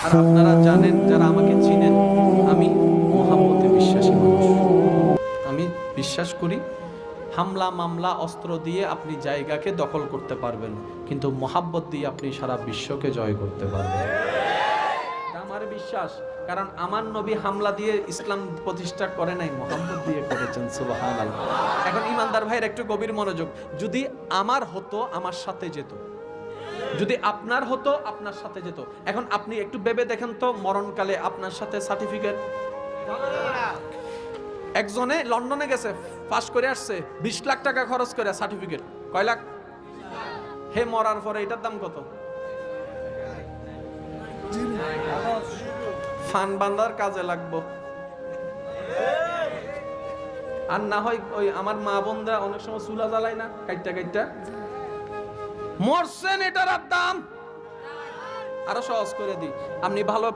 আর আপনারা জানেন, যারা আমাকে চিনেন, আমি মহাব্বতে বিশ্বাসী মানুষ। আমি বিশ্বাস করি হামলা মামলা অস্ত্র দিয়ে আপনি জায়গাকে দখল করতে পারবেন, কিন্তু মহাব্বত দিয়ে আপনি সারা বিশ্বকে জয় করতে পারবেন। এটা আমার বিশ্বাস, কারণ আমার নবী হামলা দিয়ে ইসলাম প্রতিষ্ঠা করে নাই, মহাব্বত দিয়ে করেছেন। সুবহানাল্লাহ। এখন ইমানদার ভাইয়ের একটু গভীর মনোযোগ। যদি আমার হতো আমার সাথে যেত, যদি আপনার হতো আপনার সাথে যেত। এখন আপনি একটু ভেবে দেখেন তো, মরণকালে আপনার সাথে সার্টিফিকেট, একজনে লন্ডনে গেছে, পাস করে আসছে, 20 লাখ টাকা খরচ করে, সার্টিফিকেট কয় লাখ? হে মরার পরে এটার দাম কত? ফান বান্দার কাজে লাগবো। আর না হয় ওই আমার মা বোনরা অনেক সময় চুলা জ্বালায় না, কাইটটা কাইটটা মরছেন, এটার আর দাম। আরো সহজ করে দিই, আপনি ভালো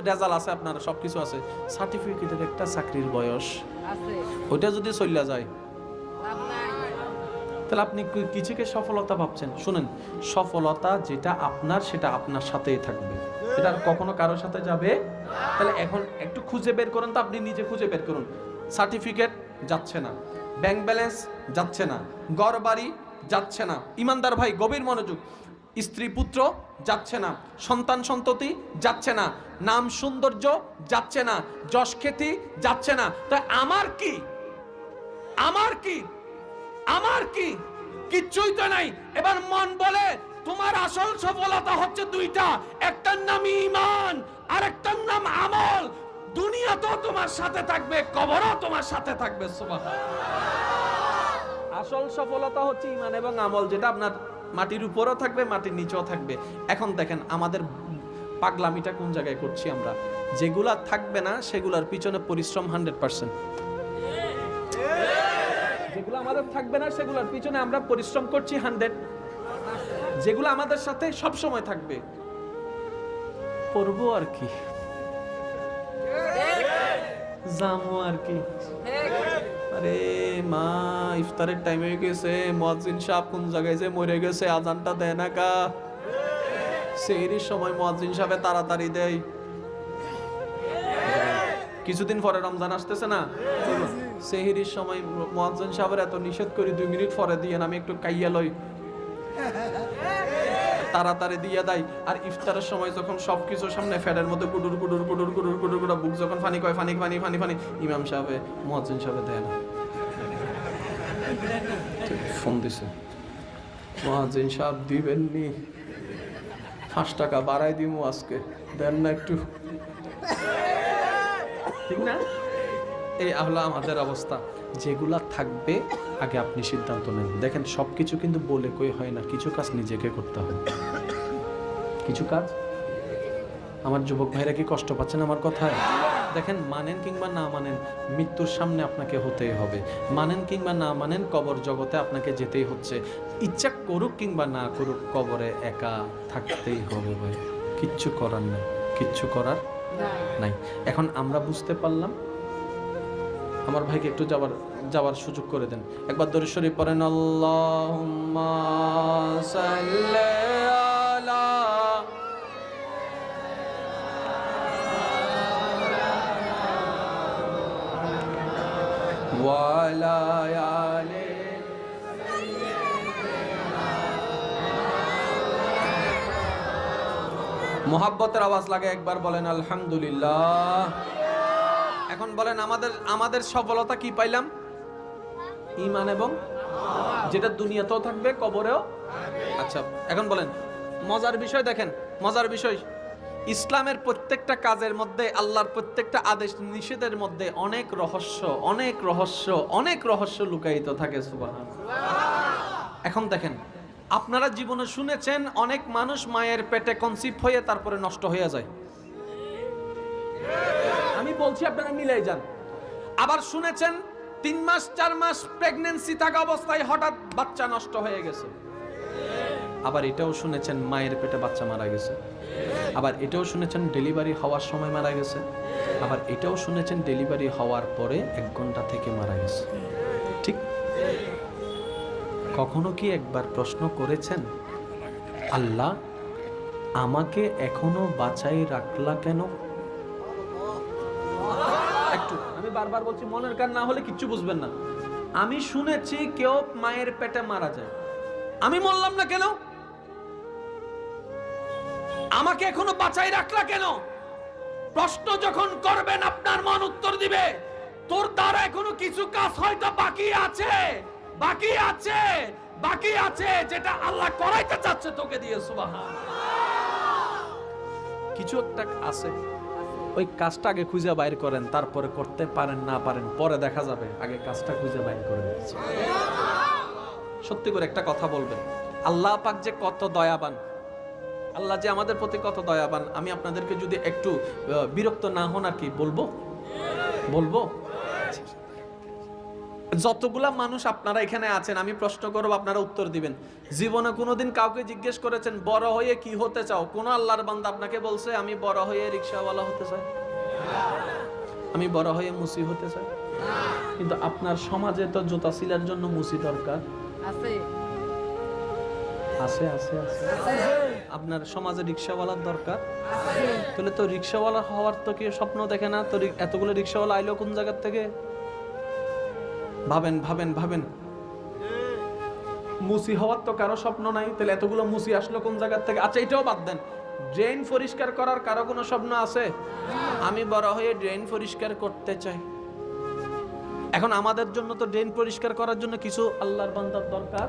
রেজাল্ট আছে, আপনার সবকিছু আছে, সার্টিফিকেটের একটা চাকরির বয়স ওইটা যদি চলে যায়, তাহলে আপনি কিছুকে সফলতা ভাবছেন। শুনেন, সফলতা যেটা আপনার সেটা আপনার সাথেই থাকবে, এটা আর কখনো কারোর সাথে যাবে। তাহলে এখন একটু খুঁজে বের করুন তো, আপনি নিজে খুঁজে বের করুন। সার্টিফিকেট যাচ্ছে না, ব্যাংক ব্যালেন্স যাচ্ছে না, ঘর বাড়ি যাচ্ছে না। ইমানদার ভাই গভীর মনোযোগ। স্ত্রী পুত্র যাচ্ছে না, সন্তান সন্ততি যাচ্ছে না, নাম সৌন্দর্য যাচ্ছে না, যশ খ্যাতি যাচ্ছে না। তা আমার কি? আমার কি? আমার কি? কিচ্ছুই তো নাই। এবার মন বলে তোমার আসল সফলতা হচ্ছে দুইটা, একটার নাম ঈমান আর একটার নাম আমল। দুনিয়া তো তোমার সাথে থাকবে, কবরও তোমার সাথে থাকবে। সুবহানাল্লাহ। আসল সফলতা হচ্ছে ঈমান এবং আমল, যেটা আপনার মাটির উপরও থাকবে, মাটির নিচেও থাকবে। এখন দেখেন আমাদের পাগলামিটা কোন জায়গায় করছি আমরা। যেগুলা থাকবে না সেগুলোর পিছনে পরিশ্রম 100%। যেগুলো আমাদের থাকবে না সেগুলোর পিছনে আমরা পরিশ্রম করছি 100। যেগুলো আমাদের সাথে সব সময় থাকবে, পড়বো আর কি, জামু আর কি। আরে মা, ইফতারের টাইম হয়ে গেছে, মুয়াজ্জিন সাহেব কোন জায়গায় যে মরে গেছে, আজানটা দেয় না কা। সেহরির সময় মুয়াজ্জিন সাহেব তাড়াতাড়ি দেয়। কিছুদিন পরে রমজান আসতেছে না, সেহরির সময় মুয়াজ্জিন সাহেবের এত নিষেধ করি 2 মিনিট পরে দিয়ে আমি একটু কাইয়া লই, তাড়াতাড়ি দিয়ে দেয়। আর ইফতারের সময় যখন সবকিছু সামনে ফ্যানের মধ্যে গুডুর গুডুর গুডুর গুডুর গুডুর গুডুর বুক যখন ফানি কয়, ফানি ফানি ফানি ফানি, ইমাম সাহেব মুয়াজ্জিন সাহেব দেয় না। ফোন দিছে, মুয়াজ্জিন সাহেব দিবেননি, 5 টাকা বাড়াই দিমু আজকে, দেন না একটু। ঠিক না? এই হলো আমাদের অবস্থা। যেগুলা থাকবে আগে আপনি সিদ্ধান্ত নেন। দেখেন সবকিছু কিন্তু বলে কই হয় না, কিছু কাজ নিজেকে করতে হয়। কিছু কাজ, আমার যুবক ভাইরা কি কষ্ট পাচ্ছেন আমার কথায়? দেখেন, মানেন কিংবা না মানেন, মৃত্যুর সামনে আপনাকে হতেই হবে। মানেন কিংবা না মানেন, কবর জগতে আপনাকে যেতেই হচ্ছে। ইচ্ছা করুক কিংবা না করুক, কবরে একা থাকতেই হবে ভাই, কিচ্ছু করার নাই, কিচ্ছু করার নাই। এখন আমরা বুঝতে পারলাম। আমার ভাইকে একটু যাওয়ার সুযোগ করে দেন। একবার দরুদ শরীফ পড়েন, আল্লাহুম্মা সাল্লি আলা ওয়া আলা আলি। মুহাব্বতের আওয়াজ লাগে একবার বলেন আলহামদুলিল্লাহ। এখন বলেন আমাদের সফলতা কি পাইলাম? ঈমান এবং যেটা দুনিয়াতেও থাকবে, কবরেও। আচ্ছা, এখন বলেন মজার বিষয়। দেখেন মজার বিষয়, ইসলামের প্রত্যেকটা কাজের মধ্যে, আল্লাহর প্রত্যেকটা আদেশ নিষেধের মধ্যে অনেক রহস্য, অনেক রহস্য, অনেক রহস্য লুকায়িত থাকে। সুবহানাল্লাহ। এখন দেখেন, আপনারা জীবনে শুনেছেন অনেক মানুষ মায়ের পেটে কনসিভ হয়ে তারপরে নষ্ট হয়ে যায়। আমি বলছি আপনারা মিলাই যান। আবার শুনেছেন 3 মাস 4 মাস প্রেগন্যান্সি থাকা অবস্থায় হঠাৎ বাচ্চা নষ্ট হয়ে গেছে। আবার এটাও শুনেছেন মায়ের পেটে বাচ্চা মারা গেছে। আবার এটাও শুনেছেন ডেলিভারি হওয়ার সময় মারা গেছে। আবার এটাও শুনেছেন ডেলিভারি হওয়ার পরে 1 ঘন্টা থেকে মারা গেছে। ঠিক? কখনো কি একবার প্রশ্ন করেছেন, আল্লাহ আমাকে এখনো বাঁচাই রাখলা কেন? একটু আমি বারবার বলছি, মনের কান না হলে কিচ্ছু বুঝবেন না। আমি শুনেছি কেউ মায়ের পেটে মারা যায়, আমি মরলাম না কেন? আমাকে এখনো বাঁচাই রাখলা কেন? প্রশ্ন যখন করবেন আপনার মন উত্তর দিবে, তোর দ্বারা এখনো কিছু কাজ হয়তো বাকি আছে, বাকি আছে, বাকি আছে, যেটা আল্লাহ করাইতে চাচ্ছে তোকে দিয়ে। সুবহানাল্লাহ। কিছু একটা আছে, ওই কাজটা আগে খুঁজে বাইর করেন, তারপরে করতে পারেন না পারেন পরে দেখা যাবে, আগে কাজটা খুঁজে বাইর করেন। সত্যি করে একটা কথা বলবেন, আল্লাহ পাক যে কত দয়াবান, আল্লাহ যে আমাদের প্রতি কত দয়াবান। আমি আপনাদেরকে যদি একটু বিরক্ত না হন আর কি বলবো, যতগুলা মানুষ আপনারা এখানে আছেন, আমি প্রশ্ন করব, আপনারা উত্তর দিবেন। জীবনে কোনোদিন কাউকে জিজ্ঞেস করেছেন বড় হয়ে কি হতে চাও? কোন আল্লাহর বান্দা আপনাকে বলছে আমি বড় হয়ে রিকশাওয়ালা হতে চাই, আমি বড় হয়ে মুসি হতে চাই? কিন্তু আপনার সমাজে তো জুতা সিলার জন্য মুসি দরকার আছে, আছে আছে আছে। আপনার সমাজে রিকশাওয়ালার দরকার আছে, তাহলে তো রিকশাওয়ালা হওয়ার তো কেউ স্বপ্ন দেখে না? তো এতগুলো রিকশাওয়ালা আইলো কোন জায়গা থেকে? ভাবেন ভাবেন ভাবেন, মুসি হওয়ার তো কারো স্বপ্ন নাই, তাহলে এতগুলো মুসি আসলো কোন জায়গা থেকে? আচ্ছা এটাও বাদ দেন, ড্রেন পরিষ্কার করার কারো কোনো স্বপ্ন আছে? আমি বড় হয়ে ড্রেন পরিষ্কার করতে চাই। এখন আমাদের জন্য তো ড্রেন পরিষ্কার করার জন্য কিছু আল্লাহর বান্দার দরকার।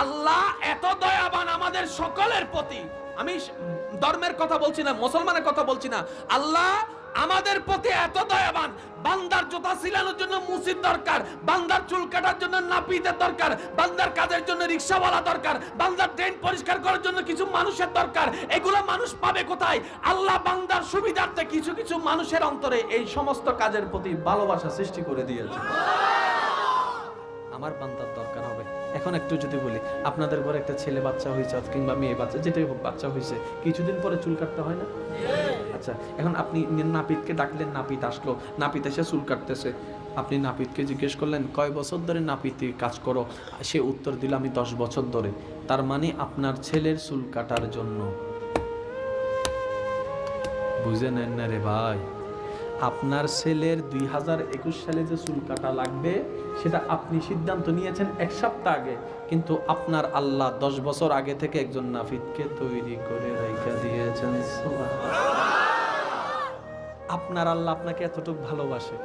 আল্লাহ এত দয়াবান আমাদের সকলের প্রতি, আমি ধর্মের কথা বলছি না, মুসলমানের কথা বলছি না, আল্লাহ আমাদের প্রতি এত দয়াবান, বান্দার জুতা সিলানোর জন্য মুসির দরকার, বান্দার চুল কাটার জন্য নাপিতের দরকার, বান্দার কাজের জন্য রিকশাওয়ালা দরকার, বান্দার ড্রেন পরিষ্কার করার জন্য কিছু মানুষের দরকার। এগুলো মানুষ পাবে কোথায়? আল্লাহ বান্দার সুবিধার্থে কিছু কিছু মানুষের অন্তরে এই সমস্ত কাজের প্রতি ভালোবাসা সৃষ্টি করে দিয়েছে। আমার বান্দার দরকার হবে। এখন একটু যদি বলি, আপনাদের ঘরে একটা ছেলে বাচ্চা হয়েছে কিংবা মেয়ে বাচ্চা, যেটাই হোক বাচ্চা হয়েছে, কিছুদিন পরে চুল কাটতে হয় না? আচ্ছা, এখন আপনি নাপিতকে ডাকলেন, নাপিত আসলো, নাপিত এসে চুল কাটতেছে, আপনি নাপিতকে জিজ্ঞেস করলেন কয় বছর ধরে নাপিতে কাজ করো? সে উত্তর দিল আমি 10 বছর ধরে। তার মানে আপনার ছেলের চুল কাটার জন্য, বুঝে নেন না রে ভাই, আপনার ছেলের 2021 সালে যে চুল কাটা লাগবে সেটা আপনি সিদ্ধান্ত নিয়েছেন 1 সপ্তাহ আগে, কিন্তু আপনার আল্লাহ 10 বছর আগে থেকে একজন নাপিতকে তৈরি করে রেখে দিয়েছেন। আপনার আল্লাহ আপনাকে এতটুকু ভালোবাসে।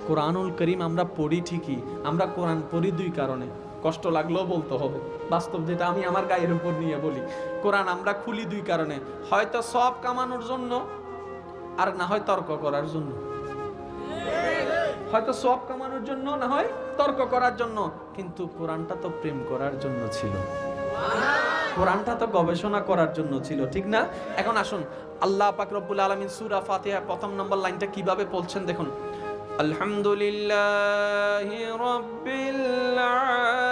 কোরআনুল করিম আমরা পড়ি ঠিকই, আমরা কোরআন পড়ি 2 কারণে, কষ্ট লাগলেও বলতে হবে, বাস্তব যেটা আমি আমার গায়ের উপর নিয়ে বলি। কোরআন আমরা খুলি 2 কারণে, হয়তো সব কামানোর জন্য, আর না হয় তর্ক করার জন্য। হয়তো সব কামানোর জন্য, না হয় তর্ক করার জন্য, কিন্তু কোরআনটা তো প্রেম করার জন্য ছিল, কোরআনটা তো গবেষণা করার জন্য ছিল, ঠিক না? এখন আসুন, আল্লাহ পাক রব্বুল আলামিন সূরা ফাতিহা 1 নম্বর লাইনটা কিভাবে বলছেন দেখুন, আলহামদুলিল্লাহি রাব্বিল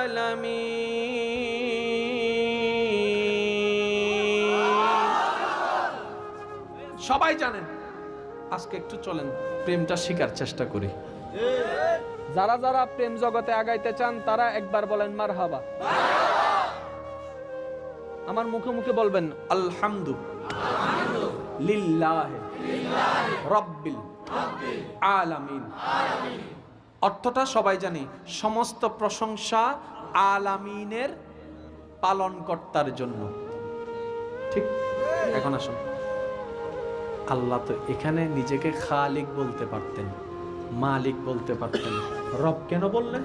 আলামিন। সবাই জানেন, আজকে একটু চলেন প্রেমটা শিখার চেষ্টা করি। যারা যারা প্রেম জগতে আগাইতে চান তারা একবার বলেন মারহাবা। আমার মুখে মুখে বলবেন আলহামদুলিল্লাহ রাব্বিল আলামিন। অর্থটা সবাই জানি, সমস্ত প্রশংসা আলামিনের পালনকর্তার জন্য, ঠিক? এখন আসুন, আল্লাহ তো এখানে নিজেকে খালিক বলতে পারতেন, মালিক বলতে পারতেন, রব কেন বললেন?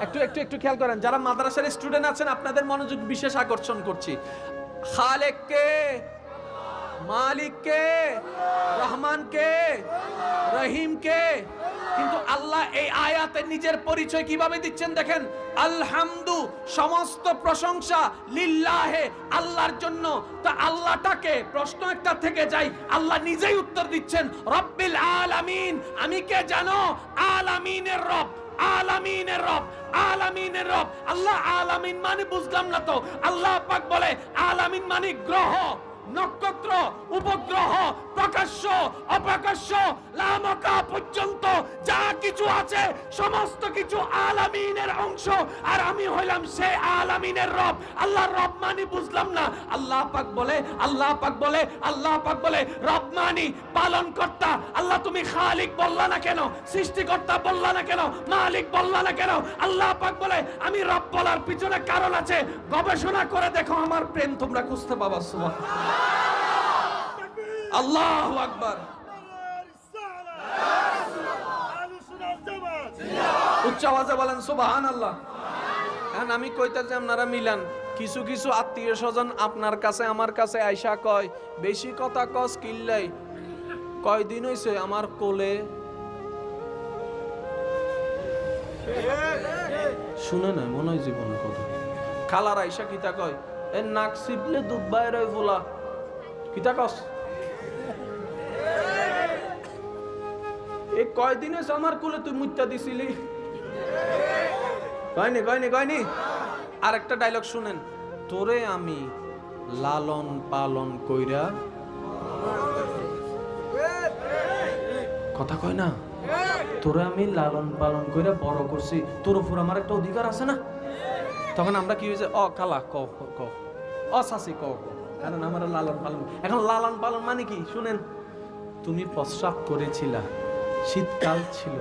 একটু একটু একটু খেয়াল করেন, যারা মাদ্রাসার স্টুডেন্ট আছেন আপনাদের মনোযোগ বিশেষ আকর্ষণ করছি। খালেক কে? মালিক কে? রহমান কে? রহিম কে? কিন্তু আল্লাহ এই আয়াতে নিজের পরিচয় কিভাবে দিচ্ছেন দেখেন, আলহামদু, সমস্ত প্রশংসা, লিল্লাহে, আল্লাহর জন্য। তা আল্লাহটাকে, প্রশ্ন একটা থেকে যায়, আল্লাহ নিজেই উত্তর দিচ্ছেন রব্বিল আলামিন। আমি কে জানো? আলামিনের রব, আলামিনের রব, আলামিনের রব। আল্লাহ আলামিন মানে বুঝলাম না তো। আল্লাহ পাক বলে আলামিন মানে গ্রহ, নক্ষত্র, উপগ্রহ, প্রকাশ্য অপ্রকাশ্য লামাকা পর্যন্ত যা কিছু আছে সমস্ত কিছু আলামিনের অংশ। আর আমি হইলাম সেই আলামিনের রব। আল্লাহর রব মানে বুঝলাম না। আল্লাহ পাক বলে, আল্লাহ পাক বলে, আল্লাহ পাক বলে রব মানে পালন কর্তা। আল্লাহ তুমি খালিক বললা না কেন? সৃষ্টিকর্তা বললা না কেন? মালিক বললা না কেন? আল্লাহ পাক বলে আমি রব বলার পিছনে কারণ আছে। গবেষণা করে দেখো, আমার প্রেম তোমরা খুঁজতে পাবা। সুবহানাল্লাহ, আল্লাহু আকবার। উচ্চ আওয়াজে বলেন সুবহানাল্লাহ। এখন আমি কইতাছি আপনারা মিলান। কিছু কিছু আত্মীয় স্বজন আপনার কাছে আমার কাছে আইসা কয়, বেশি কথা কস কিল্লাই, কয়দিন হইছে আমার কোলে। শুনে না মনে হয় জীবনে কথা। খালার আইসা কিতা কয়, এ নাক সিপলে দুধ বাইর হয় ফুলা, কিতা কস? এই কয়দিন হইছে আমার কোলে তুই মুত্তা দিছিলি। কয়নি কয়নি কয়নি। আর একটা ডায়লগ শুনেন, তোরে আমি লালন পালন কইরা, কথা কয় না, তোরে আমি লালন পালন কইরা বড় করছি, তোর উপর আমার একটা অধিকার আছে না? তখন আমরা কি হয়েছে, অ খালা ক ক, অ শাসি ক ক, কারণ আমার লালন পালন। এখন লালন পালন মানে কি শুনেন, তুমি প্রস্রাব করেছিলা, শীতকাল ছিল,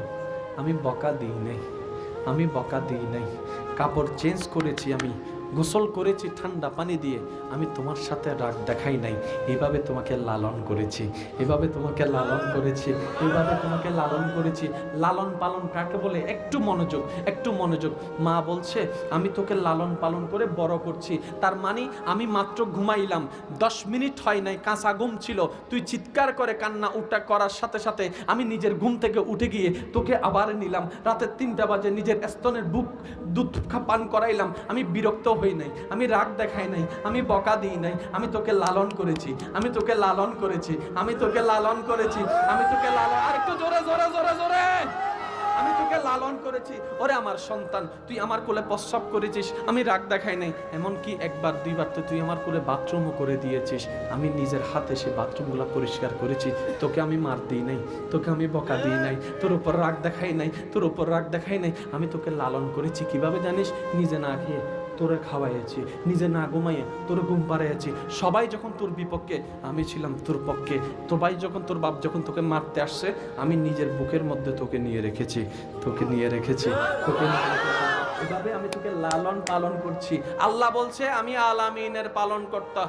আমি বকা দিই নাই, আমি বকা দিই নাই, কাপড় চেঞ্জ করেছি, আমি গোসল করেছি ঠান্ডা পানি দিয়ে, আমি তোমার সাথে রাগ দেখাই নাই, এভাবে তোমাকে লালন করেছি, এভাবে তোমাকে লালন করেছি, এভাবে তোমাকে লালন করেছি। লালন পালন কাকে বলে? একটু মনোযোগ, একটু মনোযোগ। মা বলছে আমি তোকে লালন পালন করে বড় করছি, তার মানে আমি মাত্র ঘুমাইলাম, 10 মিনিট হয় নাই, কাঁচা ঘুম ছিল, তুই চিৎকার করে কান্না উঠা করার সাথে সাথে আমি নিজের ঘুম থেকে উঠে গিয়ে তোকে আবার নিলাম, রাতের 3টা বাজে নিজের স্তনের বুক দুধ পান করাইলাম, আমি বিরক্ত হই নাই, আমি রাগ দেখাই নাই, আমি বকা দিই নাই, আমি তোকে লালন করেছি, আমি তোকে লালন করেছি, আমি তোকে লালন করেছি, আমি তোকে লালন, আর একটু জোরে জোরে জোরে জোরে, আমি তোকে লালন করেছি। ওরে আমার সন্তান, তুই আমার কোলে প্রস্রাব করেছিস, আমি রাগ দেখাই নাই, এমনকি একবার দুইবার তো তুই আমার কোলে বাথরুমও করে দিয়েছিস, আমি নিজের হাতে সে বাথরুমগুলো পরিষ্কার করেছি, তোকে আমি মার দিই নাই, তোকে আমি বকা দিই নাই, তোর উপর রাগ দেখাই নাই, তোর উপর রাগ দেখাই নাই, আমি তোকে লালন করেছি। কিভাবে জানিস? নিজে না খেয়ে তোরে খাওয়াইছি, নিজে না ঘুমাইয়ে তোরে ঘুম পাড়াইছি। সবাই যখন তোর বিপক্ষে, আমি ছিলাম তোর পক্ষে। সবাই যখন, তোর বাপ যখন তোকে মারতে আসছে, আমি নিজের বুকের মধ্যে তোকে নিয়ে রেখেছি, তোকে নিয়ে রেখেছি, তোকে নিয়ে রেখেছি। এভাবে আমি তোকে লালন পালন করছি। আল্লাহ বলছে আমি আলামিনের পালন কর্তা।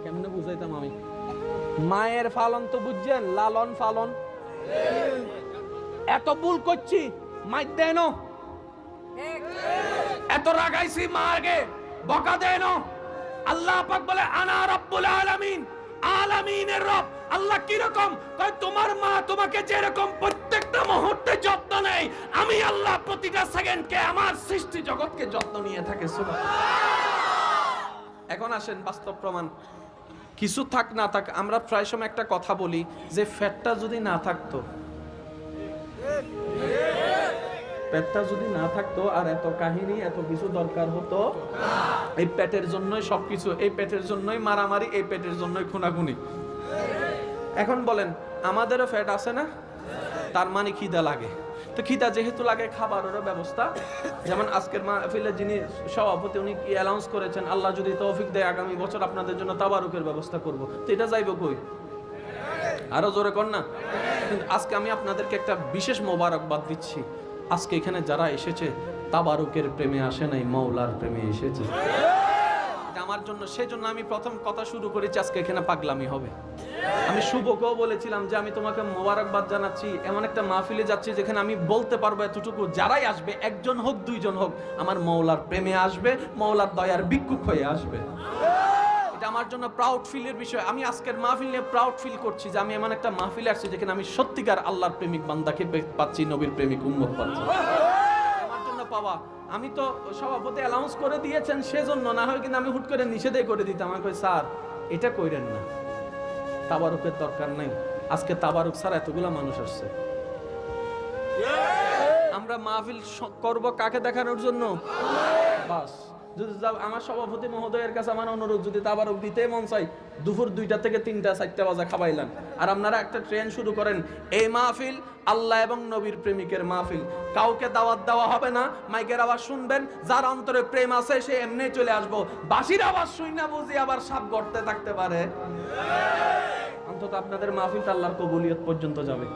কেমনে বুঝাইতাম আমি? মায়ের পালন তো বুঝছেন, লালন পালন। এত ভুল করছি, মাইর দেন, এত রাগাইছি মা আগে, বকা দেন। আল্লাহ পাক বলে আনা রাব্বুল আলামিন, আলামিনের রব। আল্লাহ কি রকম? কয় তোমার মা তোমাকে যেরকম প্রত্যেকটা মুহূর্তে যত্ন নেয়, আমি আল্লাহ প্রতিটা সেকেন্ডকে আমার সৃষ্টি জগৎকে যত্ন নিয়ে থাকে। সুবহানাল্লাহ। এখন আসেন বাস্তব প্রমাণ। কিছু থাক না থাক, আমরা প্রায় সময় একটা কথা বলি যে ফ্যাটটা যদি না থাকতো, পেটটা যদি না থাকতো আর এত কাহিনী এত কিছু দরকার হতো। এই পেটের জন্যই সবকিছু, এই পেটের জন্যই মারামারি, এই পেটের জন্যই খুনাখুনি। এখন বলেন আমাদেরও ফ্যাট আছে না? তার মানে খিদা লাগে, তো খিদা যেহেতু লাগে খাবারেরও ব্যবস্থা। যেমন আজকের মাহফিলে যিনি সভাপতি, উনি কি অ্যানাউন্স করেছেন, আল্লাহ যদি তৌফিক দেয় আগামী বছর আপনাদের জন্য তাবারুকের ব্যবস্থা করব। তো এটা যাইব কই? আরো জোরে কর না। কিন্তু আজকে আমি আপনাদেরকে একটা বিশেষ মোবারকবাদ দিচ্ছি। আজকে এখানে যারা এসেছে তাবারুকের প্রেমে আসে নাই, মাওলার প্রেমে এসেছে। এটা আমার জন্য, সেজন্য আমি প্রথম কথা শুরু করেছি, আজকে এখানে পাগলামি হবে। আমি শুভকেও বলেছিলাম যে আমি তোমাকে মোবারকবাদ জানাচ্ছি, এমন একটা মাহফিলে যাচ্ছি যেখানে আমি বলতে পারবো এতটুকু, যারাই আসবে, একজন হোক দুইজন হোক, আমার মাওলার প্রেমে আসবে, মাওলার দয়ার ভিক্ষুক হয়ে আসবে। এটা আমার জন্য প্রাউড ফিলের বিষয়। আমি আজকের মাহফিল নিয়ে প্রাউড ফিল করছি যে আমি এমন একটা মাহফিলে আসছি যেখানে আমি সত্যিকার আল্লাহর প্রেমিক বান্দাকে পাচ্ছি, নবীর প্রেমিক উম্মত পাচ্ছি। আমার জন্য পাওয়া। আমি তো সভাপতি অ্যানাউন্স করে দিয়েছেন সেজন্য, না হয় কিন্তু আমি হুট করে নিষেধই করে দিতাম। আমি কই স্যার এটা কইরেন না, তাবারুকের দরকার নাই। আজকে তাবারুক ছাড়া এতগুলা মানুষ আসছে। আমরা মাহফিল করব কাকে দেখানোর জন্য? বাস যদি আমার সভাপতি মহোদয়ের কাছে আমার অনুরোধ, যদি তাবারক দিতে মন চাই, দুপুর 2টা থেকে 3টা 4টা বাজে খাবাইলাম, আর আপনারা একটা ট্রেন শুরু করেন, এই মাহফিল আল্লাহ এবং নবীর প্রেমিকের মাহফিল, কাউকে দাওয়াত দেওয়া হবে না, মাইকের আওয়াজ শুনবেন, যার অন্তরে প্রেম আছে সে এমনি চলে আসবো, বাঁশির আওয়াজ শুই না বুঝি আবার সাপ গর্তে থাকতে পারে। অন্তত আপনাদের মাহফিলটা আল্লাহর কবুলিয়ত পর্যন্ত যাবে,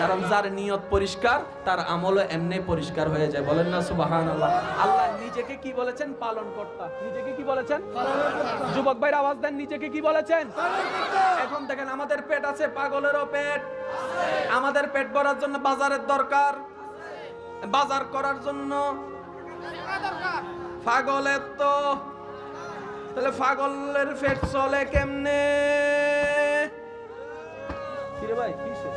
কারণ যার নিয়ত পরিষ্কার তার আমলও এমনি পরিষ্কার হয়ে যায়। বলেন না সুবহানাল্লাহ। আল্লাহ নিজেকে কি বলেছেন? পালনকর্তা। নিজেকে কি বলেছেন? যুবক ভাইরা আওয়াজ দেন, নিজেকে কি বলেছেন? এখন দেখেন আমাদের পেট আছে, পাগলেরও পেট। আমাদের পেট ভরার জন্য বাজারের দরকার, বাজার করার জন্য পাগলের তো, তাহলে পাগলের পেট চলে কেমনে? কিরে ভাই কিসে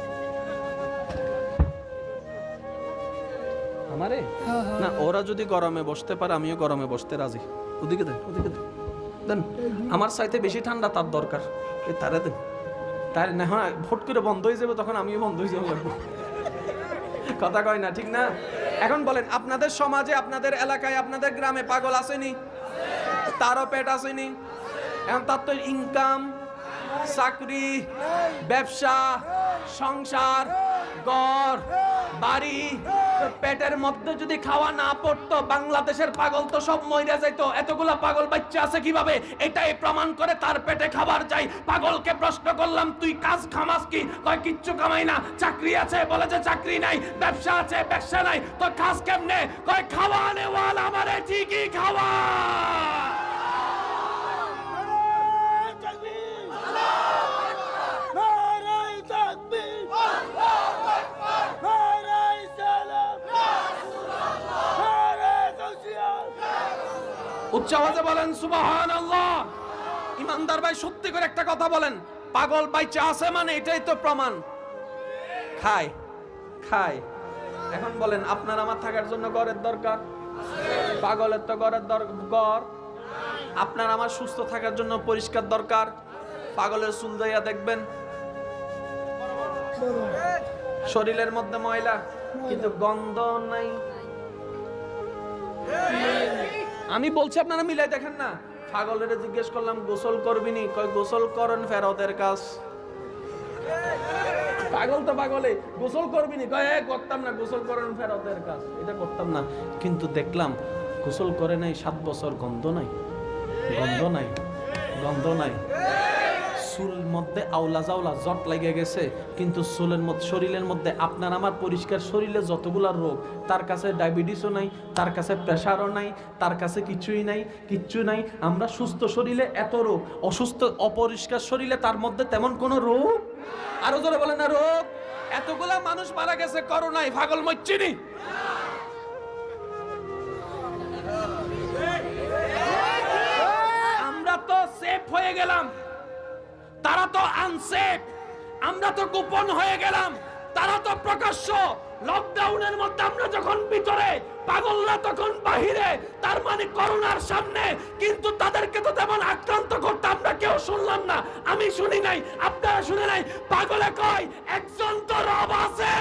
আমারে না, ওরা যদি গরমে বসতে পারে আমিও গরমে বসতে রাজি। ওদিকে দেন, ওদিকে দেন, আমার চাইতে বেশি ঠান্ডা তার দরকার, এই তারে দেন। তার না হয় ভোট করে বন্ধ হয়ে যাবে, তখন আমিও বন্ধ হয়ে যাবো, কথা কয় না, ঠিক না? এখন বলেন, আপনাদের সমাজে, আপনাদের এলাকায়, আপনাদের গ্রামে পাগল আসেনি? তারও পেট আসেনি? এখন তার তো ইনকাম, চাকরি, ব্যবসা, সংসার, ঘর বাড়ি, পেটের মধ্যে যদি খাওয়া না পড়তো বাংলাদেশের পাগল তো সব মইরা যাইতো। এতগুলা পাগল বাচ্চা আছে কিভাবে? এটাই প্রমাণ করে তার পেটে খাবার চাই। পাগলকে প্রশ্ন করলাম, তুই কাজ খামাস কি? কয় কিচ্ছু কামাই না। চাকরি আছে? বলে যে চাকরি নাই। ব্যবসা আছে? ব্যবসা নাই। তো কাজ কেমনে? কয় খাওয়া নেওয়াল আমারে ঠিকই খাওয়া। উচ্চ আওয়াজে বলেন সুবহানাল্লাহ। ইমানদার ভাই সত্যি করে একটা কথা বলেন, পাগল বাইচা আছে মানে এটাই তো প্রমাণ। খায় খায়। এখন বলেন, আপনার আমার থাকার জন্য ঘরের দরকার, পাগলের তো ঘরের দরকার। আপনার আমার সুস্থ থাকার জন্য পরিষ্কার দরকার। পাগলের চুল দিয়া দেখবেন শরীরের মধ্যে ময়লা, কিন্তু গন্ধ নাই। আমি বলছি আপনারা মিলাই দেখেন না। পাগলের জিজ্ঞেস করলাম, গোসল করবি নি? কয় গোসল করেন ফেরতের কাজ। পাগল তো পাগলে, গোসল করবি নি? কয় করতাম না, গোসল করেন ফেরতের কাজ, এটা করতাম না। কিন্তু দেখলাম গোসল করে নাই 7 বছর, গন্ধ নাই, গন্ধ নাই, গন্ধ নাই। চুল মধ্যে আওলা জাওলা জট লেগে গেছে, কিন্তু চুলের মধ্যে, শরীরের মধ্যে আপনার আমার পরিষ্কার শরীরে যতগুলা রোগ, তার কাছে ডায়াবেটিসও নাই, তার কাছে প্রেসারও নাই, তার কাছে কিছুই নাই, কিচ্ছু নাই। আমরা সুস্থ শরীরে এত রোগ, অসুস্থ অপরিষ্কার শরীরে তার মধ্যে তেমন কোনো রোগ। আরো জোরে বলেন না রোগ। এতগুলা মানুষ মারা গেছে করোনায়, পাগল মরছিনি। আমরা তো সেফ হয়ে গেলাম, তারা তো আনসেফ। আমরা তো গোপন হয়ে গেলাম, তারা তো প্রকাশ্য। লকডাউনের মধ্যে আমরা যখন ভিতরে, পাগলরা তখন বাহিরে। তার মানে করোনার সামনে, কিন্তু তাদেরকে তো তেমন আক্রান্ত করতে আমরা কেউ শুনলাম না। আমি শুনি নাই, আপনারা শুনে নাই। পাগলে কয় একজন তো রব আছে,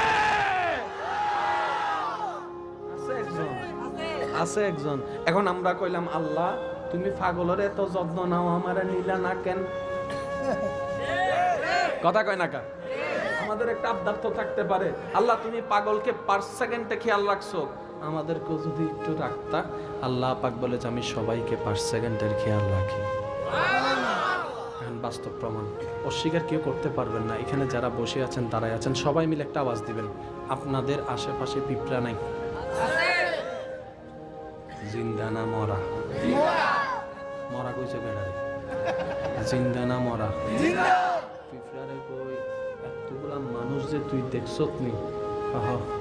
আছে একজন। এখন আমরা কইলাম, আল্লাহ তুমি পাগলের এত যত্ন নাও, আমারে নিলা না কেন? কথা কয় না কা? আমাদের একটা আবদার তো থাকতে পারে, আল্লাহ তুমি পাগলকে পার সেকেন্ডে খেয়াল রাখছো, আমাদেরকেও যদি একটু রাখতা। আল্লাহ পাক বলে যে আমি সবাইকে পার সেকেন্ডের খেয়াল রাখি। এখন বাস্তব প্রমাণ, অস্বীকার কেউ করতে পারবেন না। এখানে যারা বসে আছেন, তারাই আছেন, সবাই মিলে একটা আওয়াজ দিবেন, আপনাদের আশেপাশে পিঁপড়া নাই? জিন্দা না মরা? মরা কইছে বেড়ারে, জিন্দা না মরা? পিঁপড়ারে কই এতগুলা মানুষ যে তুই দেখছত নি?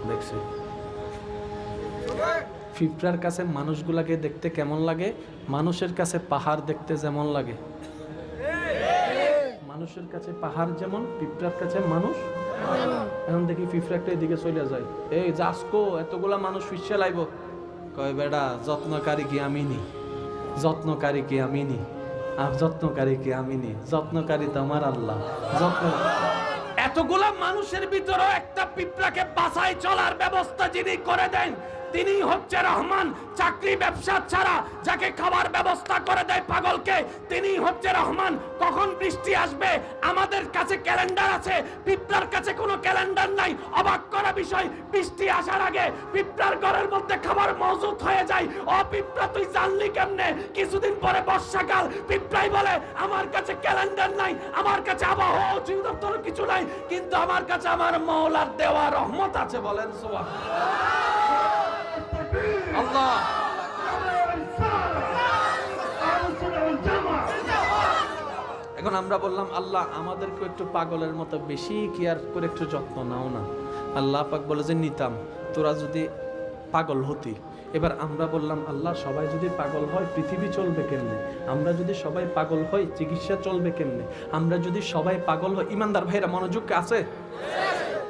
দেখছি। পিঁপড়ার কাছে মানুষগুলাকে দেখতে কেমন লাগে? মানুষের কাছে পাহাড় দেখতে যেমন লাগে। মানুষের কাছে পাহাড় যেমন, পিঁপড়ার কাছে মানুষ। এখন দেখি পিঁপড়া একটা এদিকে চলে যায়, এই যাসকো এতগুলা মানুষ ফিসে লাইব। কয় বেড়া, যত্নকারী কি আমি নি? যত্নকারী কি আমি নি? যত্নকারী কি আমি নি? যত্নকারী তো আমার আল্লাহ। যত্ন এতগুলা মানুষের ভিতরে একটা পিঁপড়াকে বাঁচাই চলার ব্যবস্থা যিনি করে দেন, তিনি হচ্ছে রহমান। চাকরি ব্যবসা ছাড়া যাকে খাবার ব্যবস্থা করে দেয় পাগলকে, তিনি হচ্ছে রহমান। কখন বৃষ্টি আসবে আমাদের কাছে ক্যালেন্ডার আছে, পিঁপড়ার কাছে কোনো ক্যালেন্ডার নাই। অবাক করা বিষয়, বৃষ্টি আসার আগে পিঁপড়ার ঘরের মধ্যে খাবার মজুদ হয়ে যায়। ও পিঁপড়া তুই জানলি কেমনে? কিছুদিন পরে বর্ষাকাল, পিঁপড়াই বলে আমার কাছে ক্যালেন্ডার নাই, আমার কাছে আবহাওয়া অধিদপ্তর কিছু নাই, কিন্তু আমার কাছে আমার মওলার দেওয়া রহমত আছে। বলেন সুবহানাল্লাহ। আল্লাহ এখন আমরা বললাম আল্লাহ আমাদেরকে একটু পাগলের মতো বেশি কেয়ার করে একটু যত্ন নাও না। আল্লাহ পাক বলে যে নিতাম তোরা যদি পাগল হতি। এবার আমরা বললাম আল্লাহ সবাই যদি পাগল হয় পৃথিবী চলবে কেমনে? আমরা যদি সবাই পাগল হই চিকিৎসা চলবে কেমনে? আমরা যদি সবাই পাগল হই, ইমানদার ভাইরা মনোযোগ আছে?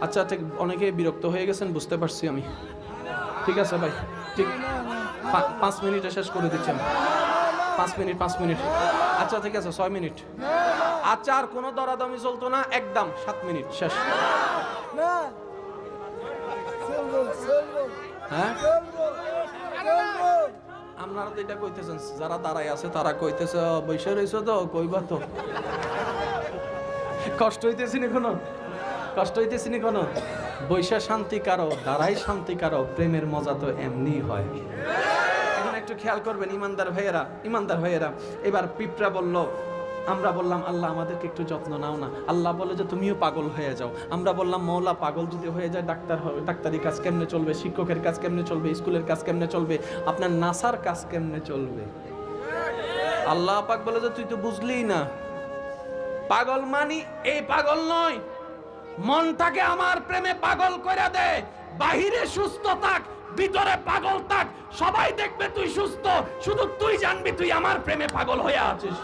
আচ্ছা ঠিক, অনেকে বিরক্ত হয়ে গেছেন বুঝতে পারছি আমি। ঠিক আছে ভাই, ঠিক 5 মিনিটে শেষ করে দিচ্ছেন। 5 মিনিট। আচ্ছা ঠিক আছে 6 মিনিট। আচ্ছা আর কোনো দরাদমি চলতো না, একদম 7 মিনিট শেষ। হ্যাঁ আপনারা তো এটা কইতেছেন, যারা দাঁড়াই আছে তারা কইতেছে বৈশা রয়েছে তো কইবা তো। কষ্ট হইতেছি না কোনো বৈশা শান্তি কারো, দাঁড়াই শান্তি কারো, প্রেমের মজা তো এমনি হয়। এখন একটু খেয়াল করবেন ইমানদার ভাইয়েরা। এবার পিঁপড়া বলল, আমরা বললাম আল্লাহ আমাদেরকে একটু যত্ন নাও না। আল্লাহ বলে যে তুমিও পাগল হয়ে যাও। আমরা বললাম মওলা পাগল যদি হয়ে যায় ডাক্তারি কাজ কেমনে চলবে, শিক্ষকের কাজ কেমনে চলবে, স্কুলের কাজ কেমনে চলবে, আপনার নাসার কাজ কেমনে চলবে? আল্লাহ পাক বলে যে তুই তো বুঝলি না, পাগল মানি এই পাগল নয়, মনটাকে আমার প্রেমে পাগল করে দে। বাহিরে সুস্থ থাক, ভিতরে পাগল থাক, সবাই দেখবে তুই সুস্থ, শুধু তুই জানবি তুই আমার প্রেমে পাগল হয়ে আছিস।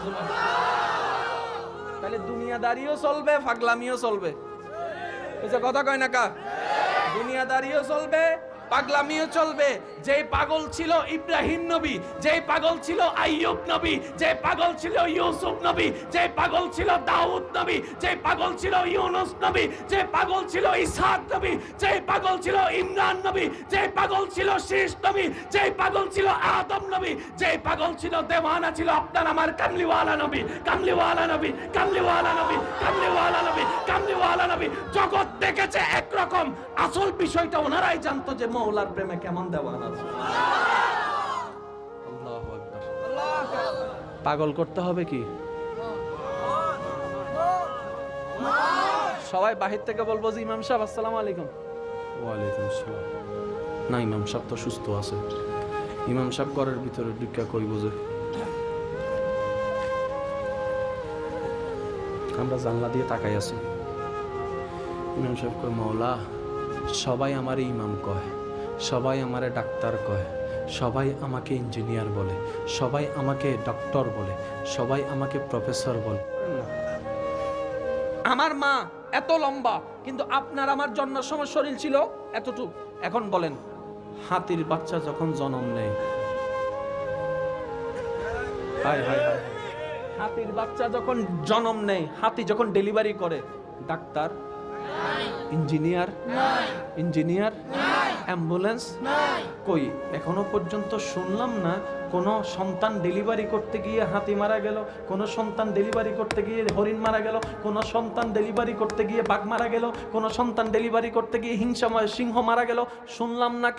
তাহলে দুনিয়াদারিও চলবে, পাগলামিও চলবে। কথা কয় না কা? দুনিয়াদারিও চলবে, পাগলামিও চলবে। যে পাগল ছিল ইব্রাহিম নবী, যে পাগল ছিল আইয়ুব নবী, যে পাগল ছিল ইউসুফ নবী, যে পাগল ছিল দাউদ নবী, যে পাগল ছিল ইউনুস নবী, যে পাগল ছিল ইসহাক নবী, যে পাগল ছিল ইমরান নবী, যে পাগল ছিল শীষ নবী, যে পাগল ছিল আদম নবী, যে পাগল ছিল দেওয়ানা ছিল আপনার আমার কামলিওয়ালা নবী। জগৎ দেখেছে একরকম, আসল বিষয়টা ওনারাই জানতো যে মওলার প্রেমে কেমন দেওয়ানা আছে। আল্লাহু আকবার। পাগল করতে হবে কি? সবাই বাহির থেকে বলবো যে ইমাম সাহেব আসসালামু আলাইকুম। ওয়ালাইকুম আসসালাম। না ইমাম সাহেব তো সুস্থ আছে। ইমাম সাহেব ঘরের ভিতরে ঢুকা কইব যে আমরা জানলা দিয়ে তাকাই আছি। ইমাম সাহেব কয় মওলা সবাই আমারে ইমাম কয়, সবাই আমারে ডাক্তার কয়, সবাই আমাকে ইঞ্জিনিয়ার বলে, সবাই আমাকে ডক্টর বলে, সবাই আমাকে প্রফেসর বলে। আমার মা এত লম্বা, কিন্তু আপনার আমার জন্মের সময় শরীর ছিল এতটুকু। এখন বলেন হাতির বাচ্চা যখন জন্ম নেয়, হাতির বাচ্চা যখন জন্ম নেয়, হাতি যখন ডেলিভারি করে, ডাক্তার ইঞ্জিনিয়ার অ্যাম্বুলেন্স কই? এখনো পর্যন্ত শুনলাম না কোন সন্তান ডেলিভারি করতে গিয়ে হাতি মারা গেল, কোন সন্তান ডেলিভারি করতে গিয়ে হরিণ মারা গেল, কোন সন্তান ডেলিভারি করতে গিয়ে বাঘ মারা গেল, কোন সন্তান ডেলিভারি করতে গিয়ে সিংহ মারা গেল। শুনলাম না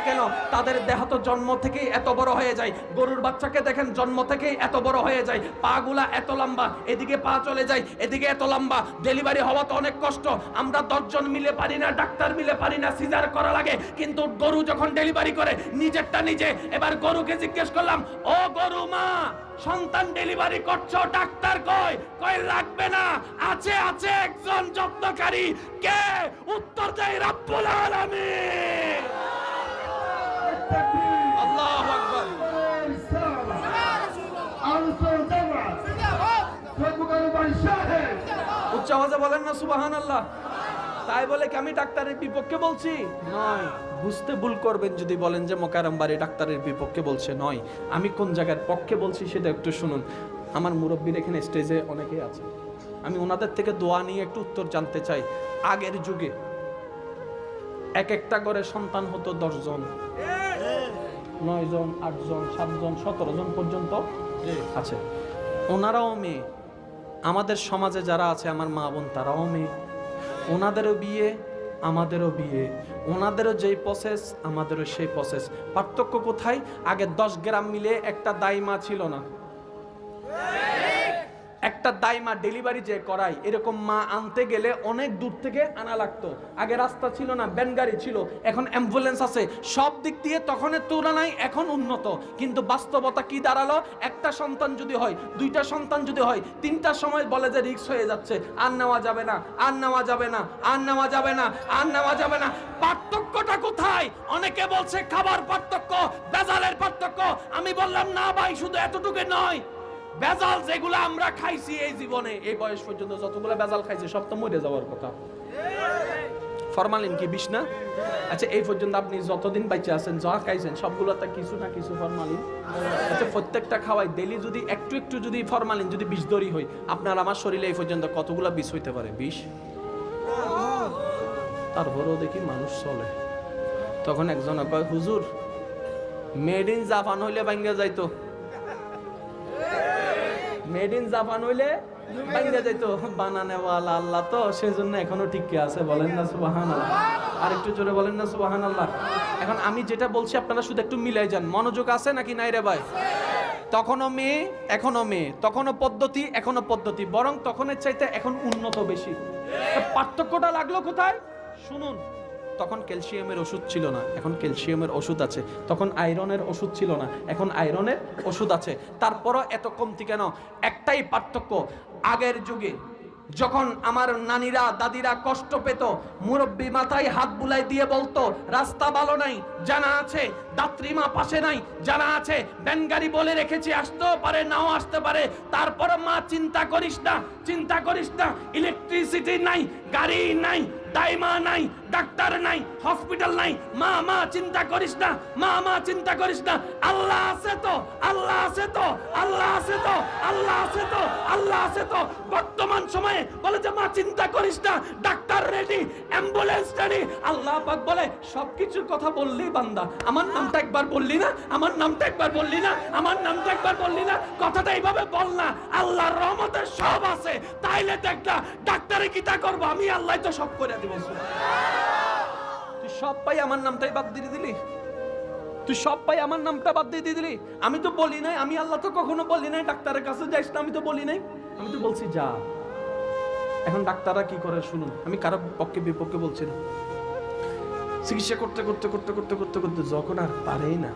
কেন? তাদের দেহ তো জন্ম থেকেই এত বড় হয়ে যায়। গরুর বাচ্চাকে দেখেন জন্ম থেকেই এত বড় হয়ে যায়, পা গুলা এত লম্বা, এদিকে পা চলে যায়, এদিকে এত লম্বা। ডেলিভারি হওয়া তো অনেক কষ্ট, আমরা 10 জন মিলে পারি না, ডাক্তার মিলে পারি না, সিজার করা লাগে। কিন্তু গরু যখন ডেলিভারি করে নিজেরটা নিজে। এবার গরুকে জিজ্ঞেস করলাম, ও গরু মা সন্তান ডেলিভারি করছো, ডাক্তার কয় লাগবে না, আছে একজন যত্নকারী। কে? উত্তর দেয় রব্বুল আলামিন। আল্লাহু আকবার। উচ্চ আওয়াজে বলেন না সুবহানাল্লাহ। তাই বলে কি আমি ডাক্তারের বিপক্ষে বলছি? নয়। বুঝতে ভুল করবেন যদি বলেন যে মোকাররম বাড়ি ডাক্তারের বিপক্ষে বলছে। নয়, আমি কোন জায়গার পক্ষে বলছি সেটা একটু শুনুন। আমার মুরব্বীর এখানে স্টেজে অনেকেই আছে, আমি ওনাদের থেকে দোয়া নিয়ে একটু উত্তর জানতে চাই। আগের যুগে এক একটা করে সন্তান হতো 10 জন, 9 জন, 8 জন, 7 জন, 17 জন পর্যন্ত আছে। ওনারাও মেয়ে, আমাদের সমাজে যারা আছে আমার মা বোন তারাও মেয়ে, ওনাদেরও বিয়ে আমাদেরও বিয়ে, ওনাদেরও যেই প্রসেস আমাদেরও সেই প্রসেস। পার্থক্য কোথায়? আগে 10 গ্রাম মিলে একটা দাইমা ছিল না, একটা দাইমা ডেলিভারি যে করায় এরকম মা আনতে গেলে অনেক দূর থেকে আনা লাগতো। আগে রাস্তা ছিল না, ভ্যান গাড়ি ছিল, এখন অ্যাম্বুলেন্স আছে, সব দিক দিয়ে তখনের তুলনায় এখন উন্নত। কিন্তু বাস্তবতা কি দাঁড়ালো? একটা সন্তান যদি হয়, 2টা সন্তান যদি হয়, 3টার সময় বলে যে রিস্ক হয়ে যাচ্ছে, আর নেওয়া যাবে না, আর নেওয়া যাবে না, আর নেওয়া যাবে না, আর নেওয়া যাবে না। পার্থক্যটা কোথায়? অনেকে বলছে খাবার পার্থক্য, ভেজালের পার্থক্য। আমি বললাম না ভাই, শুধু এতটুকু নয়, ভেজাল যেগুলো আমরা খাইছি এই জীবনে, এই বয়স পর্যন্ত যতগুলো ভেজাল খাইছি সব তো মরে যাওয়ার কথা। ফরমালিন কি বিষ না? আচ্ছা, এই পর্যন্ত আপনি যতদিন বেঁচে আছেন যা খাইছেন সবগুলোতে কিছু না কিছু ফরমালিন। আচ্ছা, প্রত্যেকটা খাওয়াই ডেইলি যদি একটু একটু যদি ফরমালিন যদি বিষ দরি হয়, আপনার আমার শরীরে এই পর্যন্ত কতগুলো বিষ হইতে পারে? বিষ। তারপরেও দেখি মানুষ চলে। তখন একজন কয়, হুজুর মেড ইন জাপান হইলে ভাঙ্গা যাইতো, মেড ইন জাপান হইলে ভাঙ্গা যাইতো, বানানেওয়ালা আল্লাহ তো সেজন্য এখনো টিকে আছে। বলেন না সুবহানাল্লাহ? আর একটু জোরে বলেন না সুবহানাল্লাহ? এখন আমি যেটা বলছি আপনারা শুধু একটু মিলাই যান। মনোযোগ আছে নাকি নাই রে ভাই? তখনও মেয়ে এখনো মেয়ে, তখনও পদ্ধতি এখনো পদ্ধতি, বরং তখনের চাইতে এখন উন্নত বেশি। পার্থক্যটা লাগলো কোথায়? শুনুন, তখন ক্যালসিয়ামের ওষুধ ছিল না, এখন ক্যালসিয়ামের ওষুধ আছে। তখন আয়রনের ওষুধ ছিল না, এখন আয়রনের ওষুধ আছে। তারপরও এত কমতি কেন? একটাই পার্থক্য, আগের যুগে যখন আমার নানিরা দাদিরা কষ্ট পেত, মুরব্বী মাথায় হাত বুলাই দিয়ে বলতো রাস্তা ভালো নাই, জানা আছে দাত্রীমা পাশে নাই, জানা আছে ভ্যান গাড়ি বলে রেখেছি, আসতেও পারে নাও আসতে পারে, তারপর মা চিন্তা করিস না, চিন্তা করিস না, ইলেকট্রিসিটি নাই, গাড়ি নাই, দাইমা নাই, ডাক্তার নাই, হসপিটাল নাই, মা মা চিন্তা করিস না, মা মা চিন্তা করিস না, আল্লাহ আছে তো, আল্লাহ আছে তো, আল্লাহ আছে তো, আল্লাহ আছে তো, আল্লাহ আছে তো। বর্তমান সময়ে বলে যে মা চিন্তা করিস না, ডাক্তার রেডি, অ্যাম্বুলেন্স রেডি। আল্লাহ পাক বলে সবকিছুর কথা বললি বান্দা, আমার নামটা একবার বললি না, আমার নামটা একবার বললি না, আমার নামটা একবার বললি না, কথাটা এইভাবে বল না। আল্লাহর রহমতে সব আছে, তাইলে দেখ না ডাক্তারে কি তা করবো, আমি আল্লাহ তো সব করে দিব। তুই সব পাই আমার নামটাই বাদ দিয়ে দিলি, তুই সব পাই আমার নামটা বাদ দিয়ে দিলি। আমি তো বলি নাই, আমি আল্লাহ তো কখনো বলি নাই ডাক্তারের কাছে যাইস না, আমি তো বলি নাই, আমি তো বলছি যা। এখন ডাক্তাররা কি করে শুনুন, আমি কারো পক্ষে বিপক্ষে বলছি না। চিকিৎসা করতে করতে করতে করতে করতে করতে যখন আর পারেই না,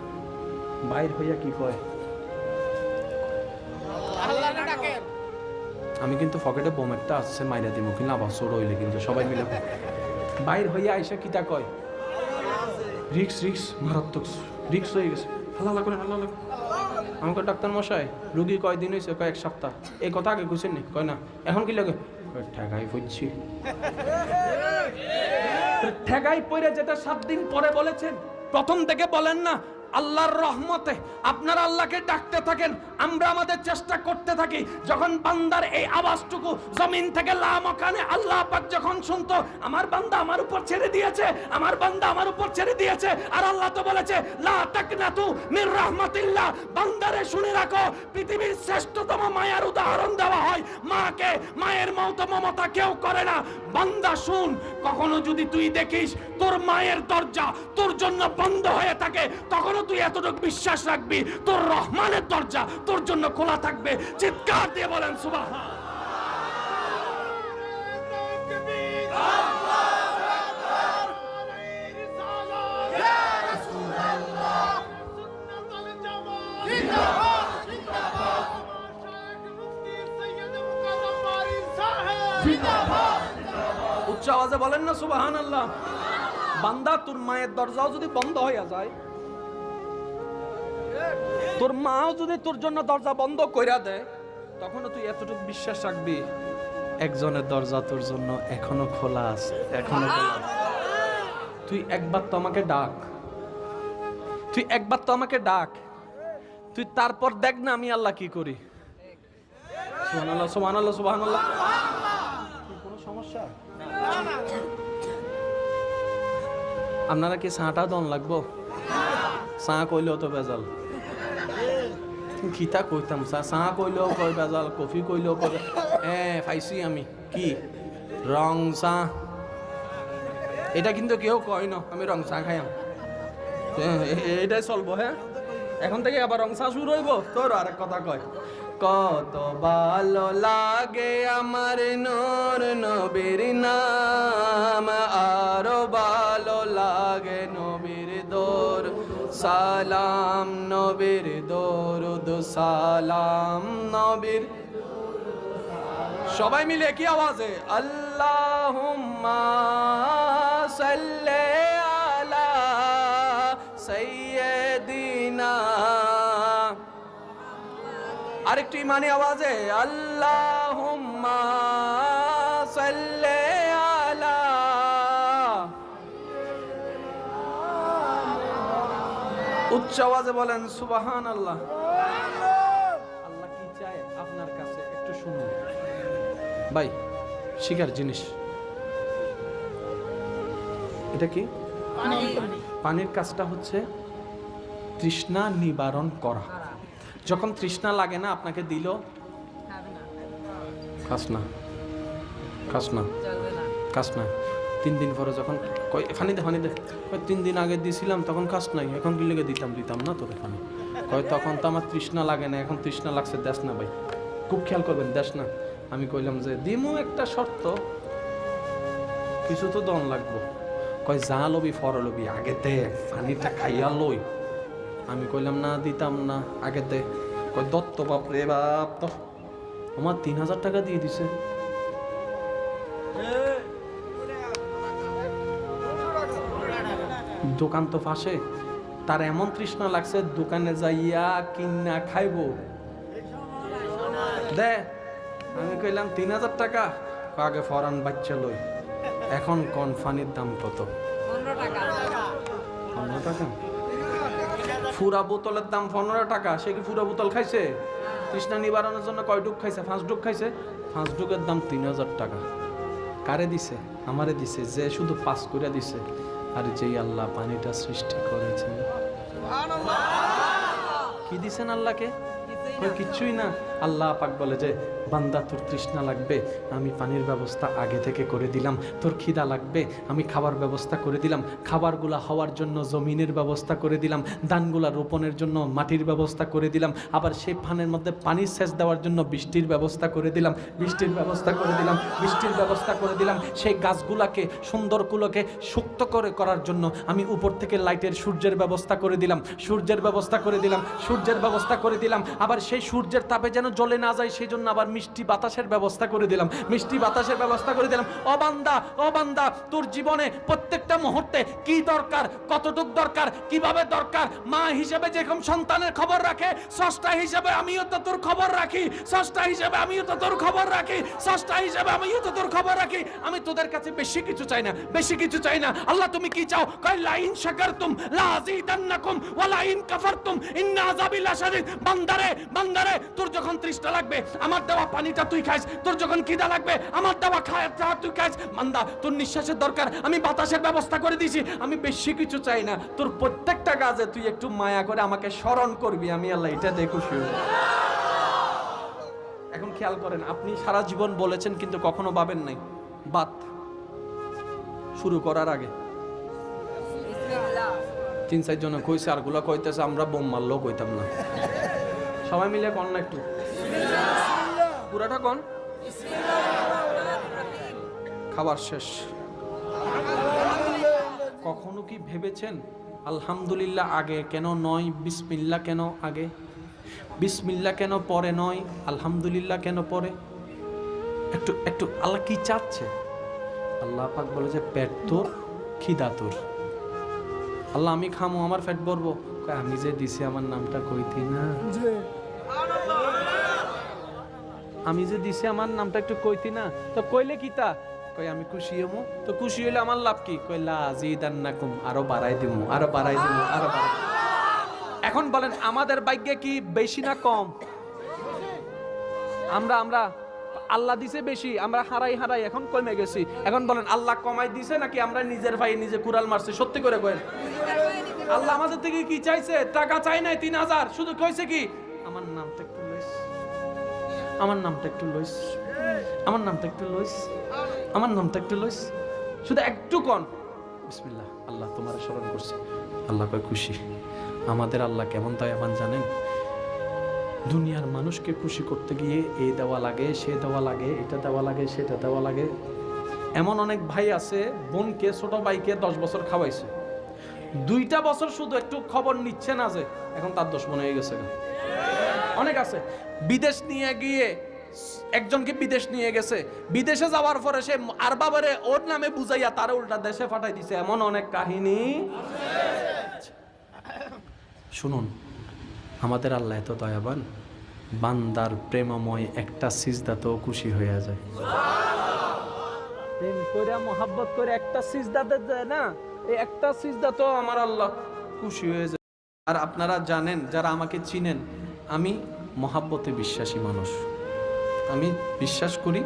বাইর হইয়া কি কয়, আমি কিন্তু পকেটে বোম একটা আসছে মাইরা দিব, কিন্তু আবার চোর হইলে কিন্তু সবাই মিলে বাইর হইয়া আইসা কিতা কয়, রিক্স রিক্স মারাত্মক রিক্স হয়ে গেছে, হাল্লা করে হাল্লা লাগে। আমাকে ডাক্তার মশাই রুগী কয়দিন হয়েছে? কয় 1 সপ্তাহ। এই কথা আগে বুঝছেন নি? কয় না। এখন কি লাগে? ঠেকাই পড়ছি। ঠেকাই পড়ে যেটা 7 দিন পরে বলেছেন, প্রথম থেকে বলেন না। আল্লাহর রহমতে আপনারা আল্লাহকে ডাকতে থাকেন, আমরা আমাদের চেষ্টা করতে থাকি। যখন বান্দার এই আওয়াজটুকু জমিন থেকে লামকানে আল্লাহ পাক যখন শুনতো, আমার বান্দা আমার উপর ছেড়ে দিয়েছে, আমার বান্দা আমার উপর ছেড়ে দিয়েছে। আর আল্লাহ তো বলেছে লা তাকনাতু মির রাহমাতিল্লাহ, বান্দারে শুনে রাখো, পৃথিবীর শ্রেষ্ঠতম মায়ের উদাহরণ দেওয়া হয় মাকে। মায়ের মতো মমতা কেউ করে না। বান্দা শুন, কখনো যদি তুই দেখিস তোর মায়ের দরজা তোর জন্য বন্ধ হয়ে থাকে, তখন তুই এতটুকু বিশ্বাস রাখবি তোর রহমানের দরজা তোর জন্য খোলা থাকবে। চিৎকার দিয়ে বলেন সুবহান। উচ্চ আওয়াজে বলেন না সুবহানাল্লাহ। বান্দা, তোর মায়ের দরজাও যদি বন্ধ হয়ে যায়, তোর মাও যদি তোর জন্য দরজা বন্ধ কইরা দেয়, তখনও তুই এতটুকু বিশ্বাস রাখবি একজনের দরজা তোর জন্য এখনো খোলা আছে, এখনো খোলা আছে। তুই একবার তো আমাকে ডাক, তুই একবার তো আমাকে ডাক, তুই তারপর দেখ না আমি আল্লাহ কি করি। সুবহানাল্লাহ সুবহানাল্লাহ সুবহানাল্লাহ। কোনো সমস্যা? আপনারা কি চাটা দন লাগবো? চা কইলেও তো বেজাল। কিতা কইতাম, চা কইলেও কয় বেজাল, কফি কইলেও কয় পাইছি আমি কি রং চা। এটা কিন্তু কেউ কয় না আমি রং চা খাইয়াম, এটাই চলবো। হ্যাঁ, এখন থেকে আবার রং চা শুরু হইব। তোর আরেক কথা কয়, কত ভালো লাগে আমার নূর নবীর নাম, আরো ভালো লাগে নবীর দোর সালাম, নবীর দরুদ সালাম, নবীর। সবাই মিলে কি আওয়াজে? আল্লাহুম্মা সাল্লি আলা সাইয়্যিদিনা। আরেকটু ইমানি আওয়াজে আল্লাহুম্মা সাল্লি আলা। উচ্চ আওয়াজে বলেন সুবহানাল্লাহ। আল্লাহ কি চায় আপনার কাছে একটু শুনুন ভাই, শিকার জিনিস এটা কি? পানির কাজটা হচ্ছে তৃষ্ণা নিবারণ করা। যখন তৃষ্ণা লাগে না আপনাকে দিল, খাস না খাস না খাস না, 3 দিন পরে যখন কই ফানি দে 3 দিন আগে দিছিলাম তখন খাস নাই, এখন কি লেগে দিতাম না তোরে ফানি। কয় তখন তো আমার তৃষ্ণা লাগে না, এখন তৃষ্ণা লাগছে, দেশ না ভাই, খুব খেয়াল করবেন, দেশ না। আমি কইলাম যে দিমু একটা শর্ত, কিছু তো দন লাগবো। কয় যা লবি ফর লবি আগে দে, পানিটা খাইয়া লই। আমি কইলাম না দিতাম না, আগে দে। কয় দত্ত বাপ রে বাপ, তো আমার 3000 টাকা দিয়ে দিছে। দোকান তো ফাঁসে, তার এমন তৃষ্ণা লাগছে দোকানে যাইয়া কিনা খাইবো দে। আমি কইলাম 3000 টাকা, আগে ফরান বাচ্চা লই। এখন কোন ফানির দাম কত? 15 টাকা। ফুরা বোতলের দাম 15 টাকা। সে কি ফুরা বোতল খাইছে? তৃষ্ণা নিবারণের জন্য কয় ডুব খাইছে? 5 ডুব খাইছে। 5 ডুবের দাম 3000 টাকা। কারে দিছে? আমারে দিছে, যে শুধু 5 করে দিছে। আর যেই আল্লাহ পানিটা সৃষ্টি করেছেন, কি দিছেন আল্লাহকে? কিছুই না। আল্লাহ পাক বলে যে বান্দা তোর তৃষ্ণা লাগবে, আমি পানির ব্যবস্থা আগে থেকে করে দিলাম। তোর খিদা লাগবে, আমি খাবার ব্যবস্থা করে দিলাম। খাবারগুলা হওয়ার জন্য জমিনের ব্যবস্থা করে দিলাম, ধানগুলা রোপণের জন্য মাটির ব্যবস্থা করে দিলাম। আবার সেই ফানের মধ্যে পানি সেচ দেওয়ার জন্য বৃষ্টির ব্যবস্থা করে দিলাম, বৃষ্টির ব্যবস্থা করে দিলাম, বৃষ্টির ব্যবস্থা করে দিলাম। সেই গাছগুলাকে সুন্দরগুলোকে সুক্ত করার জন্য আমি উপর থেকে লাইটের সূর্যের ব্যবস্থা করে দিলাম, সূর্যের ব্যবস্থা করে দিলাম, সূর্যের ব্যবস্থা করে দিলাম। আবার সেই সূর্যের তাপে যেন জ্বলে না যায় সেই জন্য আবার মিষ্টি বাতাসের ব্যবস্থা করে দিলাম, মিষ্টি বাতাসের ব্যবস্থা করে দিলাম। ও বান্দা, তোর জীবনে প্রত্যেকটা মুহূর্তে কি দরকার, কতটুক দরকার, কিভাবে দরকার, মা হিসেবে যেরকম সন্তানের খবর রাখে, স্রষ্টা হিসেবে আমিও তো তোর খবর রাখি, স্রষ্টা হিসেবে আমিও তো তোর খবর রাখি, স্রষ্টা হিসেবে আমিও তো তোর খবর রাখি। আমি তোদের কাছে বেশি কিছু চাই না, বেশি কিছু চাই না। আল্লাহ তুমি কি চাও? কয় লা ইন শাকারতুম লা আযীদান্নাকুম ওয়া লা ইন কাফারতুম ইন্না আযাবি লাশাদীদ। বান্দারে, তোর যখন তৃষ্ণা লাগবে আমার দেওয়া পানিটা তুই খাইস, তোর যখন খিদা লাগবে আমার দেওয়া খাওয়াটা তুই খাইস। বান্দা, তোর নিঃশ্বাসের দরকার, আমি বাতাসের ব্যবস্থা করে দিয়েছি। আমি বেশি কিছু চাই না, তোর প্রত্যেকটা কাজে তুই একটু মায়া করে আমাকে স্মরণ করবি, আমি আল্লাহ এটা দিয়ে খুশি হই। এখন খেয়াল করেন, আপনি সারা জীবন বলেছেন কিন্তু কখনো ভাবেন নাই বাত শুরু করার আগে 3-4 জন কইছে, আর গুলা কইতেছে, আমরা বোম মারলেও কইতাম না। সবাই মিলে কন না একটু, পুরাটা কন। খাবার শেষ। কখনো কি ভেবেছেন আলহামদুলিল্লাহ আগে কেন নয়, বিসমিল্লাহ কেন আগে, বিসমিল্লাহ কেন পরে নয়, আলহামদুলিল্লাহ কেন পরে? একটু আল্লাহ কি চাচ্ছে? আল্লাহ পাক বলে যে পেট তোর, খিদা তোর। আল্লাহ আমি খামো, আমার পেট ভরবো। আমি যে দিছি আমার নামটা কইতি না, আমি যে দিছি আমার নামটা একটু কইতি না, তো কইলে কি তা? কই আমি খুশি হমু, তো খুশি হইলে আমার লাভ কি? কইলা আজিদান্নাকুম, আরো বাড়াই দিমু, আরো বাড়াই দিমু, আরো বাড়াই। এখন বলেন আমাদের ভাগ্যে কি বেশি না কম? আমরা আল্লাহ দিছে বেশি, আমরা হারাই হারাই এখন কমে গেছি। এখন বলেন আল্লাহ কমাই দিছে নাকি আমরা নিজের ভাই নিজে কুড়াল মারছি? সত্যি করে বলেন, আল্লাহ আমাদের থেকে কি চাইছে? টাকা চাই নাই 3000, শুধু কইছে কি আমার নামটা একটু লইস, আমার নামটা একটু লইস, আমার নামটা একটু লইস, আমার নামটা একটু লইস, শুধু একটু কন বিসমিল্লাহ, আল্লাহ তোমার স্মরণ করছি। আল্লাহ কয় খুশি। আমাদের আল্লাহ কেমন দয়াবান জানেন? দুনিয়ার মানুষকে খুশি করতে গিয়ে এই দেওয়া লাগে, সে দেওয়া লাগে, এটা দেওয়া লাগে, সেটা দেওয়া লাগে। এমন অনেক ভাই আছে বোনকে, ছোট ভাইকে 10 বছর খাওয়াইছে, 2টা বছর শুধু একটু খবর নিচ্ছে না যে এখন তার 10 মনে হয়ে গেছে। অনেক আছে বিদেশ নিয়ে গিয়ে, একজনকে বিদেশ নিয়ে গেছে, বিদেশে যাওয়ার পরে সে আর বাবারে ওর নামে বুঝাইয়া তারা উল্টা দেশে পাঠাই দিছে। এমন অনেক কাহিনী। শুনুন, আমাদের আল্লাহ এত দয়াবান, বান্দার প্রেমময় একটা সিজদাতেও খুশি হয়ে যায়। প্রেম করে মোহাব্বত করে একটা সিজদাতে যায় না, এই একটা সিজদাতেও আমার আল্লাহ খুশি হয়ে যায়। আর আপনারা জানেন, যারা আমাকে চিনেন, আমি মোহাব্বতে বিশ্বাসী মানুষ। আমি বিশ্বাস করি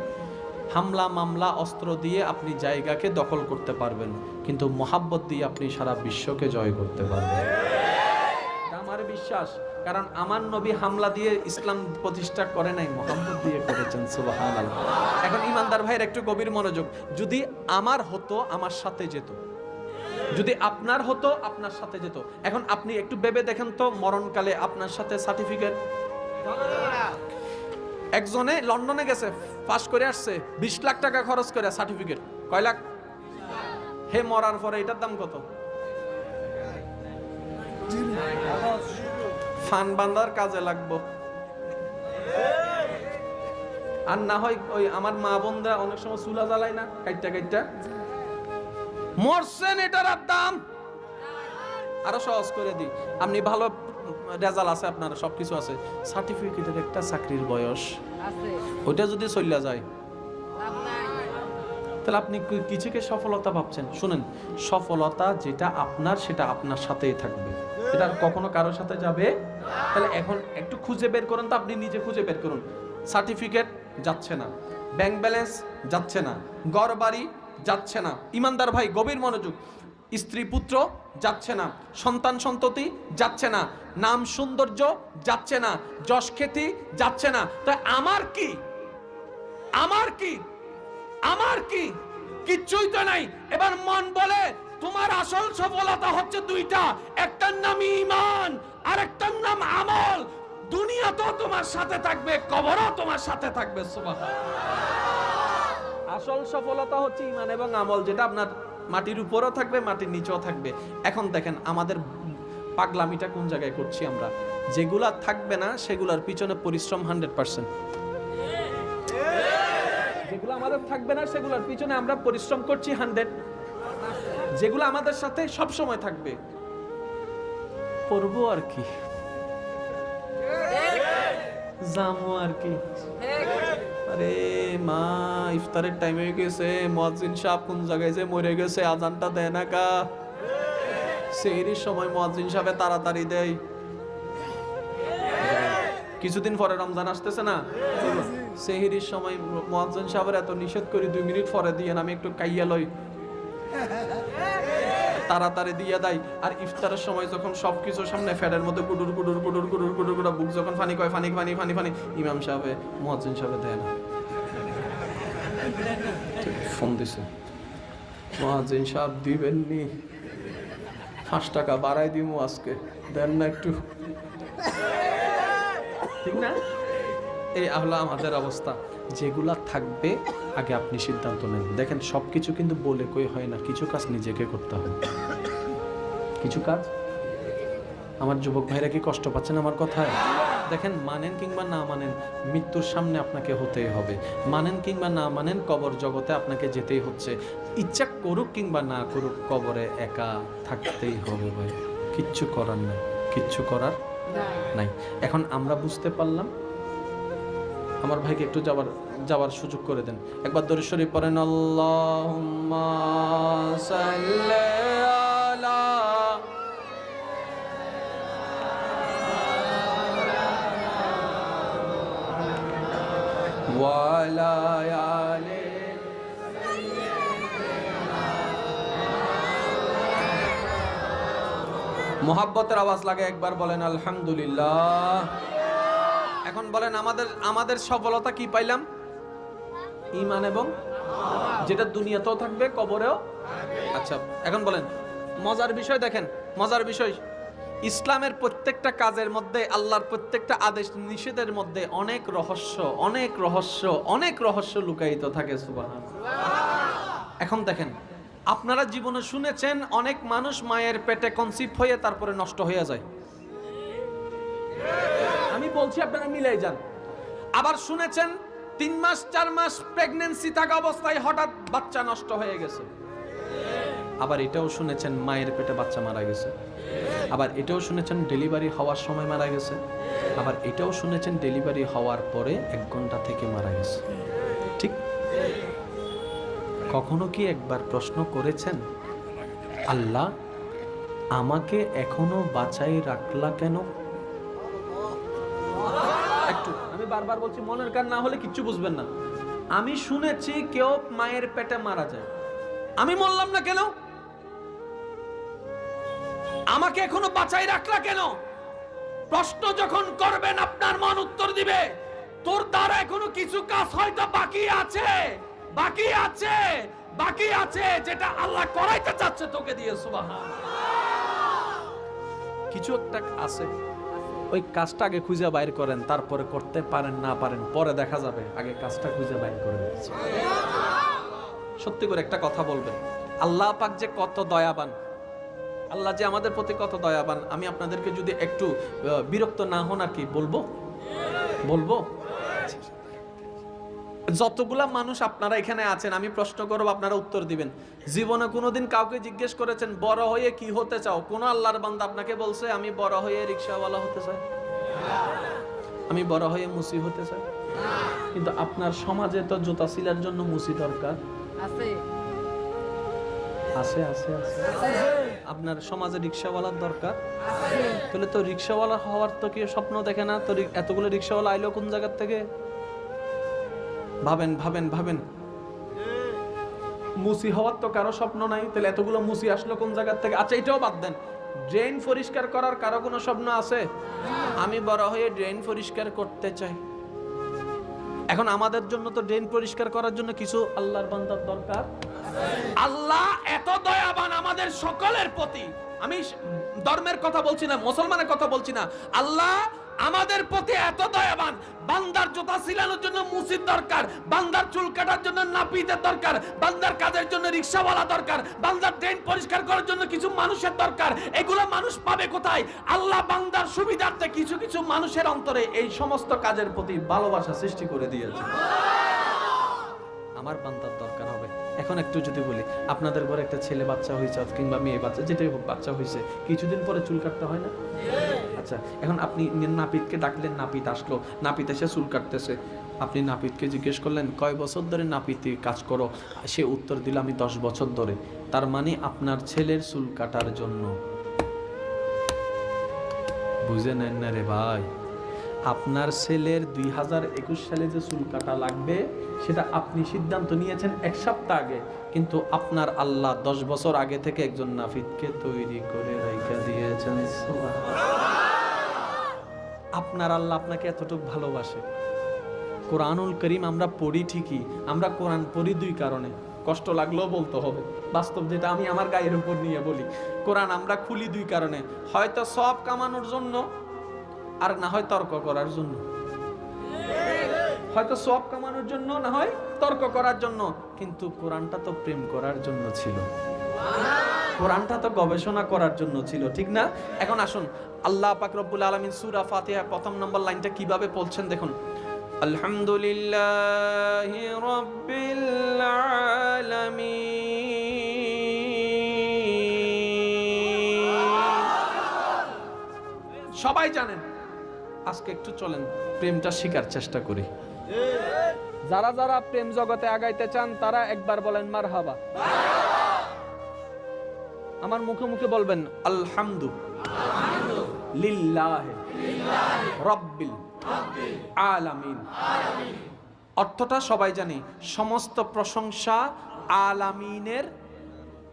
হামলা মামলা অস্ত্র দিয়ে আপনি জায়গাকে দখল করতে পারবেন, কিন্তু মোহাব্বত দিয়ে আপনি সারা বিশ্বকে জয় করতে পারবেন। আমার বিশ্বাস, কারণ আমার নবী হামলা দিয়ে ইসলাম প্রতিষ্ঠা করে নাই, মোহাম্মদ দিয়ে করেছেন। সুবহানাল্লাহ। এখন ইমানদার ভাইয়ের একটু গভীর মনোযোগ। যদি আমার হতো আমার সাথে যেত, যদি আপনার হতো আপনার সাথে যেত। এখন আপনি একটু ভেবে দেখেন তো, মরণকালে আপনার সাথে সার্টিফিকেট, একজনে লন্ডনে গেছে, পাস করে আসছে, 20 লাখ টাকা খরচ করে সার্টিফিকেট। কয় লাখ? হে মরার পরে এটার দাম কত? ফান বান্দার কাজে লাগবো। আর না হয় ওই আমার মা বোনরা অনেক সময় চুলা জ্বালায় না, কাইটটা কাইটটা মরছেন, এটার আর দাম। আরো সহজ করে দিই, আপনি ভালো রেজাল্ট আছে, আপনার সবকিছু আছে, সার্টিফিকেটের একটা চাকরির বয়স ওইটা যদি চলে যায়, তাহলে আপনি কিছুকে সফলতা ভাবছেন। শুনেন, সফলতা যেটা আপনার সেটা আপনার সাথেই থাকবে, এটা আর কখনো কারোর সাথে যাবে। তাহলে এখন একটু খুঁজে বের করুন তো, আপনি নিজে খুঁজে বের করুন। সার্টিফিকেট যাচ্ছে না, ব্যাংক ব্যালেন্স যাচ্ছে না, ঘর বাড়ি যাচ্ছে না। ইমানদার ভাই গভীর মনোযোগ। স্ত্রী পুত্র যাচ্ছে না, সন্তান সন্ততি যাচ্ছে না, নাম সৌন্দর্য যাচ্ছে না, যশ খ্যাতি যাচ্ছে না। তাই আমার কি, আমার কি, আমার কি? কিচ্ছুই তো নাই। এবার মন বলে তোমার আসল সফলতা হচ্ছে 2টা, একটার নাম ঈমান আর একটার নাম আমল। দুনিয়া তো তোমার সাথে থাকবে, কবরও তোমার সাথে থাকবে। সুবহানাল্লাহ। আসল সফলতা হচ্ছে ঈমান এবং আমল, যেটা আপনার মাটির উপরও থাকবে, মাটির নিচেও থাকবে। এখন দেখেন আমাদের পাগলামিটা কোন জায়গায় করছি আমরা। যেগুলা থাকবে না সেগুলোর পিছনে পরিশ্রম 100%। যেগুলো আমাদের থাকবে না সেগুলোর পিছনে আমরা পরিশ্রম করছি 100। যেগুলো আমাদের সাথে সব সময় থাকবে, পড়বো আর কি, জামু আর কি। আরে মা, ইফতারের টাইম হয়ে গেছে, মুয়াজ্জিন সাহেব কোন জায়গায় যে মরে গেছে, আজানটা দেয় না কা। সেহরির সময় মুয়াজ্জিন সাহেব তাড়াতাড়ি দেয়। কিছুদিন পরে রমজান আসতেছে না, সেহরির সময় মুয়াজ্জিন সাহেবের এত নিষেধ করি 2 মিনিট পরে দিয়ে আমি একটু কাইয়া লই, তাড়াতাড়ি দিয়ে দেয়। আর ইফতারের সময় যখন সবকিছু সামনে ফ্যানের মধ্যে গুডুর গুডুর গুডুর গুডুর গুডুর গুডুর বুক যখন ফানি কয়, ফানি ফানি ফানি ফানি, ইমাম সাহেব মুয়াজ্জিন সাহেব দেয় না। ফোন দিছে, মুয়াজ্জিন সাহেব দিবেননি, 5 টাকা বাড়াই দিমু আজকে, দেন না একটু। ঠিক না? এই হলো আমাদের অবস্থা। যেগুলা থাকবে আগে আপনি সিদ্ধান্ত নেন। দেখেন সবকিছু কিন্তু বলে কই হয় না, কিছু কাজ নিজেকে করতে হবে। কিছু কাজ, আমার যুবক ভাইরা কি কষ্ট পাচ্ছেন আমার কথায়? দেখেন, মানেন কিংবা না মানেন, মৃত্যুর সামনে আপনাকে হতেই হবে। মানেন কিংবা না মানেন, কবর জগতে আপনাকে যেতেই হচ্ছে। ইচ্ছা করুক কিংবা না করুক, কবরে একা থাকতেই হবে ভাই, কিচ্ছু করার নাই, কিচ্ছু করার নাই। এখন আমরা বুঝতে পারলাম। আমার ভাইকে একটু যাওয়ার সুযোগ করে দেন। একবার দরুদ শরীফ পড়েন, আল্লাহুম্মা সাল্লি আলা ওয়া আলা আলি মোহাব্বতের আওয়াজ লাগে একবার বলেন আলহামদুলিল্লাহ। এখন বলেন আমাদের সফলতা কি পাইলাম? ঈমান এবং যেটা দুনিয়াতেও থাকবে কবরেও। আচ্ছা এখন বলেন মজার বিষয় দেখেন, মজার বিষয় ইসলামের প্রত্যেকটা কাজের মধ্যে, আল্লাহর প্রত্যেকটা আদেশ নিষেধের মধ্যে অনেক রহস্য, অনেক রহস্য, অনেক রহস্য লুকায়িত থাকে। সুবহানাল্লাহ। এখন দেখেন আপনারা জীবনে শুনেছেন অনেক মানুষ মায়ের পেটে কনসিভ হয়ে তারপরে নষ্ট হয়ে যায়। আমি বলছি আপনারা মিলাই যান। আবার শুনেছেন 3 মাস 4 মাস প্রেগন্যান্সি থাকা অবস্থায় হঠাৎ বাচ্চা নষ্ট হয়ে গেছে। আবার এটাও শুনেছেন মায়ের পেটে বাচ্চা মারা গেছে। আবার এটাও শুনেছেন ডেলিভারি হওয়ার সময় মারা গেছে। আবার এটাও শুনেছেন ডেলিভারি হওয়ার পরে 1 ঘন্টা থেকে মারা গেছে। ঠিক? কখনো কি একবার প্রশ্ন করেছেন আল্লাহ আমাকে এখনো বাঁচাই রাখলা কেন? একটু আমি বারবার বলছি, মনের কান না হলে কিচ্ছু বুঝবেন না। আমি শুনেছি কেউ মায়ের পেটে মারা যায়, আমি মরলাম না কেন? আমাকে এখনো বাঁচাই রাখলা কেন? প্রশ্ন যখন করবেন আপনার মন উত্তর দিবে তোর দ্বারা এখনো কিছু কাজ হয়তো বাকি আছে, বাকি আছে, বাকি আছে, যেটা আল্লাহ করাইতে চাচ্ছে তোকে দিয়ে। সুবহানাল্লাহ। কিছু একটা আছে, ওই কাজটা আগে খুঁজে বাইর করেন, তারপরে করতে পারেন না পারেন পরে দেখা যাবে, আগে কাজটা খুঁজে বাইর করেন। সত্যি করে একটা কথা বলবেন, আল্লাহ পাক যে কত দয়াবান, আল্লাহ যে আমাদের প্রতি কত দয়াবান। আমি আপনাদেরকে যদি একটু বিরক্ত না হন আর কি বলবো, যতগুলা মানুষ আপনারা এখানে আছেন আমি প্রশ্ন করব, আপনারা উত্তর দিবেন। জীবনে কোনোদিন কাউকে জিজ্ঞেস করেছেন বড় হয়ে কি হতে চাও? কোন আল্লাহর বান্দা আপনাকে বলছে আমি বড় হয়ে রিকশাওয়ালা হতে চাই, আমি বড় হয়ে মুসি হতে চাই? কিন্তু আপনার সমাজে তো জুতা সিলার জন্য মুসি দরকার আছে, আছে আছে আছে। আপনার সমাজে রিকশাওয়ালার দরকার আছে, তাহলে তো রিকশাওয়ালা হওয়ার তো কেউ স্বপ্ন দেখে না? তো এতগুলো রিকশাওয়ালা আইলো কোন জায়গা থেকে? ভাবেন ভাবেন ভাবেন। মুসি হওয়ার তো কারো স্বপ্ন নাই, তাহলে এতগুলো মুসি আসলো কোন জায়গা থেকে? আচ্ছা এটাও বাদ দেন, ড্রেন পরিষ্কার করার কারো কোনো স্বপ্ন আছে? আমি বড় হয়ে ড্রেন পরিষ্কার করতে চাই। এখন আমাদের জন্য তো ড্রেন পরিষ্কার করার জন্য কিছু আল্লাহর বান্দার দরকার। আল্লাহ এত দয়াবান আমাদের সকলের প্রতি। আমি ধর্মের কথা বলছি না, মুসলমানের কথা বলছি না। আল্লাহ আমাদের প্রতি এত দয়াবান, বান্দার জুতা সিলানোর জন্য মুসির দরকার, বান্দার চুল কাটার জন্য নাপিতের দরকার, বান্দার কাজের জন্য রিকশাওয়ালা দরকার, বান্দার ড্রেন পরিষ্কার করার জন্য কিছু মানুষের দরকার। এগুলো মানুষ পাবে কোথায়? আল্লাহ বান্দার সুবিধার্থে কিছু কিছু মানুষের অন্তরে এই সমস্ত কাজের প্রতি ভালোবাসা সৃষ্টি করে দিয়েছে। আমার বান্দার দরকার হবে। এখন একটু যদি বলি, আপনাদের ঘরে একটা ছেলে বাচ্চা হয়েছে কিংবা মেয়ে বাচ্চা, যেটাই হোক বাচ্চা হয়েছে, কিছুদিন পরে চুল কাটতে হয় না? আচ্ছা এখন আপনি নাপিতকে ডাকলেন, নাপিত আসলো, নাপিত এসে চুল কাটতেছে। আপনি নাপিতকে জিজ্ঞেস করলেন কয় বছর ধরে নাপিতে কাজ করো? সে উত্তর দিল আমি 10 বছর ধরে। তার মানে আপনার ছেলের চুল কাটার জন্য, বুঝে নেন না রে ভাই, আপনার ছেলের 2021 সালে যে চুল কাটা লাগবে সেটা আপনি সিদ্ধান্ত নিয়েছেন 1 সপ্তাহ আগে, কিন্তু আপনার আল্লাহ 10 বছর আগে থেকে একজন নাপিতকে তৈরি করে রেখে দিয়েছেন। আপনার আল্লাহ আপনাকে এতটুকু ভালোবাসে। কোরআনুল করিম আমরা পড়ি ঠিকই, আমরা কোরআন পড়ি 2 কারণে, কষ্ট লাগলেও বলতে হবে, বাস্তব যেটা আমি আমার গায়ের উপর নিয়ে বলি। কোরআন আমরা খুলি 2 কারণে, হয়তো সব কামানোর জন্য, আর না হয় তর্ক করার জন্য। হয়তো সব কামানোর জন্য, না হয় তর্ক করার জন্য, কিন্তু কোরআনটা তো প্রেম করার জন্য ছিল, কোরআনটা তো গবেষণা করার জন্য ছিল, ঠিক না? এখন আসুন আল্লাহ পাক রব্বুল আলামিন সূরা ফাতিহা 1 নম্বর লাইনটা কিভাবে বলছেন দেখুন। আলহামদুলিল্লাহি রাব্বিল আলামিন। সবাই জানেন, আজকে একটু চলেন প্রেমটা শেখার চেষ্টা করি। যারা যারা প্রেম জগতে আগাইতে চান তারা একবার বলেন মারহাবা। আমার মুখে মুখে বলবেন আলহামদুলিল্লাহ রাব্বিল আলামিন। অর্থটা সবাই জানি, সমস্ত প্রশংসা আলামিনের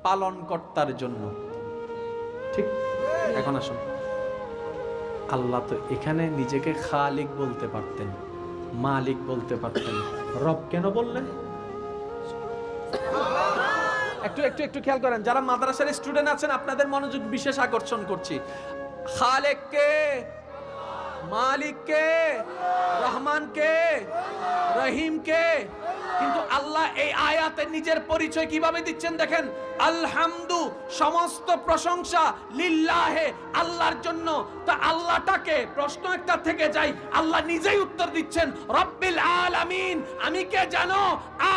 পালনকর্তার জন্য। ঠিক? এখন আসুন, আল্লাহ তো এখানে নিজেকে খালিক বলতে পারতেন, মালিক বলতে পারতেন, রব কেন বললেন? একটু একটু একটু খেয়াল করেন, যারা মাদ্রাসার স্টুডেন্ট আছেন আপনাদের মনোযোগ বিশেষ আকর্ষণ করছি। খালেক কে? মালিক কে? রহমান কে? রহিম কে? কিন্তু আল্লাহ এই আয়াতে নিজের পরিচয় কিভাবে দিচ্ছেন দেখেন, আলহামদু, সমস্ত প্রশংসা, লিল্লাহে, আল্লাহর জন্য। তা আল্লাহটাকে প্রশ্ন একটা থেকে যায়, আল্লাহ নিজেই উত্তর দিচ্ছেন, রব্বিল আলামিন। আমি কে জানো?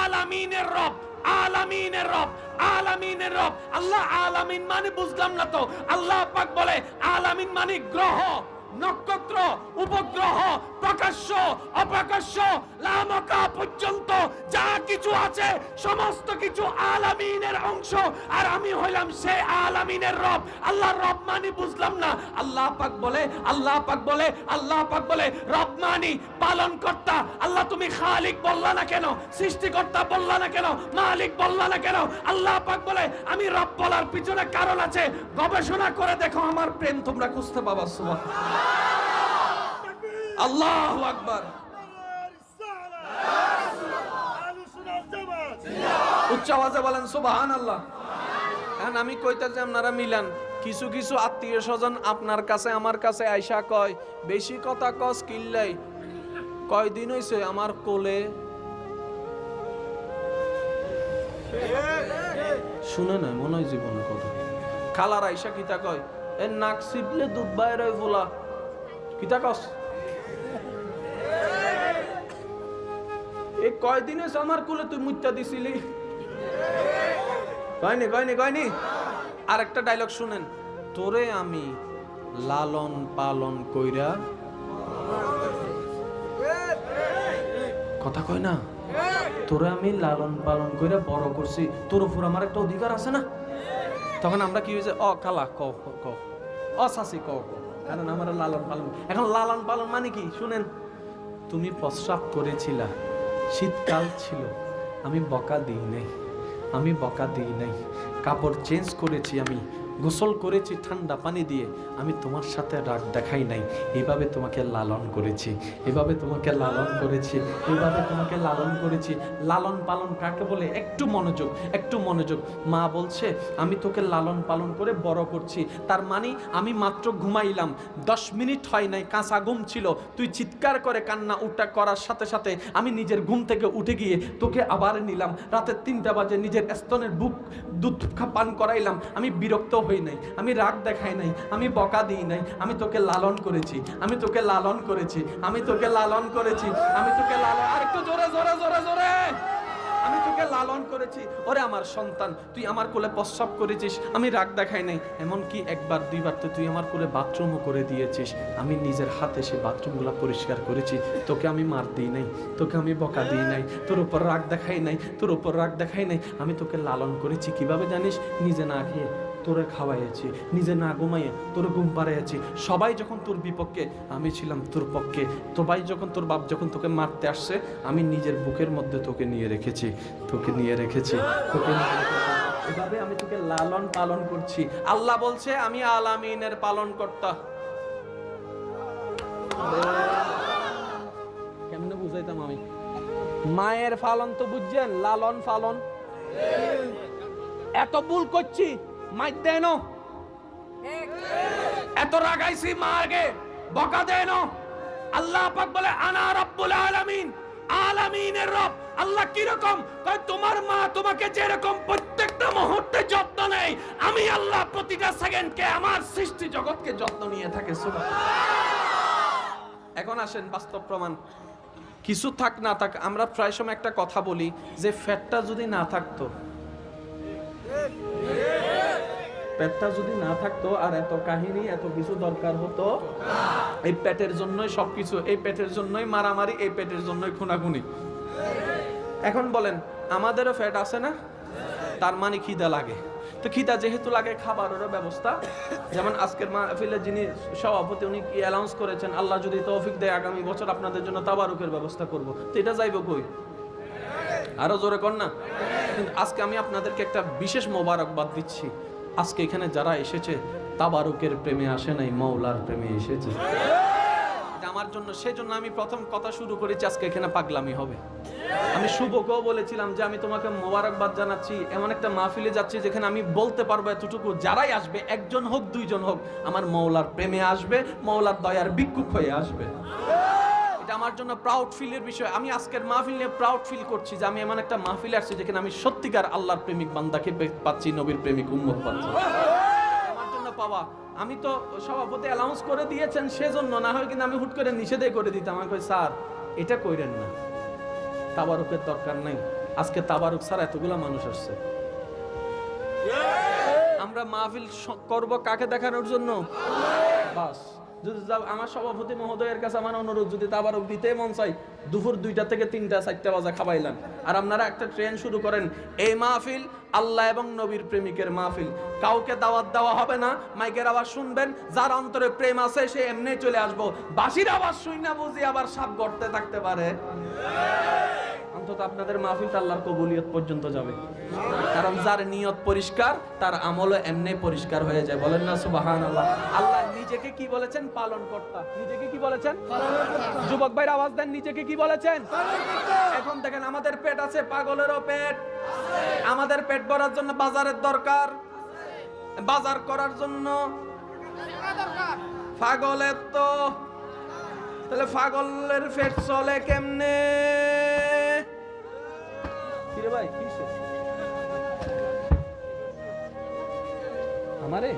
আলামিনের রব, আলামিনের রব, আলামিনের রব। আল্লাহ আলামিন মানে বুঝলাম না তো। আল্লাহ পাক বলে আলামিন মানে গ্রহ, নক্ষত্র, উপগ্রহ, প্রকাশ্য, অপ্রকাশ্য, লামকা পর্যন্ত যা কিছু আছে সমস্ত কিছু আলামিনের অংশ। আর আমি হইলাম সে আলামিনের রব। আল্লাহর রব মানে বুঝলাম না। আল্লাহ পাক বলে, আল্লাহ পাক বলে, আল্লাহ পাক বলে রব মানে পালন কর্তা। আল্লাহ তুমি খালিক বললা না কেন? সৃষ্টিকর্তা বললা না কেন? মালিক বললা না কেন? আল্লাহ পাক বলে আমি রব বলার পিছনে কারণ আছে, গবেষণা করে দেখো, আমার প্রেম তোমরা খুঁজতে পাবা। সুবহানাল্লাহ, আল্লাহু আকবার। উচ্চ আওয়াজে বলেন সুবহানাল্লাহ। এখন আমি কইতাছি আপনারা মিলান। কিছু কিছু আত্মীয় স্বজন আপনার কাছে আমার কাছে আইসা কয়, বেশি কথা কস কিল্লাই, কয়দিন হইছে আমার কোলে। শুনে না মনে হয় জীবনে কথা। খালার আইসা কিতা কয়, এ নাক সিপলে দুধ বাইরে ফুলা, কিতা কস? এই কয়দিন হইছে আমার কোলে তুই মুত্তা দিছিলি। কয়নি কয়নি কয়নি। আর একটা ডায়লগ শুনেন, তোরে আমি লালন পালন কইরা, কথা কয় না, তোরে আমি লালন পালন কইরা বড় করছি, তোর উপর আমার একটা অধিকার আছে না? তখন আমরা কি হয়েছে, অ খালা ক ক, অ শাসি ক ক, কারণ আমার লালন পালন। এখন লালন পালন মানে কি শুনেন, তুমি প্রস্রাব করেছিলা, শীতকাল ছিল, আমি বকা দিই নাই, আমি বকা দিই নাই, কাপড় চেঞ্জ করেছি, আমি গোসল করেছি ঠান্ডা পানি দিয়ে, আমি তোমার সাথে রাগ দেখাই নাই, এইভাবে তোমাকে লালন করেছি, এভাবে তোমাকে লালন করেছি, এইভাবে তোমাকে লালন করেছি। লালন পালন কাকে বলে? একটু মনোযোগ, একটু মনোযোগ। মা বলছে আমি তোকে লালন পালন করে বড় করছি, তার মানে আমি মাত্র ঘুমাইলাম, 10 মিনিট হয় নাই, কাঁচা ঘুম ছিল, তুই চিৎকার করে কান্না উঠা করার সাথে সাথে আমি নিজের ঘুম থেকে উঠে গিয়ে তোকে আবার নিলাম, রাতের 3টা বাজে নিজের স্তনের বুক দুধ পান করাইলাম, আমি বিরক্ত হই নাই, আমি রাগ দেখাই নাই, আমি বকা দিই নাই, আমি তোকে লালন করেছি, আমি তোকে লালন করেছি, আমি তোকে লালন করেছি, আমি তোকে লালন, আর একটু জোরে জোরে জোরে জোরে, আমি তোকে লালন করেছি। ওরে আমার সন্তান, তুই আমার কোলে প্রস্রাব করেছিস, আমি রাগ দেখাই নাই, এমনকি একবার দুইবার তো তুই আমার কোলে বাথরুমও করে দিয়েছিস, আমি নিজের হাতে সে বাথরুমগুলো পরিষ্কার করেছি, তোকে আমি মার দিই নাই, তোকে আমি বকা দিই নাই, তোর উপর রাগ দেখাই নাই, তোর উপর রাগ দেখাই নাই, আমি তোকে লালন করেছি। কিভাবে জানিস? নিজে না খেয়ে তোরে খাওয়াইছি, নিজে না ঘুমাইয়ে তোরে ঘুম পাড়াইছি। সবাই যখন তোর বিপক্ষে, আমি ছিলাম তোর পক্ষে। সবাই যখন, তোর বাপ যখন তোকে মারতে আসছে, আমি নিজের বুকের মধ্যে তোকে নিয়ে রেখেছি, তোকে নিয়ে রেখেছি, তোকে নিয়ে রেখেছি। এভাবে আমি তোকে লালন পালন করছি। আল্লাহ বলছে আমি আলামিনের পালন কর্তা। কেমনে বুঝাইতাম আমি? মায়ের পালন তো বুঝছেন, লালন পালন। এত ভুল করছি, মাইর দেন, এত রাগাইছি মাকে, বকা দেন। আল্লাহ পাক বলে আনা রাব্বুল আলামিন, আলামিনের রব। আল্লাহ কি রকম? কয় তোমার মা তোমাকে যেরকম প্রত্যেকটা মুহূর্তে যত্ন নেয়, আমি আল্লাহ প্রতিটা সেকেন্ডকে আমার সৃষ্টি জগৎকে যত্ন নিয়ে থাকে। সুবহানাল্লাহ। এখন আসেন বাস্তব প্রমাণ। কিছু থাক না থাক, আমরা প্রায় সময় একটা কথা বলি যে ফ্যাটটা যদি না থাকতো, পেটটা যদি না থাকতো আর এত কাহিনী এত কিছু দরকার হতো। এই পেটের জন্যই সবকিছু, এই পেটের জন্যই মারামারি, এই পেটের জন্যই খুনাখুনি। এখন বলেন আমাদেরও ফ্যাট আছে না? তার মানে খিদা লাগে, তো খিদা যেহেতু লাগে, খাবারেরও ব্যবস্থা। যেমন আজকের মাহফিলের যিনি সভাপতি, উনি কি অ্যানাউন্স করেছেন, আল্লাহ যদি তৌফিক দেয় আগামী বছর আপনাদের জন্য তাবারুকের ব্যবস্থা করব। তো এটা যাইব কই? আরো জোরে কর না। কিন্তু আজকে আমি আপনাদেরকে একটা বিশেষ মোবারকবাদ দিচ্ছি। আজকে এখানে যারা এসেছে তাবারুকের প্রেমে আসে নাই, মওলার প্রেমে এসেছে। এটা আমার জন্য, সেজন্য আমি প্রথম কথা শুরু করেছি, আজকে এখানে পাগলামি হবে। আমি শুভকেও বলেছিলাম যে আমি তোমাকে মোবারকবাদ জানাচ্ছি, এমন একটা মাহফিলে যাচ্ছি যেখানে আমি বলতে পারবো এতটুকু, যারাই আসবে, একজন হোক দুইজন হোক, আমার মওলার প্রেমে আসবে, মওলার দয়ার ভিক্ষুক হয়ে আসবে। এটা আমার জন্য প্রাউড ফিলের বিষয়। আমি আজকের মাহফিল নিয়ে প্রাউড ফিল করছি যে আমি এমন একটা মাহফিলে আসছি যেখানে আমি সত্যিকার আল্লাহর প্রেমিক বান্দাকে পাচ্ছি, নবীর প্রেমিক উম্মত পাচ্ছি। আমার জন্য পাওয়া। আমি তো সভাপতি অ্যানাউন্স করে দিয়েছেন সেজন্য, না হয় কিন্তু আমি হুট করে নিষেধই করে দিতাম। আমি কই স্যার এটা কইরেন না, তাবারুকের দরকার নাই। আজকে তাবারুক ছাড়া এতগুলা মানুষ আসছে। আমরা মাহফিল করব কাকে দেখানোর জন্য? বাস। যদি আমার সভাপতি মহোদয়ের কাছে আমার অনুরোধ, যদি তাবারুক দিতে মন চাই, দুপুর 2টা থেকে 3টা 4টা বাজে খাবাইলাম, আর আপনারা একটা ট্রেন শুরু করেন। এই মাহফিল আল্লাহ এবং নবীর প্রেমিকের মাহফিল। কাউকে দাওয়াত দেওয়া হবে না। মাইকের আওয়াজ শুনবেন, যার অন্তরে প্রেম আছে সে এমনি চলে আসবো। বাঁশির আওয়াজ শুই না বুঝি আবার সাপ গর্তে থাকতে পারে। অন্তত আপনাদের মাহফিলটা আল্লাহর কবুলিয়ত পর্যন্ত যাবে। কারণ যার নিয়ত পরিষ্কার, তার আমলও এমনি পরিষ্কার হয়ে যায়। বলেন না সুবহানাল্লাহ। আল্লাহ নিজেকে কি বলেছেন? পালনকর্তা। নিজেকে কি বলেছেন? যুবক ভাইরা আওয়াজ দেন, নিজেকে কি বলেছেন? এখন দেখেন আমাদের পেট আছে, পাগলেরও পেট। আমাদের পেট ভরার জন্য বাজারের দরকার, বাজার করার জন্য পাগলের তো, তাহলে পাগলের পেট চলে কেমনে? কিরে ভাই কিসে আমারে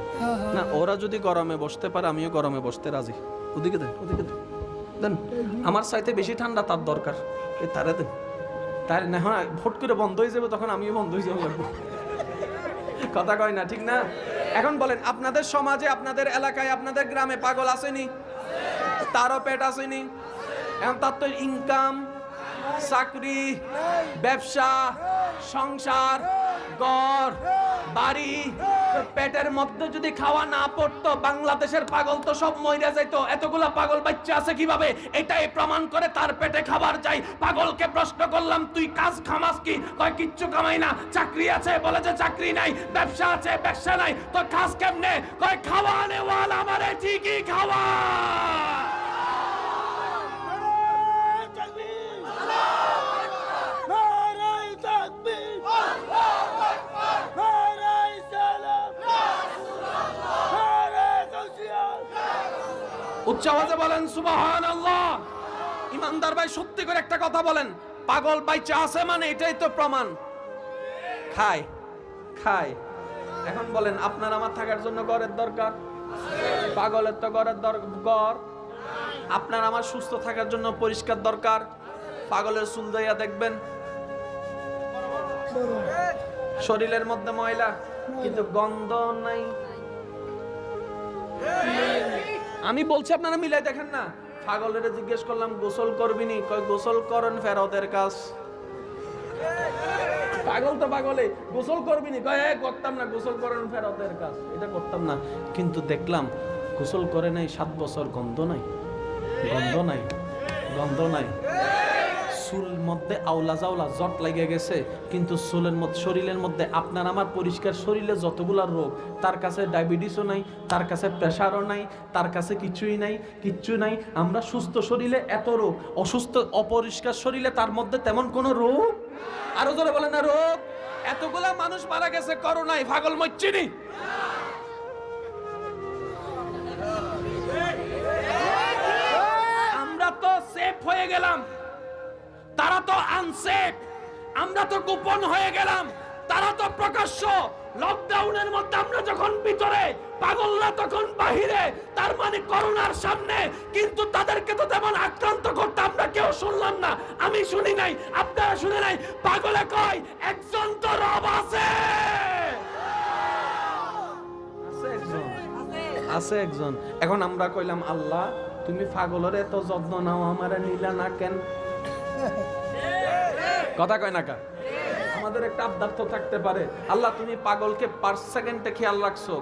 না, ওরা যদি গরমে বসতে পারে আমিও গরমে বসতে রাজি। ওদিকে দেন, ওদিকে দেন। আমার চাইতে বেশি ঠান্ডা তার দরকার, এই তারে দেন। তার না হয় ফট করে বন্ধ হয়ে যাবে, তখন আমিও বন্ধ হয়ে যাবো। কথা কয় না, ঠিক না? এখন বলেন, আপনাদের সমাজে, আপনাদের এলাকায়, আপনাদের গ্রামে পাগল আসেনি? তারও পেট আসেনি? এখন তার তো ইনকাম, চাকরি, ব্যবসা, সংসার, ঘর বাড়ি, পেটের মধ্যে যদি খাওয়া না পড়তো, বাংলাদেশের পাগল তো সব মইরা যাইতো। এতগুলা পাগল বাচ্চা আছে কিভাবে? এটাই প্রমাণ করে তার পেটে খাবার চাই। পাগলকে প্রশ্ন করলাম, তুই কাজ খামাস কি? কয় কিচ্ছু কামাই না। চাকরি আছে? বলে যে চাকরি নাই। ব্যবসা আছে? ব্যবসা নাই। তো কাজ কেমনে? কয় খাওয়া নেওয়াল আমারে ঠিকই খাওয়া। উচ্চ আওয়াজে বলেন সুবহানাল্লাহ। ইমানদার ভাই সত্যি করে একটা কথা বলেন, পাগল বাইচা আছে মানে এটাই তো প্রমাণ। খায় খায়। এখন বলেন, আপনার আমার থাকার জন্য ঘরের দরকার, পাগলের তো ঘরের দরকার। আপনার আমার সুস্থ থাকার জন্য পরিষ্কার দরকার। পাগলের চুল দিয়া দেখবেন শরীরের মধ্যে ময়লা, কিন্তু গন্ধ নাই। আমি বলছি আপনারা মিলাই দেখেন না। পাগলের জিজ্ঞেস করলাম, গোসল করবি নি? কয় গোসল করেন ফেরতের কাজ। পাগল তো পাগলে, গোসল করবি নি? কয় করতাম না। গোসল করেন ফেরতের কাজ, এটা করতাম না। কিন্তু দেখলাম গোসল করে নাই 7 বছর, গন্ধ নাই, গন্ধ নাই, গন্ধ নাই। চুল মধ্যে আওলা জাওলা জট লেগে গেছে, কিন্তু চুলের মধ্যে, শরীরের মধ্যে আপনার আমার পরিষ্কার শরীরে যতগুলা রোগ, তার কাছে ডায়াবেটিসও নাই, তার কাছে প্রেশারও নাই, তার কাছে কিছুই নাই, কিচ্ছু নাই। আমরা সুস্থ শরীরে এত রোগ, অসুস্থ অপরিষ্কার শরীরে তার মধ্যে তেমন কোনো রোগ। আরো জোরে বলেন না রোগ। এতগুলা মানুষ মারা গেছে করোনায়, পাগল মরছিনি? আমরা তো সেফ হয়ে গেলাম, তারা তো আনসেফ। আমরা তো গোপন হয়ে গেলাম, তারা তো প্রকাশ্য। লকডাউনের মধ্যে আমরা যখন ভিতরে, পাগলরা তখন বাহিরে। তার মানে করোনার সামনে, কিন্তু তাদেরকে তো তেমন আক্রান্ত করতে আমরা কেউ শুনলাম না। আমি শুনি নাই, আপনারা শুনে নাই। পাগলে কয় একজন তো রব আছে, আছে একজন। এখন আমরা কইলাম, আল্লাহ তুমি পাগলের এত যত্ন নাও, আমারে নিলা না কেন? কথা কয় না কা? আমাদের একটা আবদার তো থাকতে পারে, আল্লাহ তুমি পাগলকে পার সেকেন্ডে খেয়াল রাখছো,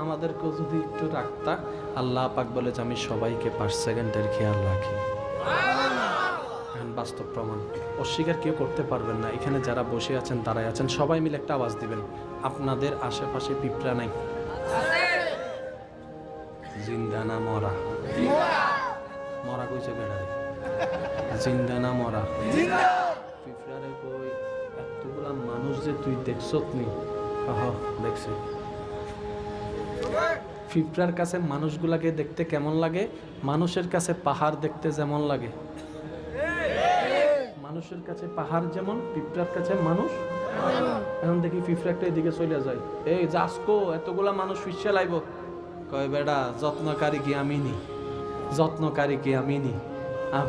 আমাদেরকেও যদি একটু রাখতা। আল্লাহ পাক বলে যে আমি সবাইকে পার সেকেন্ডের খেয়াল রাখি। এখন বাস্তব প্রমাণ, অস্বীকার কেউ করতে পারবেন না। এখানে যারা বসে আছেন, দাঁড়ায় আছেন, সবাই মিলে একটা আওয়াজ দিবেন, আপনাদের আশেপাশে পিঁপড়া নাই? জিন্দা না মরা? মরা কইছে বেড়ারে, জিন্দা না মরা? পিঁপড়ারে কই এতগুলা মানুষ যে তুই দেখছত নি? দেখছি। পিঁপড়ার কাছে মানুষগুলাকে দেখতে কেমন লাগে? মানুষের কাছে পাহাড় দেখতে যেমন লাগে। মানুষের কাছে পাহাড় যেমন, পিঁপড়ার কাছে মানুষ। এখন দেখি পিঁপড়া একটা এদিকে চলে যায়, এই যাসকো এতগুলা মানুষ ফিসে লাইব, কয় বেড়া যত্নকারী কি আমি নি? যত্নকারী কি আমি নি?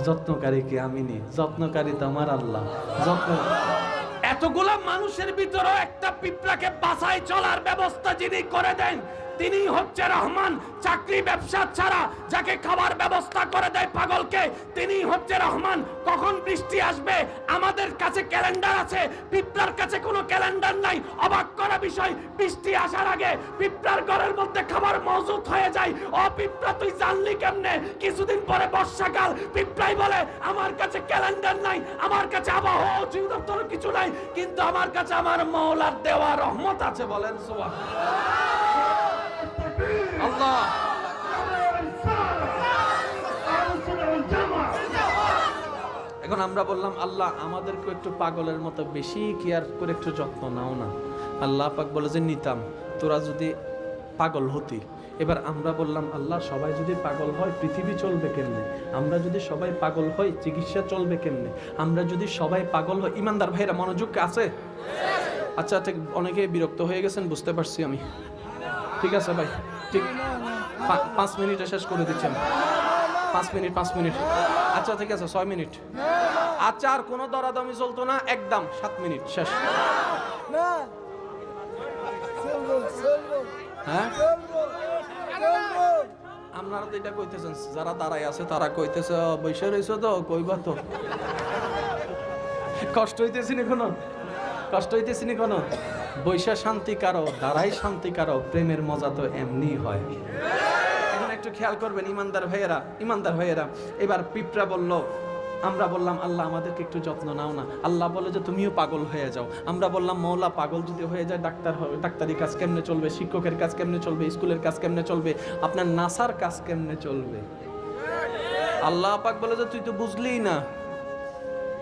যত্নকারী কি আমি নি? যত্নকারী তো আমার আল্লাহ। যত্ন এতগুলা মানুষের ভিতরে একটা পিঁপড়াকে বাঁচাই চলার ব্যবস্থা যিনি করে দেন তিনি হচ্ছে রহমান। চাকরি ব্যবসা ছাড়া যাকে খাবার ব্যবস্থা করে দেয় পাগলকে, তিনি হচ্ছে রহমান। কখন বৃষ্টি আসবে আমাদের কাছে ক্যালেন্ডার আছে, পিঁপড়ার কাছে কোনো ক্যালেন্ডার নাই। অবাক করা বিষয়, বৃষ্টি আসার আগে পিঁপড়ার ঘরের মধ্যে খাবার মজুদ হয়ে যায়। ও পিঁপড়া তুই জানলি কেমনে? কিছুদিন পরে বর্ষাকাল, পিঁপড়াই বলে আমার কাছে ক্যালেন্ডার নাই, আমার কাছে আবহাওয়া অধিদপ্তর কিছু নাই, কিন্তু আমার কাছে আমার মওলার দেওয়া রহমত আছে। বলেন সুবহানাল্লাহ। আল্লাহ এখন আমরা বললাম আল্লাহ আমাদেরকে একটু পাগলের মতো বেশি কেয়ার করে একটু যত্ন নাও না। আল্লাহ পাক বলে যে নিতাম তোরা যদি পাগল হতি। এবার আমরা বললাম আল্লাহ সবাই যদি পাগল হয় পৃথিবী চলবে কেমনে? আমরা যদি সবাই পাগল হই চিকিৎসা চলবে কেমনে? আমরা যদি সবাই পাগল হই, ইমানদার ভাইরা মনোযোগ আছে? আচ্ছা ঠিক, অনেকে বিরক্ত হয়ে গেছেন বুঝতে পারছি আমি। ঠিক আছে ভাই, ঠিক 5 মিনিটে শেষ করে দিচ্ছেন। 5 মিনিট। আচ্ছা ঠিক আছে 6 মিনিট। আচ্ছা আর কোনো দরাদমি চলতো না, একদম 7 মিনিট শেষ। হ্যাঁ আপনারা তো এটা কইতেছেন, যারা দাঁড়ায় আছে তারা কইতেছে বৈশা রয়েছে তো কইবা তো। কষ্ট হইতেছি না কোনো? কষ্ট হইতেছি না কোনো? বৈশা শান্তি কারো, দাঁড়াই শান্তি কারো, প্রেমের মজা তো এমনি হয়। এখন একটু খেয়াল করবেন ইমানদার ভাইয়েরা। এবার পিঁপড়া বলল, আমরা বললাম আল্লাহ আমাদেরকে একটু যত্ন নাও না। আল্লাহ বলে যে তুমিও পাগল হয়ে যাও। আমরা বললাম মওলা পাগল যদি হয়ে যায় ডাক্তার হবে, ডাক্তারি কাজ কেমনে চলবে? শিক্ষকের কাজ কেমনে চলবে? স্কুলের কাজ কেমনে চলবে? আপনার নাসার কাজ কেমনে চলবে? আল্লাহ পাক বলে যে তুই তো বুঝলি না,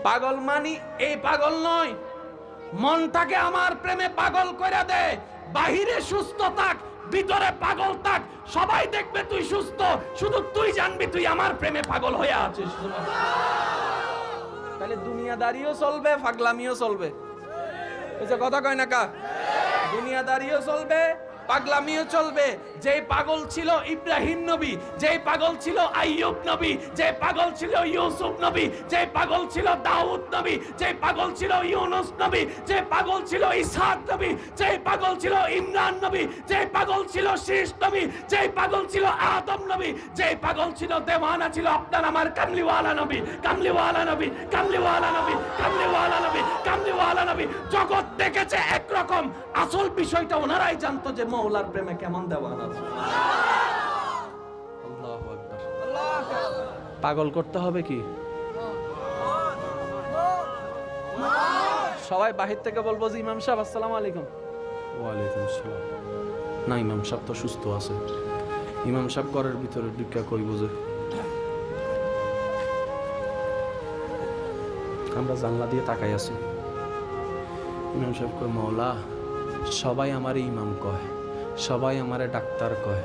পাগল মানি এই পাগল নয়, মনটাকে আমার প্রেমে পাগল করে দে। বাহিরে সুস্থ থাক, ভিতরে পাগল থাক, সবাই দেখবে তুই সুস্থ, শুধু তুই জানবি তুই আমার প্রেমে পাগল হয়ে আছিস। তাহলে দুনিয়াদারিও চলবে, পাগলামিও চলবে। এই যে কথা কয় না কা, দুনিয়াদারিও চলবে, পাগলামিও চলবে। যে পাগল ছিল ইব্রাহিম নবী, যে পাগল ছিল আইয়ুব নবী, যে পাগল ছিল ইউসুফ নবী, যে পাগল ছিল দাউদ নবী, যে পাগল ছিল ইউনুস নবী, যে পাগল ছিল ইসহাক নবী, যে পাগল ছিল ইমরান নবী, যে পাগল ছিল শীষ নবী, যে পাগল ছিল আদম নবী, যে পাগল ছিল দেওয়ানা ছিল আপনার আমার কামলিওয়ালা নবী, কামলিওয়ালা নবী, কামলিওয়ালা নবী, কামলিওয়ালা নবী, কামলিওয়ালা নবী। জগৎ দেখেছে একরকম, আসল বিষয়টা ওনারাই জানতো যে মওলার প্রেমে কেমন দেওয়ানা। আল্লাহু আকবার। পাগল করতে হবে কি? সবাই বাহির থেকে বলবো যে ইমাম সাহেব আসসালামু আলাইকুম। ওয়ালাইকুম আসসালাম। না ইমাম সাহেব তো সুস্থ আছে। ইমাম সাহেব ঘরের ভিতরে ঢুকা কইব যে আমরা জানলা দিয়ে তাকাই আছি। ইমাম সাহেব কয় মওলা সবাই আমারে ইমাম কয়, সবাই আমারে ডাক্তার কয়,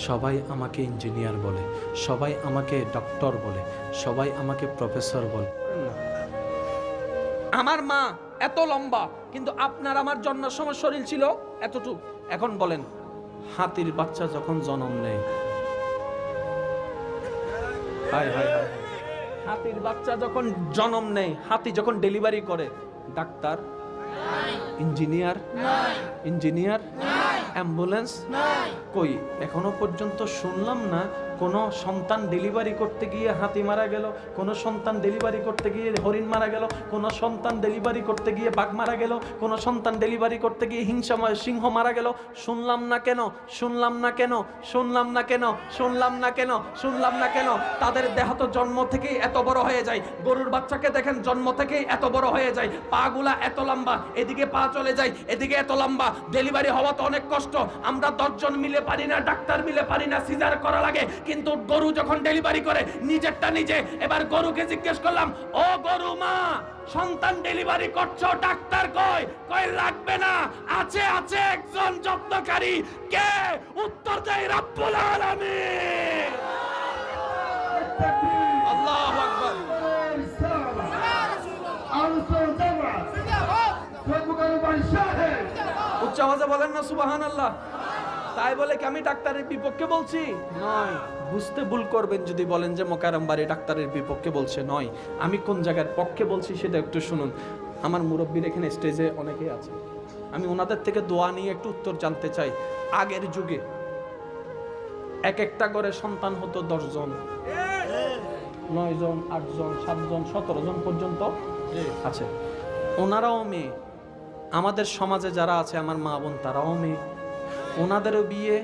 সবাই আমাকে ইঞ্জিনিয়ার বলে, সবাই আমাকে ডক্টর বলে, সবাই আমাকে প্রফেসর বলে। আমার মা এত লম্বা, কিন্তু আপনার আমার জন্মের সময় শরীর ছিল এতটুকু। এখন বলেন হাতির বাচ্চা যখন জন্ম নেয়, হায় হায় হায়, হাতির বাচ্চা যখন জন্ম নেয়, হাতি যখন ডেলিভারি করে, ডাক্তার ইঞ্জিনিয়ার অ্যাম্বুলেন্স কই? এখনো পর্যন্ত শুনলাম না কোনো সন্তান ডেলিভারি করতে গিয়ে হাতি মারা গেল, কোনো সন্তান ডেলিভারি করতে গিয়ে হরিণ মারা গেল, কোনো সন্তান ডেলিভারি করতে গিয়ে বাঘ মারা গেল, কোনো সন্তান ডেলিভারি করতে গিয়ে সিংহ মারা গেল। শুনলাম না কেন, শুনলাম না কেন, শুনলাম না কেন, শুনলাম না কেন, শুনলাম না কেন? তাদের দেহ তো জন্ম থেকেই এত বড় হয়ে যায়। গরুর বাচ্চাকে দেখেন, জন্ম থেকেই এত বড় হয়ে যায়, পা গুলা এত লম্বা, এদিকে পা চলে যায়, এদিকে এত লম্বা। ডেলিভারি হওয়া তো অনেক কষ্ট, আমরা 10 জন মিলে পারি না, ডাক্তার মিলে পারি না, সিজার করা লাগে। কিন্তু গরু যখন ডেলিভারি করে নিজেরটা নিজে। এবার গরুকে জিজ্ঞেস করলাম, ও গরু মা, সন্তান ডেলিভারি করছো, ডাক্তার কয়? কয় লাগবে না, আছে আছে একজন যত্নকারী। কে? উত্তর দেয় রব্বুল আলামিন। আল্লাহু আকবার। উচ্চ আওয়াজে বলেন না সুবহানাল্লাহ। তাই বলে কি আমি ডাক্তারের বিপক্ষে বলছি? নয়। বুঝতে ভুল করবেন যদি বলেন যে মোকাররম বাড়ি ডাক্তারের বিপক্ষে বলছে। নয়, আমি কোন জায়গার পক্ষে বলছি সেটা একটু শুনুন। আমার মুরব্বীর এখানে স্টেজে অনেকেই আছে, আমি ওনাদের থেকে দোয়া নিয়ে একটু উত্তর জানতে চাই। আগের যুগে এক একটা করে সন্তান হতো 10 জন, 9 জন, 8 জন, 7 জন, 17 জন পর্যন্ত আছে। ওনারাও মেয়ে, আমাদের সমাজে যারা আছে আমার মা বোন তারাও মেয়ে, ওনাদেরও বিয়ে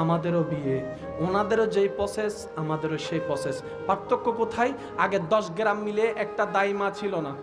আমাদেরও বিয়ে, ওনাদেরও যেই প্রসেস আমাদেরও সেই প্রসেস। পার্থক্য কোথায়? আগে 10 গ্রাম মিলে একটা দাইমা ছিল না,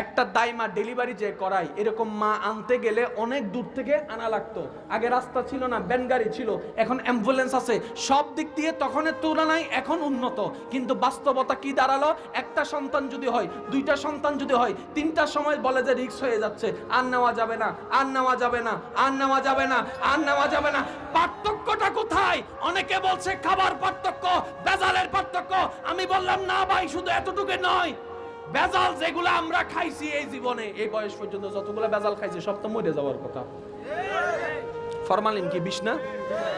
একটা দাইমা ডেলিভারি যে করায় এরকম মা আনতে গেলে অনেক দূর থেকে আনা লাগতো। আগে রাস্তা ছিল না, ভ্যান গাড়ি ছিল, এখন অ্যাম্বুলেন্স আছে। সব দিক দিয়ে তখনের তুলনায় এখন উন্নত। কিন্তু বাস্তবতা কি দাঁড়ালো? একটা সন্তান যদি হয়, 2টা সন্তান যদি হয়, 3টার সময় বলে যে রিস্ক হয়ে যাচ্ছে, আর নেওয়া যাবে না, আর নেওয়া যাবে না, আর নেওয়া যাবে না, আর নেওয়া যাবে না। পার্থক্যটা কোথায়? অনেকে বলছে খাবার পার্থক্য, ভেজালের পার্থক্য। আমি বললাম না ভাই, শুধু এতটুকু নয়, ভেজাল যেগুলো আমরা খাইছি এই জীবনে, এই বয়স পর্যন্ত যতগুলো ভেজাল খাইছি সব তো মরে যাওয়ার কথা। ফরমালিন কি বিষ না?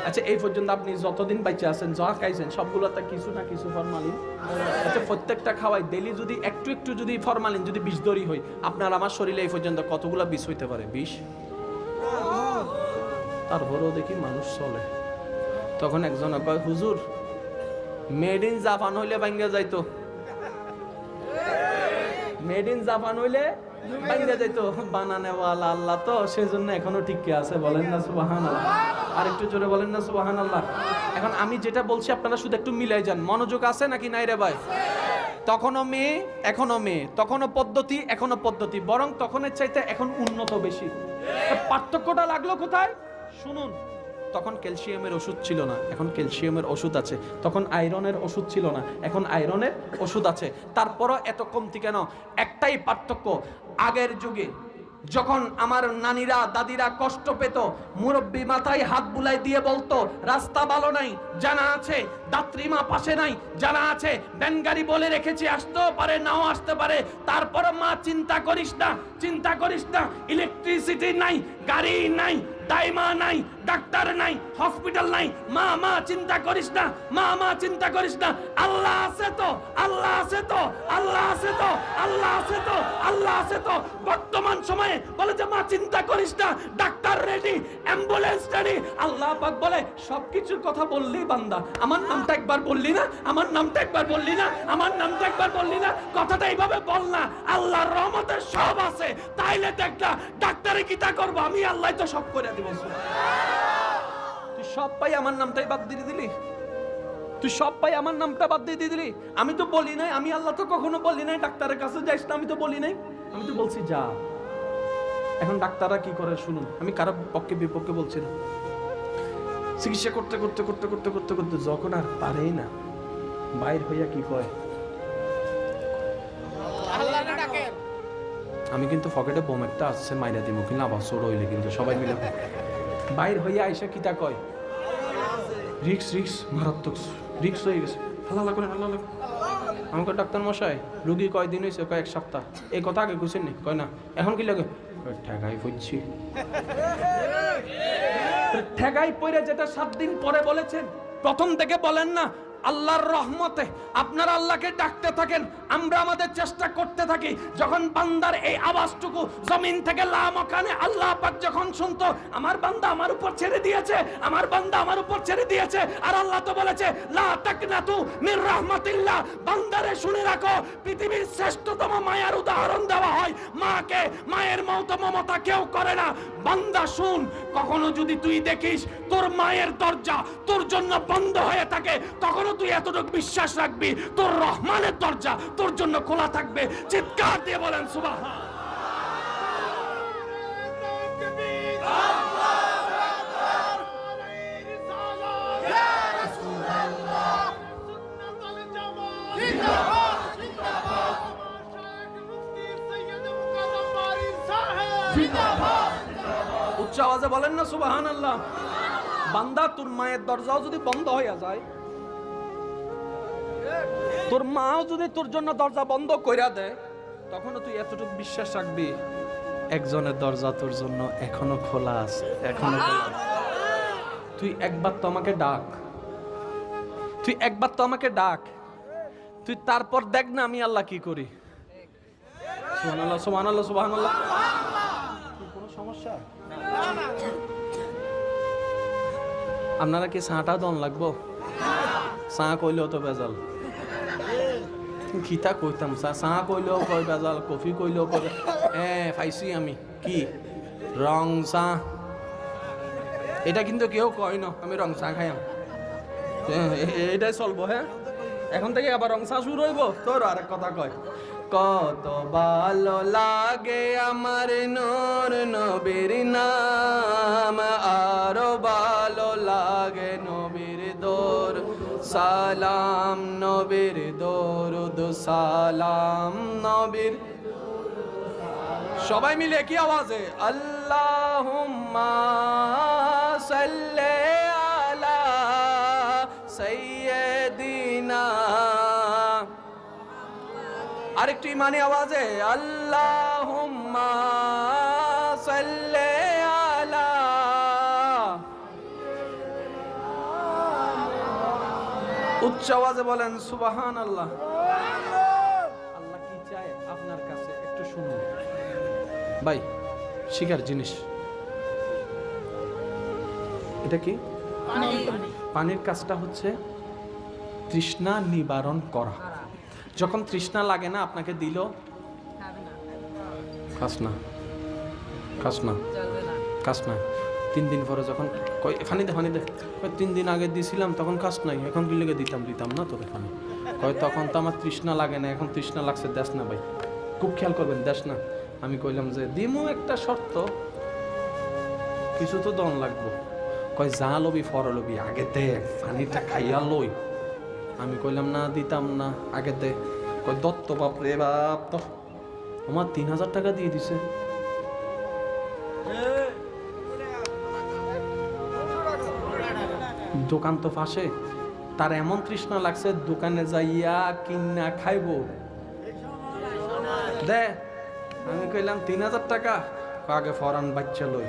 আচ্ছা, এই পর্যন্ত আপনি যতদিন বেঁচে আছেন যা খাইছেন সবগুলোতে কিছু না কিছু ফরমালিন। আচ্ছা, প্রত্যেকটা খাওয়াই ডেইলি যদি একটু একটু যদি ফরমালিন যদি বিষধরী হয়, আপনার আমার শরীরে এই পর্যন্ত কতগুলো বিষ হইতে পারে? বিষ। তারপরেও দেখি মানুষ চলে। তখন একজন কয়, হুজুর মেড ইন জাপান হইলে ভাঙ্গা যাইতো, মেড ইন জাপান হইলে ভাঙ্গা যাইতো। বানানেওয়ালা আল্লাহ তো, সেজন্য এখনো ঠিক আছে। বলেন না সুবহানাল্লাহ। আর একটু জোরে বলেন না সুবহানাল্লাহ। এখন আমি যেটা বলছি আপনারা শুধু একটু মিলাই যান। মনোযোগ আছে নাকি নাই রে ভাই? তখনও মেয়ে এখনো মেয়ে, তখনও পদ্ধতি এখনো পদ্ধতি, বরং তখনের চাইতে এখন উন্নত বেশি। পার্থক্যটা লাগলো কোথায়? শুনুন, তখন ক্যালসিয়ামের ওষুধ ছিল না, এখন ক্যালসিয়ামের ওষুধ আছে। তখন আয়রনের ওষুধ ছিল না, এখন আয়রনের ওষুধ আছে। তারপরও এত কমতি কেন? একটাই পার্থক্য, আগের যুগে যখন আমার নানিরা দাদিরা কষ্ট পেত, মুরব্বী মাথায় হাত বুলাই দিয়ে বলতো রাস্তা ভালো নাই, জানা আছে দাত্রীমা পাশে নাই, জানা আছে ভ্যান গাড়ি বলে রেখেছি, আসতেও পারে নাও আসতে পারে, তারপর মা চিন্তা করিস না, চিন্তা করিস না, ইলেকট্রিসিটি নাই, গাড়ি নাই, দাইমা নাই, ডাক্তার নাই, হসপিটাল নাই, মা মা চিন্তা করিস না, মা মা চিন্তা করিস না, আল্লাহ আছে তো, আল্লাহ আছে তো, আল্লাহ আছে তো, আল্লাহ আছে তো, আল্লাহ আছে তো। বর্তমান সময়ে বলে যে মা চিন্তা করিস না, ডাক্তার রেডি, অ্যাম্বুলেন্স রেডি। আল্লাহ পাক বলে সবকিছুর কথা বললি বান্দা, আমার নামটা একবার বললি না, আমার নামটা একবার বললি না, আমার নামটা একবার বললি না, কথাটা এইভাবে বল না। আল্লাহর রহমতে সব আছে, তাইলে দেখ না ডাক্তারে কি তা করবো, আমি আল্লাহ তো সব করে দিব। তুই সব পাই আমার নামটাই বাদ দিয়ে দিলি, তুই সব পাই আমার নামটা বাদ দিয়ে দিলি। আমি তো বলি নাই, আমি আল্লাহ তো কখনো বলি নাই ডাক্তারের কাছে যাইস না, আমি তো বলি নাই, আমি তো বলছি যা। এখন ডাক্তাররা কি করে শুনুন, আমি কারো পক্ষে বিপক্ষে বলছি না। চিকিৎসা করতে করতে করতে করতে করতে করতে যখন আর পারেই না, বাইর হইয়া কি কয়, আমি কিন্তু পকেটে বোম একটা আসছে মাইরা দিব, কিন্তু আবার চোর হইলে কিন্তু সবাই মিলে বাইর হইয়া আইসা কিতা কয়, রিক্স রিক্স মারাত্মক রিক্স হয়ে গেছে, হাল্লা করে হাল্লা। আমাকে ডাক্তার মশাই রুগী কয়দিন হয়েছে? কয়েক সপ্তাহ। এই কথা আগে বুঝছেন নি? কয় না। এখন কি লাগে? ঠেকাই পড়ছি। ঠেকাই পড়ে যেটা 7 দিন পরে বলেছেন, প্রথম থেকে বলেন না আল্লাহর রহমতে আপনারা আল্লাহকে ডাকতে থাকেন, আমরা আমাদের চেষ্টা করতে থাকি। যখন বান্দার এই আওয়াজটুকু জমিন থেকে লামাকানে আল্লাহ পাক যখন শুনতো, আমার বান্দা আমার উপর ছেড়ে দিয়েছে, আমার বান্দা আমার উপর ছেড়ে দিয়েছে। আর আল্লাহ তো বলেছে লা তাকনাতু মির রাহমাতিল্লাহ, বান্দারে শুনে রাখো, পৃথিবীর শ্রেষ্ঠতম মায়ের উদাহরণ দেওয়া হয় মাকে। মায়ের মতো মমতা কেউ করে না। বান্দা শুন, কখনো যদি তুই দেখিস তোর মায়ের দরজা তোর জন্য বন্ধ হয়ে থাকে, তখনও তুই এতটুকু বিশ্বাস রাখবি তোর রহমানের দরজা তোর জন্য খোলা থাকবে। চিৎকার দিয়ে বলেন সুবহান। উচ্চ আওয়াজে বলেন না সুবহানাল্লাহ। বান্দা তোর মায়ের দরজাও যদি বন্ধ হয়ে যায়, তোর মাও যদি তোর জন্য দরজা বন্ধ কইরা দেয়, তখনও তুই এতটুকু বিশ্বাস রাখবি একজনের দরজা তোর জন্য এখনো খোলা আছে, এখনো খোলা আছে। তুই একবার তো আমাকে ডাক, তুই একবার তো আমাকে ডাক, তুই তারপর দেখ না আমি আল্লাহ কি করি। সুবহানাল্লাহ সুবহানাল্লাহ সুবহানাল্লাহ। কোনো সমস্যা? আপনারা কি চাটা দন লাগবো? চা কইলেও তো বেজাল, খিতা কইতাম চা কইলেও কয় বেজাল, কফি কইলেও কয় পাইছি আমি কি রং চা। এটা কিন্তু কেউ কয় না আমি রং চা খাইম, এটাই চলবো। হ্যাঁ, এখন থেকে আবার রং চা শুরু হইব। তোর আরেক কথা কয়, কত ভালো লাগে আমার নূর নবীর নাম, আরো ভালো লাগে নবীর দোর সালাম, নবীর দরুদ সালাম, নবীর। সবাই মিলে কি আওয়াজে আল্লাহুম্মা সাল্লি আলা সাইয়্যিদিনা। আরেকটু ইমানি আওয়াজে আল্লাহুম্মা সাল্লি আলা। উচ্চ আওয়াজে বলেন সুবহানাল্লাহ। আল্লাহ কি চায় আপনার কাছে একটু শুনুন ভাই, শিকার জিনিস এটা কি? পানির কাজটা হচ্ছে তৃষ্ণা নিবারণ করা। যখন তৃষ্ণা লাগে না আপনাকে দিল, খাস না খাস না খাস না, 3 দিন পরে যখন কই ফানি দে 3 দিন আগে দিছিলাম তখন খাস নাই, এখন কি লেগে দিতাম না তোরে ফানি, কয় তখন তো আমার তৃষ্ণা লাগে না, এখন তৃষ্ণা লাগছে, দেশ না ভাই, খুব খেয়াল করবেন দেশ না। আমি কইলাম যে দিমু একটা শর্ত, কিছু তো দন লাগবো, কয় যা লবি ফর লবি আগে দে, পানিটা খাইয়া লই। আমি কইলাম না দিতাম না, আগে দে। কয় দত্ত বাপ রে বাপ, তো আমার 3000 টাকা দিয়ে দিছে। দোকান তো পাশে, তার এমন তৃষ্ণা লাগছে দোকানে যাইয়া কিনা খাইবো, দে। আমি কইলাম 3000 টাকা, আগে ফরান বাচ্চা লই।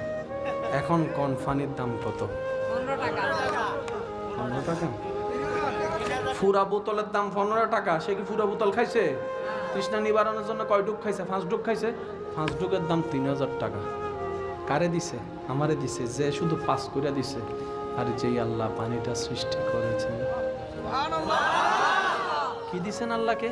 এখন কোন ফানির দাম কত? 15 টাকা। ফুরা বোতলের দাম 15 টাকা। সে কি ফুরা বোতল খাইছে? তৃষ্ণা নিবারণের জন্য কয় ডুব খাইছে? 5 ডুব খাইছে। 5 ডুবের দাম 3000 টাকা। কারে দিছে? আমারে দিছে, যে শুধু 5 করে দিছে। আর যেই আল্লাহ পানিটা সৃষ্টি করেছেন, কি দিছেন আল্লাহকে?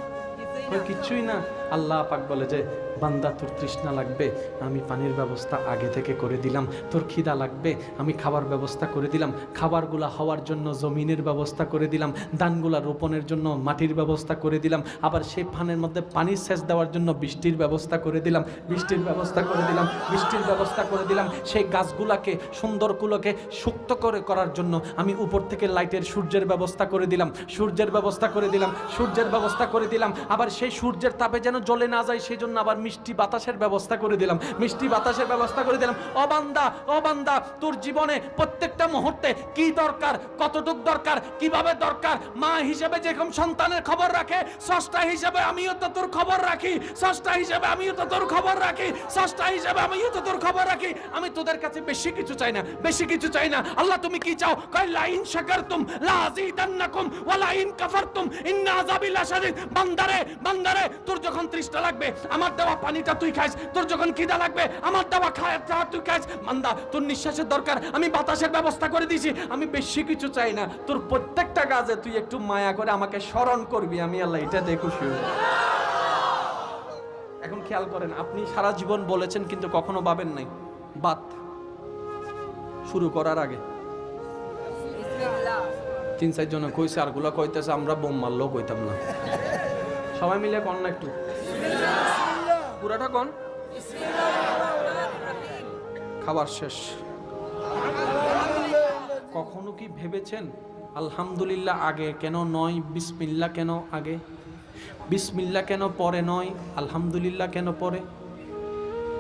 কিছুই না। আল্লাহ পাক বলে যে বান্দা তোর তৃষ্ণা লাগবে, আমি পানির ব্যবস্থা আগে থেকে করে দিলাম। তোর খিদা লাগবে, আমি খাবার ব্যবস্থা করে দিলাম। খাবারগুলা হওয়ার জন্য জমিনের ব্যবস্থা করে দিলাম, ধানগুলা রোপণের জন্য মাটির ব্যবস্থা করে দিলাম। আবার সেই ফানের মধ্যে পানি সেচ দেওয়ার জন্য বৃষ্টির ব্যবস্থা করে দিলাম, বৃষ্টির ব্যবস্থা করে দিলাম, বৃষ্টির ব্যবস্থা করে দিলাম। সেই গাছগুলাকে সুন্দরগুলোকে সুক্ত করার জন্য আমি উপর থেকে লাইটের সূর্যের ব্যবস্থা করে দিলাম, সূর্যের ব্যবস্থা করে দিলাম, সূর্যের ব্যবস্থা করে দিলাম। আবার সেই সূর্যের তাপে যেন জ্বলে না যায়, সেই জন্য আবার মিষ্টি বাতাসের ব্যবস্থা করে দিলাম, মিষ্টি বাতাসের ব্যবস্থা করে দিলাম। ও বান্দা, ও বান্দা, তোর জীবনে প্রত্যেকটা মুহূর্তে কি দরকার, কতটুক দরকার, কিভাবে দরকার, মা হিসেবে যেরকম সন্তানের খবর রাখে, স্রষ্টা হিসেবে আমিও তো তোর খবর রাখি, স্রষ্টা হিসেবে আমিও তো তোর খবর রাখি, স্রষ্টা হিসেবে আমিও তো তোর খবর রাখি। আমি তোদের কাছে বেশি কিছু চাই না, বেশি কিছু চাই না। আল্লাহ তুমি কি চাও? কয় লা ইন শাকারতুম লা আযীদান্নাকুম ওয়া লা ইন কাফারতুম ইন্না আযাবি লাশাদীদ। বান্দারে, বান্দারে, তোর যখন তৃষ্ণা লাগবে আমার দেওয়া পানিটা তুই খাইস, তোর যখন খিদা লাগবে আমার দেওয়া খাওয়াটা তুই খাইস। বান্দা, তোর নিঃশ্বাসের দরকার, আমি বাতাসের ব্যবস্থা করে দিয়েছি। আমি বেশি কিছু চাই না, তোর প্রত্যেকটা কাজে তুই একটু মায়া করে আমাকে স্মরণ করবি, আমি আল্লাহ এটাতে খুশি হই। এখন খেয়াল করেন, আপনি সারা জীবন বলেছেন কিন্তু কখনো ভাবেন নাই বাত শুরু করার আগে 3-4 জন কইছে, আর গুলা কইতেছে, আমরা বোম মারলেও কইতাম না। সবাই মিলে কন না একটু, পুরাটা কন। খাবার শেষ। কখনো কি ভেবেছেন আলহামদুলিল্লাহ আগে কেন নয়, বিসমিল্লাহ কেন আগে, বিসমিল্লাহ কেন পরে নয়, আলহামদুলিল্লাহ কেন পরে?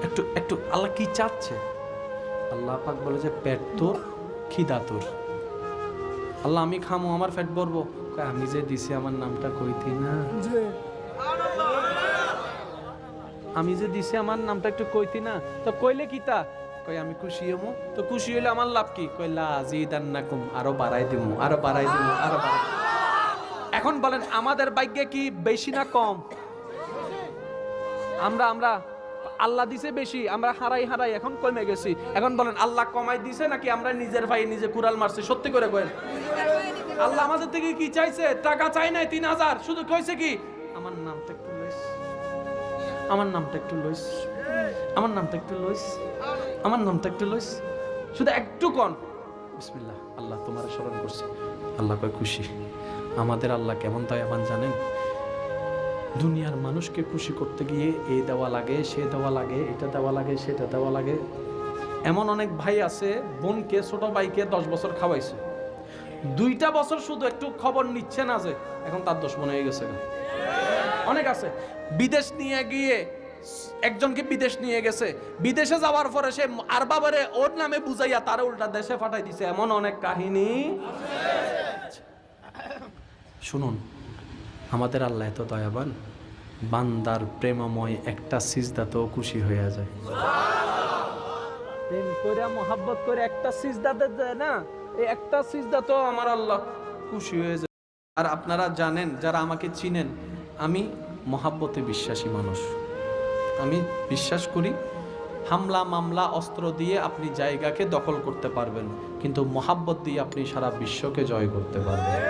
একটু একটু আল্লাহ কি চাচ্ছে? আল্লাহ পাক বলে যে পেট তোর, খিদা তোর। আল্লাহ আমি খামো, আমার পেট ভরবো। আমি যে দিছি আমার নামটা কইতি না, আমি যে দিছি আমার নামটা একটু কইতি না, তো কইলে কি তা? কই আমি খুশি হমু, তো খুশি হইলে আমার লাভ কি? কইলা আজিদান্নাকুম, আরো বাড়াই দিমু, আরো বাড়াই দিমু, আরো বাড়াই। এখন বলেন আমাদের ভাগ্যে কি বেশি না কম? আমরা আমরা আল্লাহ দিছে বেশি, আমরা হারাই হারাই এখন কমে গেছি। এখন বলেন আল্লাহ কমাই দিছে নাকি আমরা নিজের ভাই নিজে কুড়াল মারছি? সত্যি করে করেন, আল্লাহ আমাদের থেকে কি চাইছে? টাকা চাই নাই 3000, শুধু কইছে কি আমার নামটা একটু লইস, আমার নামটা একটু লইস, আমার নামটা একটু লইস, আমার নামটা একটু লইস, শুধু একটু কন বিসমিল্লাহ, আল্লাহ তোমার স্মরণ করছি। আল্লাহ কয় খুশি। আমাদের আল্লাহ কেমন দয়াবান জানেন? দুনিয়ার মানুষকে খুশি করতে গিয়ে এই দেওয়া লাগে, সে দেওয়া লাগে, এটা দেওয়া লাগে, সেটা দেওয়া লাগে। এমন অনেক ভাই আছে বোনকে, ছোট ভাইকে 10 বছর খাওয়াইছে, 2টা বছর শুধু একটু খবর নিচ্ছে না, যে এখন তার 10 মনে হয়ে গেছে। অনেক আছে বিদেশ নিয়ে গিয়ে, একজনকে বিদেশ নিয়ে গেছে, বিদেশে যাওয়ার পরে সে আর বাবারে ওর নামে বুঝাইয়া তারা উল্টা দেশে পাঠাই দিছে। এমন অনেক কাহিনী। শুনুন, আমাদের আল্লাহ এত দয়াবান, বান্দার প্রেমময় একটা সিজদাতেও খুশি হয়ে যায়। প্রেম করে মোহাব্বত করে একটা সিজদাতে দেয় না, এই একটা সিজদাতেও আমার আল্লাহ খুশি হয়ে যায়। আর আপনারা জানেন, যারা আমাকে চিনেন, আমি মোহাব্বতে বিশ্বাসী মানুষ। আমি বিশ্বাস করি হামলা মামলা অস্ত্র দিয়ে আপনি জায়গাকে দখল করতে পারবেন, কিন্তু মোহাব্বত দিয়ে আপনি সারা বিশ্বকে জয় করতে পারবেন।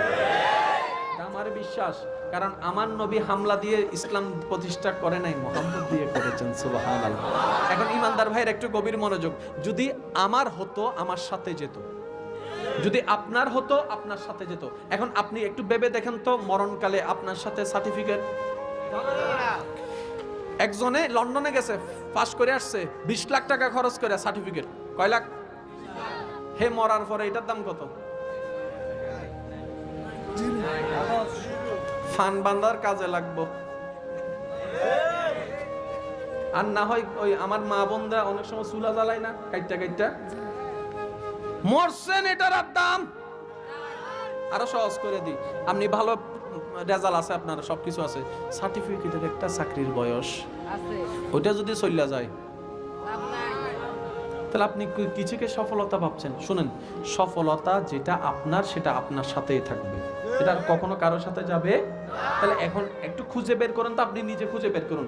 আমার বিশ্বাস, কারণ আমার নবী হামলা দিয়ে ইসলাম প্রতিষ্ঠা করে নাই, মোহাম্মদ দিয়ে করেছেন। সুবহানাল্লাহ। এখন ইমানদার ভাইয়ের একটু গভীর মনোযোগ। যদি আমার হতো আমার সাথে যেত, যদি আপনার হতো আপনার সাথে যেত। এখন আপনি একটু ভেবে দেখেন তো, মরণকালে আপনার সাথে সার্টিফিকেট, একজনে লন্ডনে গেছে, পাস করে আসছে, 20 লাখ টাকা খরচ করে সার্টিফিকেট। কয় লাখ? হে মরার পরে এটার দাম কত? ফান বান্দার কাজে লাগবো। আর না হয় ওই আমার মা বোনরা অনেক সময় চুলা জ্বালায় না, কাইটটা কাইটটা মরছেন, এটার আর দাম। আরো সহজ করে দিই, আপনি ভালো রেজাল্ট আছে, আপনার সবকিছু আছে, সার্টিফিকেটের একটা চাকরির বয়স ওইটা যদি চলে যায়, তাহলে আপনি কিছুকে সফলতা ভাবছেন। শুনেন, সফলতা যেটা আপনার সেটা আপনার সাথেই থাকবে, এটা কখনো কারোর সাথে যাবে। তাহলে এখন একটু খুঁজে বের করুন তো, আপনি নিজে খুঁজে বের করুন।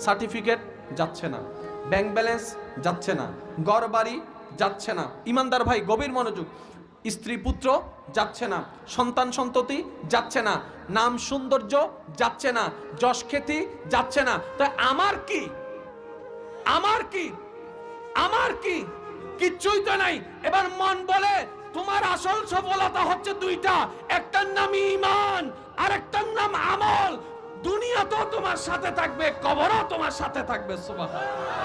সার্টিফিকেট যাচ্ছে না, ব্যাংক ব্যালেন্স যাচ্ছে না, ঘর বাড়ি যাচ্ছে না। ইমানদার ভাই গভীর মনোযোগ। স্ত্রী পুত্র যাচ্ছে না, সন্তান সন্ততি যাচ্ছে না, নাম সৌন্দর্য যাচ্ছে না, যশ খ্যাতি যাচ্ছে না। তাই আমার কি, আমার কি, আমার কি? কিচ্ছুই তো নাই। এবার মন বলে তোমার আসল সফলতা হচ্ছে 2টা, একটার নাম ঈমান আর একটার নাম আমল। দুনিয়া তো তোমার সাথে থাকবে, কবরও তোমার সাথে থাকবে। সুবহানাল্লাহ।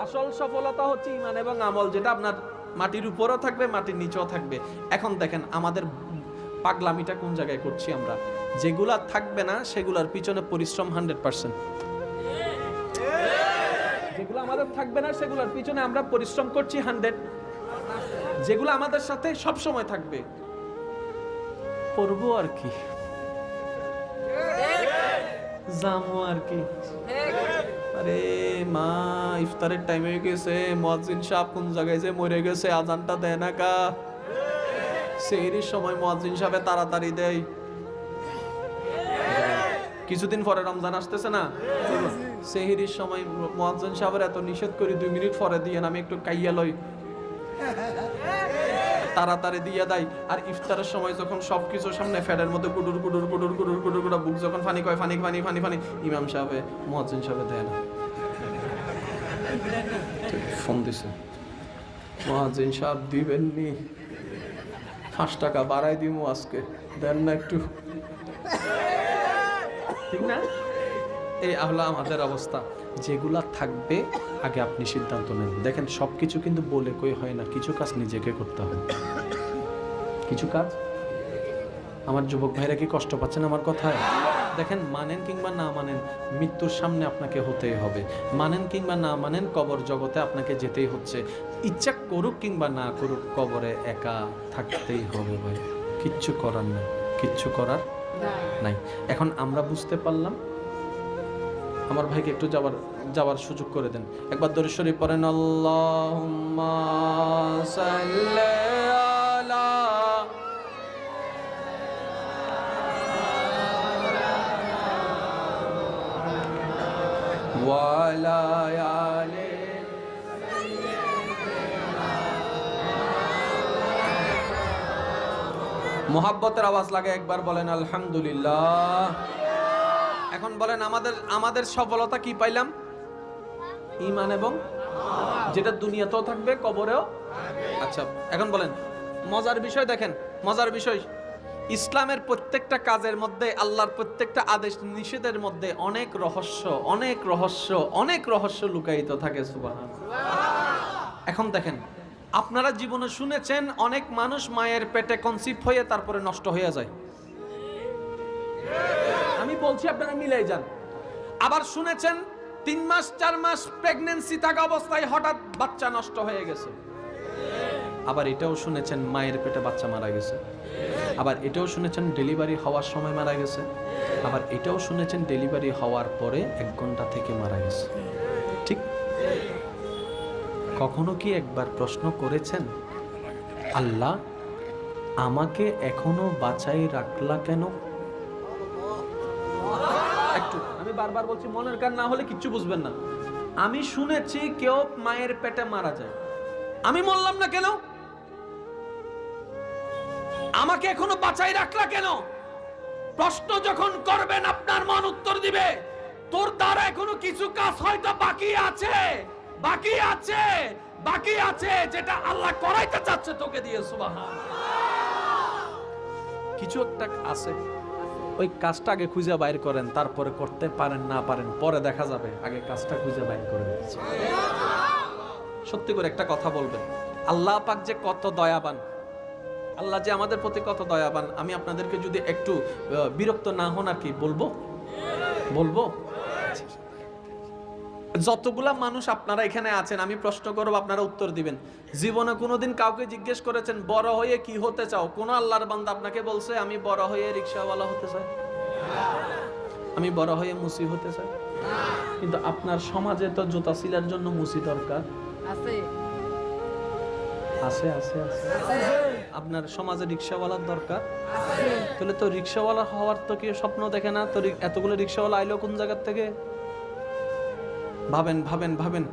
আসল সফলতা হচ্ছে ঈমান এবং আমল, যেটা আপনার মাটির উপরেও থাকবে, মাটির নিচেও থাকবে। এখন দেখেন আমাদের পাগলামিটা কোন জায়গায় করছি আমরা? যেগুলা থাকবে না সেগুলোর পিছনে পরিশ্রম 100%। যেগুলো আমাদের থাকবে না সেগুলোর পিছনে আমরা পরিশ্রম করছি 100। যেগুলো আমাদের সাথে সব সময় থাকবে পড়বো আর কি, জামু আর কি। আরে মা, ইফতারের টাইম হয়ে গেছে, মুয়াজ্জিন সাহেব কোন জায়গায় যে মরে গেছে, আজানটা দেয় না কা। সেহরির সময় মুয়াজ্জিন সাহেব তাড়াতাড়ি দেয়। কিছুদিন পরে রমজান আসতেছে না, সেহরির সময় মুয়াজ্জিন সাহেবের এত নিষেধ করি 2 মিনিট পরে দিয়ে আমি একটু কাইয়া লই, তাড়াতাড়ি দিয়ে দেয়। আর ইফতারের সময় যখন সবকিছু সামনে ফ্যানের মধ্যে গুডুর গুডুর গুডুর গুডুর গুডুর গুডুর বুক যখন ফানি কয়, ফানি ফানি ফানি ফানি, ইমাম সাহেব মুয়াজ্জিন সাহেব দেয় না। ফোন দিছে, মুয়াজ্জিন সাহেব দিবেননি, 5 টাকা বাড়াই দিমু আজকে, দেন না একটু, ঠিক না? এই হলো আমাদের অবস্থা। যেগুলা থাকবে আগে আপনি সিদ্ধান্ত নেন। দেখেন সবকিছু কিন্তু বলে কই হয় না, কিছু কাজ নিজেকে করতে হবে। কিছু কাজ, আমার যুবক ভাইরা কি কষ্ট পাচ্ছেন আমার কথায়? দেখেন মানেন কিংবা না মানেন, মৃত্যুর সামনে আপনাকে হতেই হবে। মানেন কিংবা না মানেন, কবর জগতে আপনাকে যেতেই হচ্ছে। ইচ্ছা করুক কিংবা না করুক, কবরে একা থাকতেই হবে ভাই, কিচ্ছু করার নাই, কিচ্ছু করার নাই। এখন আমরা বুঝতে পারলাম। আমার ভাইকে একটু যাওয়ার সুযোগ করে দেন। একবার দরুদ শরীফ পড়েন, আল্লাহুম্মা সাল্লি আলা ওয়া আলা আলি। মোহাব্বতের আওয়াজ লাগে একবার বলেন আলহামদুলিল্লাহ। এখন বলেন আমাদের সফলতা কি পাইলাম? ঈমান এবং যেটা দুনিয়াতেও থাকবে কবরেও। আচ্ছা এখন বলেন মজার বিষয়, দেখেন মজার বিষয়, ইসলামের প্রত্যেকটা কাজের মধ্যে, আল্লাহর প্রত্যেকটা আদেশ নিষেধের মধ্যে অনেক রহস্য, অনেক রহস্য, অনেক রহস্য লুকায়িত থাকে। সুবহানাল্লাহ। এখন দেখেন, আপনারা জীবনে শুনেছেন অনেক মানুষ মায়ের পেটে কনসিভ হয়ে তারপরে নষ্ট হয়ে যায়। আমি বলছি আপনারা মিলাই যান। আবার শুনেছেন 3 মাস 4 মাস প্রেগন্যান্সি থাকা অবস্থায় হঠাৎ বাচ্চা নষ্ট হয়ে গেছে। আবার এটাও শুনেছেন মায়ের পেটে বাচ্চা মারা গেছে। আবার এটাও শুনেছেন ডেলিভারি হওয়ার সময় মারা গেছে। আবার এটাও শুনেছেন ডেলিভারি হওয়ার পরে 1 ঘন্টা থেকে মারা গেছে। ঠিক? কখনো কি একবার প্রশ্ন করেছেন, আল্লাহ আমাকে এখনো বাঁচাই রাখলা কেন? একটু আমি বারবার বলছি, মনের কান না হলে কিচ্ছু বুঝবেন না। আমি শুনেছি কেউ মায়ের পেটে মারা যায়, আমি মরলাম না কেন? আমাকে এখনো বাঁচাই রাখলা কেন? প্রশ্ন যখন করবেন আপনার মন উত্তর দিবে, তোর দ্বারা এখনো কিছু কাজ হয়তো বাকি আছে, বাকি আছে, বাকি আছে, যেটা আল্লাহ করাইতে চাচ্ছে তোকে দিয়ে। সুবহানাল্লাহ। কিছু একটা আছে, ওই কাজটা আগে খুঁজে বাইর করেন, তারপরে করতে পারেন না পারেন পরে দেখা যাবে, আগে কাজটা খুঁজে বাইর করেন। সত্যি করে একটা কথা বলবেন, আল্লাহ পাক যে কত দয়াবান, আল্লাহ যে আমাদের প্রতি কত দয়াবান। আমি আপনাদেরকে যদি একটু বিরক্ত না হন আর কি বলবো, যতগুলা মানুষ আপনারা এখানে আছেন, আমি প্রশ্ন করব, আপনারা উত্তর দিবেন। জীবনে কোনোদিন কাউকে জিজ্ঞেস করেছেন বড় হয়ে কি হতে চাও? কোন আল্লাহর বান্দা আপনাকে বলছে আমি বড় হয়ে রিকশাওয়ালা হতে চাই, আমি বড় হয়ে মুসি হতে চাই? কিন্তু আপনার সমাজে তো জুতা সিলার জন্য মুসি দরকার আছে, আছে আছে আছে। আপনার সমাজে রিকশাওয়ালার দরকার আছে, তাহলে তো রিকশাওয়ালা হওয়ার তো কেউ স্বপ্ন দেখে না? তো এতগুলো রিকশাওয়ালা আইলো কোন জায়গা থেকে? ভাবেন ভাবেন ভাবেন।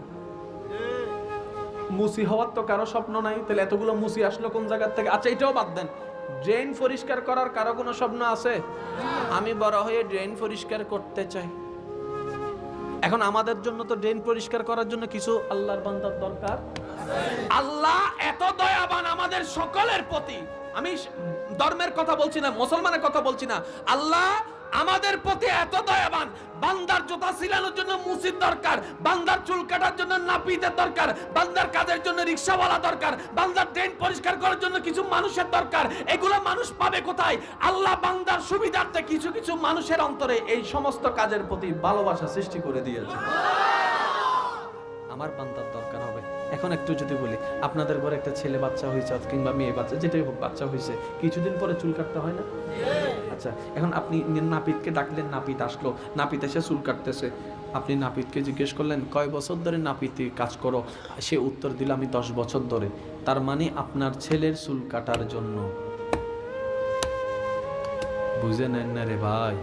মুসি হওয়ার তো কারো স্বপ্ন নাই, তাহলে এতগুলো মুসি আসলো কোন জায়গা থেকে? আচ্ছা এটাও বাদ দেন, ড্রেন পরিষ্কার করার কারো কোনো স্বপ্ন আছে? আমি বড় হয়ে ড্রেন পরিষ্কার করতে চাই। এখন আমাদের জন্য তো ড্রেন পরিষ্কার করার জন্য কিছু আল্লাহর বান্দার দরকার। আল্লাহ এত দয়াবান আমাদের সকলের প্রতি। আমি ধর্মের কথা বলছি না, মুসলমানের কথা বলছি না। আল্লাহ আমাদের প্রতি এত দয়াবান, বান্দার জুতা ছিলানোর জন্য মুসিদ দরকার, বান্দার চুল কাটার জন্য নাপিতের দরকার, বান্দার কাজের জন্য রিকশাওয়ালা দরকার, বান্দার ড্রেন পরিষ্কার করার জন্য কিছু মানুষের দরকার। এগুলো মানুষ পাবে কোথায়? আল্লাহ বান্দার সুবিধার্থে কিছু কিছু মানুষের অন্তরে এই সমস্ত কাজের প্রতি ভালোবাসা সৃষ্টি করে দিয়েছে। আমার বান্দার দরকার হবে। এখন একটু যদি বলি, আপনাদের ঘরে একটা ছেলে বাচ্চা হয়েছে কিংবা মেয়ে বাচ্চা, যেটাই হোক বাচ্চা হয়েছে, কিছুদিন পরে চুল কাটতে হয় না? আচ্ছা, এখন আপনি নাপিতকে ডাকলেন, নাপিত আসলো, নাপিত এসে চুল কাটতেছে। আপনি নাপিতকে জিজ্ঞেস করলেন কয় বছর ধরে নাপিতে কাজ করো? সে উত্তর দিল আমি 10 বছর ধরে। তার মানে আপনার ছেলের চুল কাটার জন্য, বুঝে নেন না রে ভাই,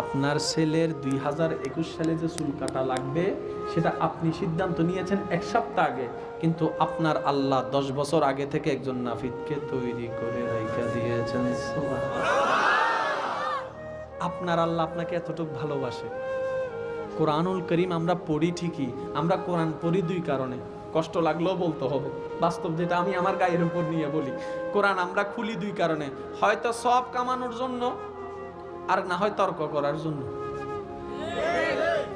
আপনার ছেলের 2021 সালে যে চুল কাটা লাগবে সেটা আপনি সিদ্ধান্ত নিয়েছেন 1 সপ্তাহ আগে, কিন্তু আপনার আল্লাহ 10 বছর আগে থেকে একজন নাপিতকে তৈরি করে রেখে দিয়েছেন। আপনার আল্লাহ আপনাকে এতটুকু ভালোবাসে। কোরআনুল করিম আমরা পড়ি ঠিকই, আমরা কোরআন পড়ি 2 কারণে, কষ্ট লাগলেও বলতে হবে, বাস্তব যেটা আমি আমার গায়ের উপর নিয়ে বলি। কোরআন আমরা খুলি 2 কারণে, হয়তো সব কামানোর জন্য, আর না হয় তর্ক করার জন্য।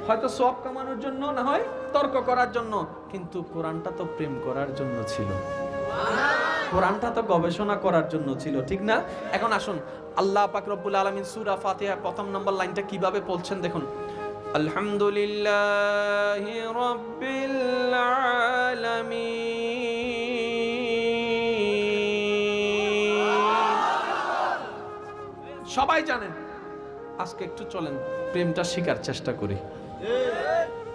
হয়তো সব কামানোর জন্য, না হয় তর্ক করার জন্য, কিন্তু কোরআনটা তো প্রেম করার জন্য ছিল, কোরআনটা তো গবেষণা করার জন্য ছিল, ঠিক না? এখন আসুন, আল্লাহ পাক রব্বুল আলামিন সূরা ফাতিহা 1 নম্বর লাইনটা কিভাবে বলছেন দেখুন। আলহামদুলিল্লাহি রাব্বিল আলামিন। সবাই জানেন, আজকে একটু চলেন প্রেমটা শিখার চেষ্টা করি।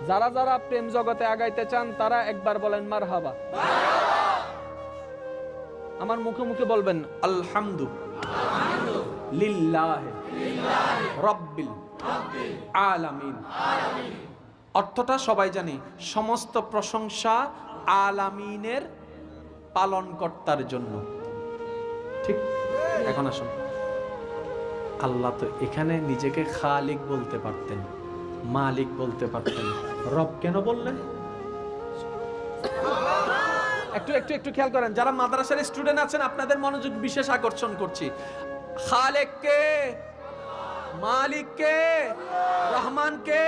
যারা যারা প্রেম জগতে আগাইতে চান তারা একবার বলেন মারহাবা। আমার মুখে মুখে বলবেন আলহামদুলিল্লাহ রাব্বিল আলামিন। অর্থটা সবাই জানি, সমস্ত প্রশংসা আলামিনের পালনকর্তার জন্য, ঠিক? এখন আসুন, আল্লাহ তো এখানে নিজেকে খালিক বলতে পারতেন, মালিক বলতে পারতেন, রব কেন বললেন? একটু একটু একটু খেয়াল করেন, যারা মাদ্রাসার স্টুডেন্ট আছেন আপনাদের মনোযোগ বিশেষ আকর্ষণ করছি। খালেক কে? মালিক কে? রহমান কে?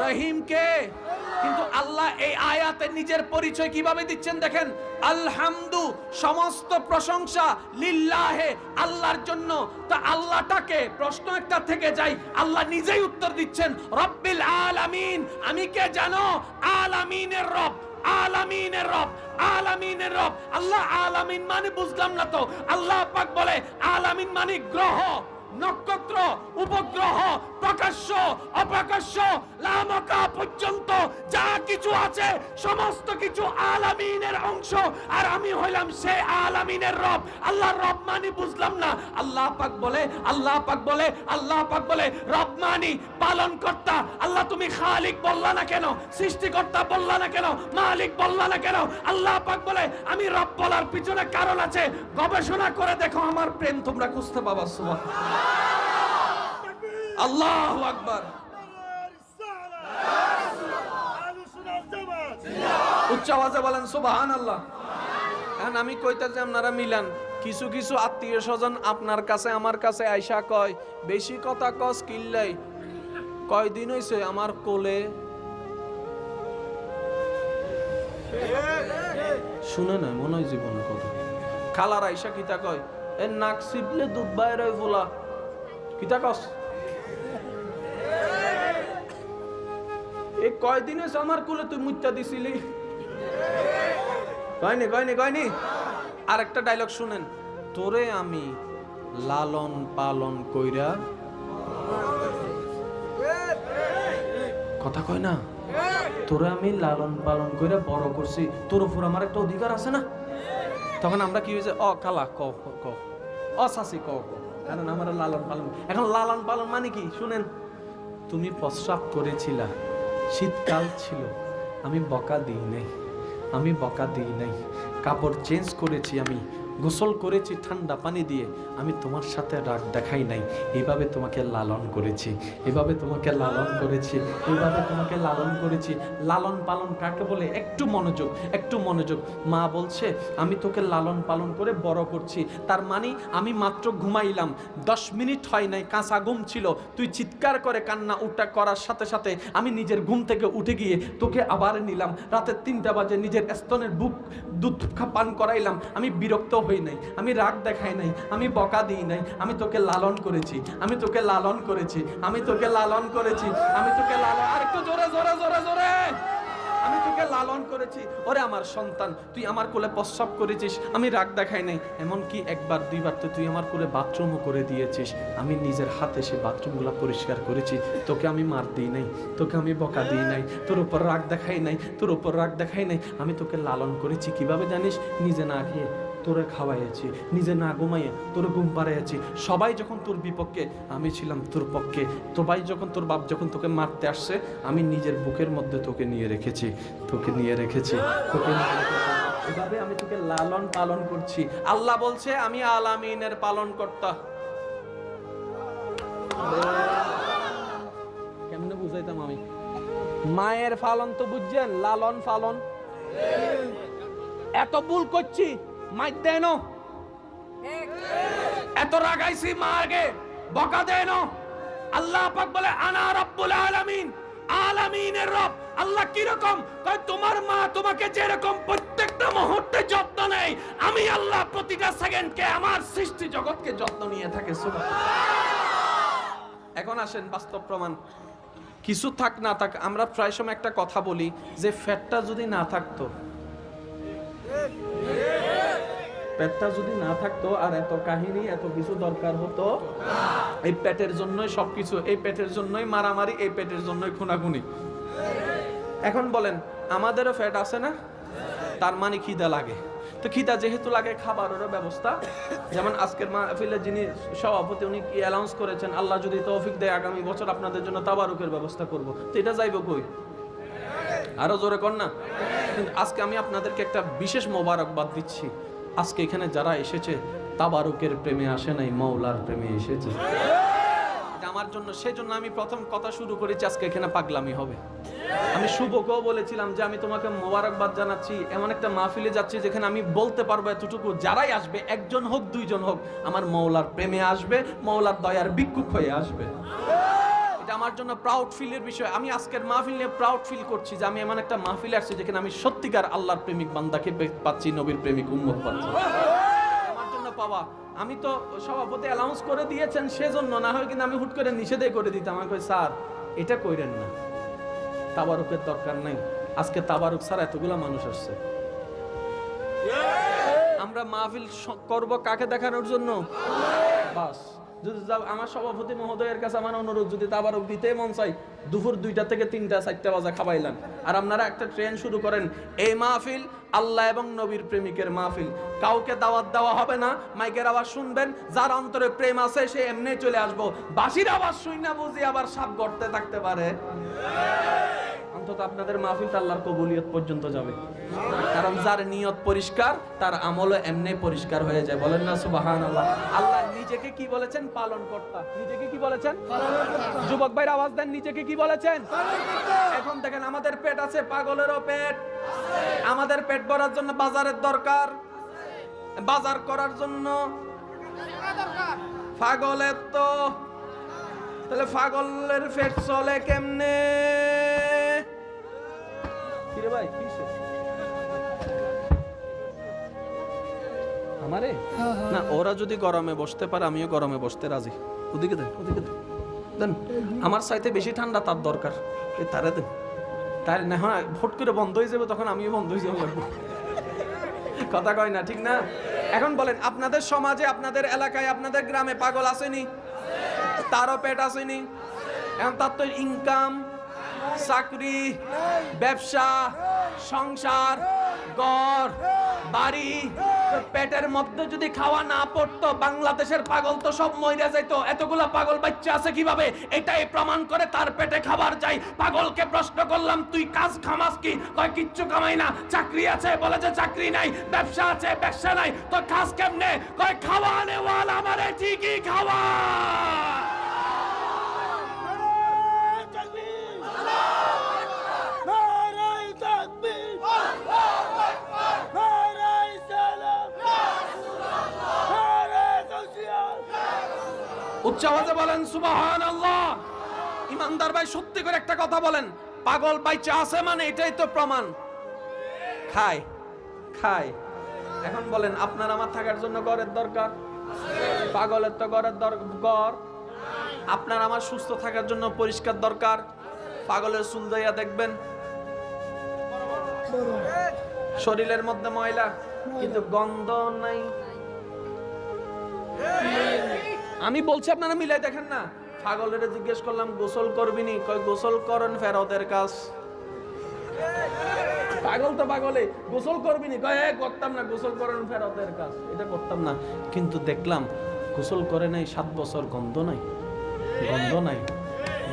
রহিম কে? কিন্তু আল্লাহ এই আয়াতে নিজের পরিচয় কিভাবে দিচ্ছেন দেখেন। আলহামদু, সমস্ত প্রশংসা, লিল্লাহে, আল্লাহর জন্য। তা আল্লাহটাকে, প্রশ্ন একটা থেকে যাই, আল্লাহ নিজেই উত্তর দিচ্ছেন রব্বিল আলামিন। আমি কে জানো? আলামিনের রব, আলামিনের রব, আলামিনের রব। আল্লাহ আলামিন মানে বুঝলাম না তো। আল্লাহ পাক বলে আলামিন মানে গ্রহ, নক্ষত্র, উপগ্রহ, প্রকাশ্য, অপ্রকাশ্য, লামকা পর্যন্ত যা কিছু আছে সমস্ত কিছু আলামিনের অংশ। আর আমি হইলাম সে আলামিনের রব। আল্লাহর রব মানে বুঝলাম না। আল্লাহ পাক বলে, আল্লাহ পাক বলে, আল্লাহ পাক বলে রব মানে পালন কর্তা। আল্লাহ তুমি খালিক বললা না কেন? সৃষ্টিকর্তা বললা না কেন? মালিক বললা না কেন? আল্লাহ পাক বলে আমি রব বলার পিছনে কারণ আছে, গবেষণা করে দেখো, আমার প্রেম তোমরা খুঁজতে পাবা। সুবহানাল্লাহ, আল্লাহু আকবার। উচ্চ আওয়াজে বলেন সুবহানাল্লাহ। এখন আমি কইতাছি আপনারা মিলান। কিছু কিছু আত্মীয় স্বজন আপনার কাছে আমার কাছে আইসা কয়, বেশি কথা কস কিল্লাই, কয়দিন হইছে আমার কোলে। শুনে না মনে হয় জীবনে কথা। খালার আইসা কিতা কয়, এ নাক সিপলে দুধ বাইরে ফুলা, কিতা কস? এই কয়দিন হইছে আমার কোলে তুই মুত্তা দিছিলি। কয়নি কয়নি কয়নি। আর একটা ডায়লগ শুনেন, তোরে আমি লালন পালন কইরা, কথা কয় না, তোরে আমি লালন পালন কইরা বড় করছি, তোর উপর আমার একটা অধিকার আছে না? তখন আমরা কি হয়েছে, অ খালা ক ক, অ শাসি ক ক, কারণ আমার লালন পালন। এখন লালন পালন মানে কি শুনেন, তুমি প্রস্রাব করেছিলা, শীতকাল ছিল, আমি বকা দিই নাই, আমি বকা দিই নাই, কাপড় চেঞ্জ করেছি, আমি গোসল করেছি ঠান্ডা পানি দিয়ে, আমি তোমার সাথে রাগ দেখাই নাই, এইভাবে তোমাকে লালন করেছি, এভাবে তোমাকে লালন করেছি, এইভাবে তোমাকে লালন করেছি। লালন পালন কাকে বলে? একটু মনোযোগ, একটু মনোযোগ। মা বলছে আমি তোকে লালন পালন করে বড় করছি, তার মানে আমি মাত্র ঘুমাইলাম, 10 মিনিট হয় নাই, কাঁচা ঘুম ছিল, তুই চিৎকার করে কান্না উঠা করার সাথে সাথে আমি নিজের ঘুম থেকে উঠে গিয়ে তোকে আবার নিলাম, রাতের 3টা বাজে নিজের স্তনের বুক দুধ পান করাইলাম, আমি বিরক্ত হই নাই, আমি রাগ দেখাই নাই, আমি বকা দিই নাই, আমি তোকে লালন করেছি, আমি তোকে লালন করেছি, আমি তোকে লালন করেছি, আমি তোকে লালন, আর একটু জোরে জোরে জোরে জোরে, আমি তোকে লালন করেছি। ওরে আমার সন্তান, তুই আমার কোলে প্রস্রাব করেছিস, আমি রাগ দেখাই নাই, এমনকি একবার দুইবার তো তুই আমার কোলে বাথরুমও করে দিয়েছিস, আমি নিজের হাতে সে বাথরুমগুলো পরিষ্কার করেছি, তোকে আমি মার দিই নাই, তোকে আমি বকা দিই নাই, তোর উপর রাগ দেখাই নাই, তোর উপর রাগ দেখাই নাই, আমি তোকে লালন করেছি। কিভাবে জানিস? নিজে না খেয়ে তোরে খাওয়াইছি, নিজে না ঘুমাইয়ে তোরে ঘুম পাড়াইছি। সবাই যখন তোর বিপক্ষে, আমি ছিলাম তোর পক্ষে। সবাই যখন, তোর বাপ যখন তোকে মারতে আসছে, আমি নিজের বুকের মধ্যে তোকে নিয়ে রেখেছি, তোকে নিয়ে রেখেছি, তোকে নিয়ে রেখেছি। এভাবে আমি তোকে লালন পালন করছি। আল্লাহ বলছে আমি আলামিনের পালন কর্তা। কেমনে বুঝাইতাম আমি? মায়ের পালন তো বুঝছেন, লালন পালন। এত ভুল করছি, মাইর দেন, এত রাগাইছি মাকে, বকা দেন। আল্লাহ পাক বলে আনা রাব্বুল আলামিন, আলামিনের রব। আল্লাহ কি রকম? কয় তোমার মা তোমাকে যেরকম প্রত্যেকটা মুহূর্তে যত্ন নেয়, আমি আল্লাহ প্রতিটা সেকেন্ডকে আমার সৃষ্টি জগৎকে যত্ন নিয়ে থাকে। এখন আসেন বাস্তব প্রমাণ। কিছু থাক না থাক, আমরা প্রায় সময় একটা কথা বলি যে ফ্যাটটা যদি না থাকতো, পেটটা যদি না থাকতো আর এত কাহিনী এত কিছু দরকার হতো। এই পেটের জন্যই সবকিছু, এই পেটের জন্যই মারামারি, এই পেটের জন্যই খুনাখুনি। এখন বলেন আমাদেরও ফ্যাট আছে না? তার মানে খিদা লাগে, তো খিদা যেহেতু লাগে খাবারেরও ব্যবস্থা। যেমন আজকের মাহফিলে যিনি সভাপতি, উনি কি অ্যানাউন্স করেছেন, আল্লাহ যদি তৌফিক দেয় আগামী বছর আপনাদের জন্য তাবারুকের ব্যবস্থা করব। তো এটা যাইব কই? আরো জোরে কর না। কিন্তু আজকে আমি আপনাদেরকে একটা বিশেষ মোবারকবাদ দিচ্ছি। আজকে এখানে যারা এসেছে তাবারুকের প্রেমে আসে নাই, মওলার প্রেমে এসেছে। এটা আমার জন্য, সেই জন্য আমি প্রথম কথা শুরু করেছি, আজকে এখানে পাগলামি হবে। আমি শুভকেও বলেছিলাম যে আমি তোমাকে মোবারকবাদ জানাচ্ছি, এমন একটা মাহফিলে যাচ্ছি যেখানে আমি বলতে পারবো এতটুকু, যারাই আসবে, একজন হোক দুইজন হোক, আমার মওলার প্রেমে আসবে, মওলার দয়ার ভিক্ষুক হয়ে আসবে। এটা আমার জন্য প্রাউড ফিলের বিষয়। আমি আজকের মাহফিল নিয়ে প্রাউড ফিল করছি যে আমি এমন একটা মাহফিলে আসছি যেখানে আমি সত্যিকার আল্লাহর প্রেমিক বান্দাকে পাচ্ছি, নবীর প্রেমিক উম্মত পাচ্ছি। আমার জন্য পাওয়া। আমি তো সভাপতি অ্যানাউন্স করে দিয়েছেন সেজন্য, না হয় কিন্তু আমি হুট করে নিষেধই করে দিতাম। আমি কই স্যার এটা কইরেন না, তাবারুকের দরকার নাই। আজকে তাবারুক ছাড়া এতগুলা মানুষ আসছে। আমরা মাহফিল করব কাকে দেখানোর জন্য? বাস। যদি আমার সভাপতি মহোদয়ের কাছে আমার অনুরোধ, যদি তাবারুক দিতে মন চাই, দুপুর 2টা থেকে 3টা 4টা বাজে খাবাইলাম, আর আপনারা একটা ট্রেন শুরু করেন। এই মাহফিল আল্লাহ এবং নবীর প্রেমিকের মাহফিল, কাউকে দাওয়াত দেওয়া হবে না। মাইকের আওয়াজ শুনবেন, যার অন্তরে প্রেম আছে সে এমনি চলে আসবো। বাঁশির আওয়াজ শুই না বুঝি আবার সাপ গর্তে থাকতে পারে। অন্তত আপনাদের মাহফিলটা আল্লাহর কবুলিয়ত পর্যন্ত যাবে, কারণ যার নিয়ত পরিষ্কার তার আমলও এমনি পরিষ্কার হয়ে যায়। বলেন না সুবহানাল্লাহ। আল্লাহ নিজেকে কি বলেছেন? পালন কর্তা। নিজেকে কি বলেছেন? যুবক ভাইরা আওয়াজ দেন, নিজেকে কি বলেছেন? এখন দেখেন আমাদের পেট আছে, পাগলেরও পেট। আমাদের পেট ভরার জন্য বাজারের দরকার, বাজার করার জন্য পাগলের তো, তাহলে পাগলের পেট চলে কেমনে? কিরে ভাই কিসে আমারে না, ওরা যদি গরমে বসতে পারে আমিও গরমে বসতে রাজি। ওদিকে দেন, ওদিকে দেন। আমার চাইতে বেশি ঠান্ডা তার দরকার, এই তারে দেন। তার না হয় ফট করে বন্ধ হয়ে যাবে, তখন আমিও বন্ধ হয়ে যাবো। কথা কয় না, ঠিক না? এখন বলেন আপনাদের সমাজে, আপনাদের এলাকায়, আপনাদের গ্রামে পাগল আসেনি? তারও পেট আসেনি? এখন তার তো ইনকাম, চাকরি, ব্যবসা, সংসার, ঘর, বাড়ি, তো পেটের মধ্যে যদি খাওয়া না পড়তো বাংলাদেশের পাগল তো সব মইরা যাইতো। এতগুলা পাগল বাচ্চা আছে কিভাবে? এটাই প্রমাণ করে তার পেটে খাবার যায়। পাগলকে প্রশ্ন করলাম তুই কাজ খামাস কি? কয় কিচ্ছু কামাই না। চাকরি আছে? বলে যে চাকরি নাই। ব্যবসা আছে? ব্যবসা নাই। তো কাজ কেমনে? কয় খাওয়া নেওয়ালা আমারে ঠিকই খাওয়া। উচ্চ আওয়াজে বলেন সুবহানাল্লাহ। ইমানদার ভাই সত্যি করে একটা কথা বলেন, পাগল বাইচা আছে মানে এটাই তো প্রমাণ খায় খায়। এখন বলেন আপনার আমার থাকার জন্য ঘরের দরকার? পাগলের তো ঘরের দরকার। আপনার আমার সুস্থ থাকার জন্য পরিষ্কার দরকার। পাগলের চুল দইয়া দেখবেন শরীরের মধ্যে ময়লা কিন্তু গন্ধ নাই। আমি বলছি আপনারা মিলাই দেখেন না। পাগলের জিজ্ঞেস করলাম গোসল করবি নি? কয় গোসল করেন ফেরতের কাজ। পাগল তো পাগলে, গোসল করবি নি? কয় করতাম না। গোসল করেন ফেরতের কাজ, এটা করতাম না। কিন্তু দেখলাম গোসল করে নাই 7 বছর, গন্ধ নাই, গন্ধ নাই,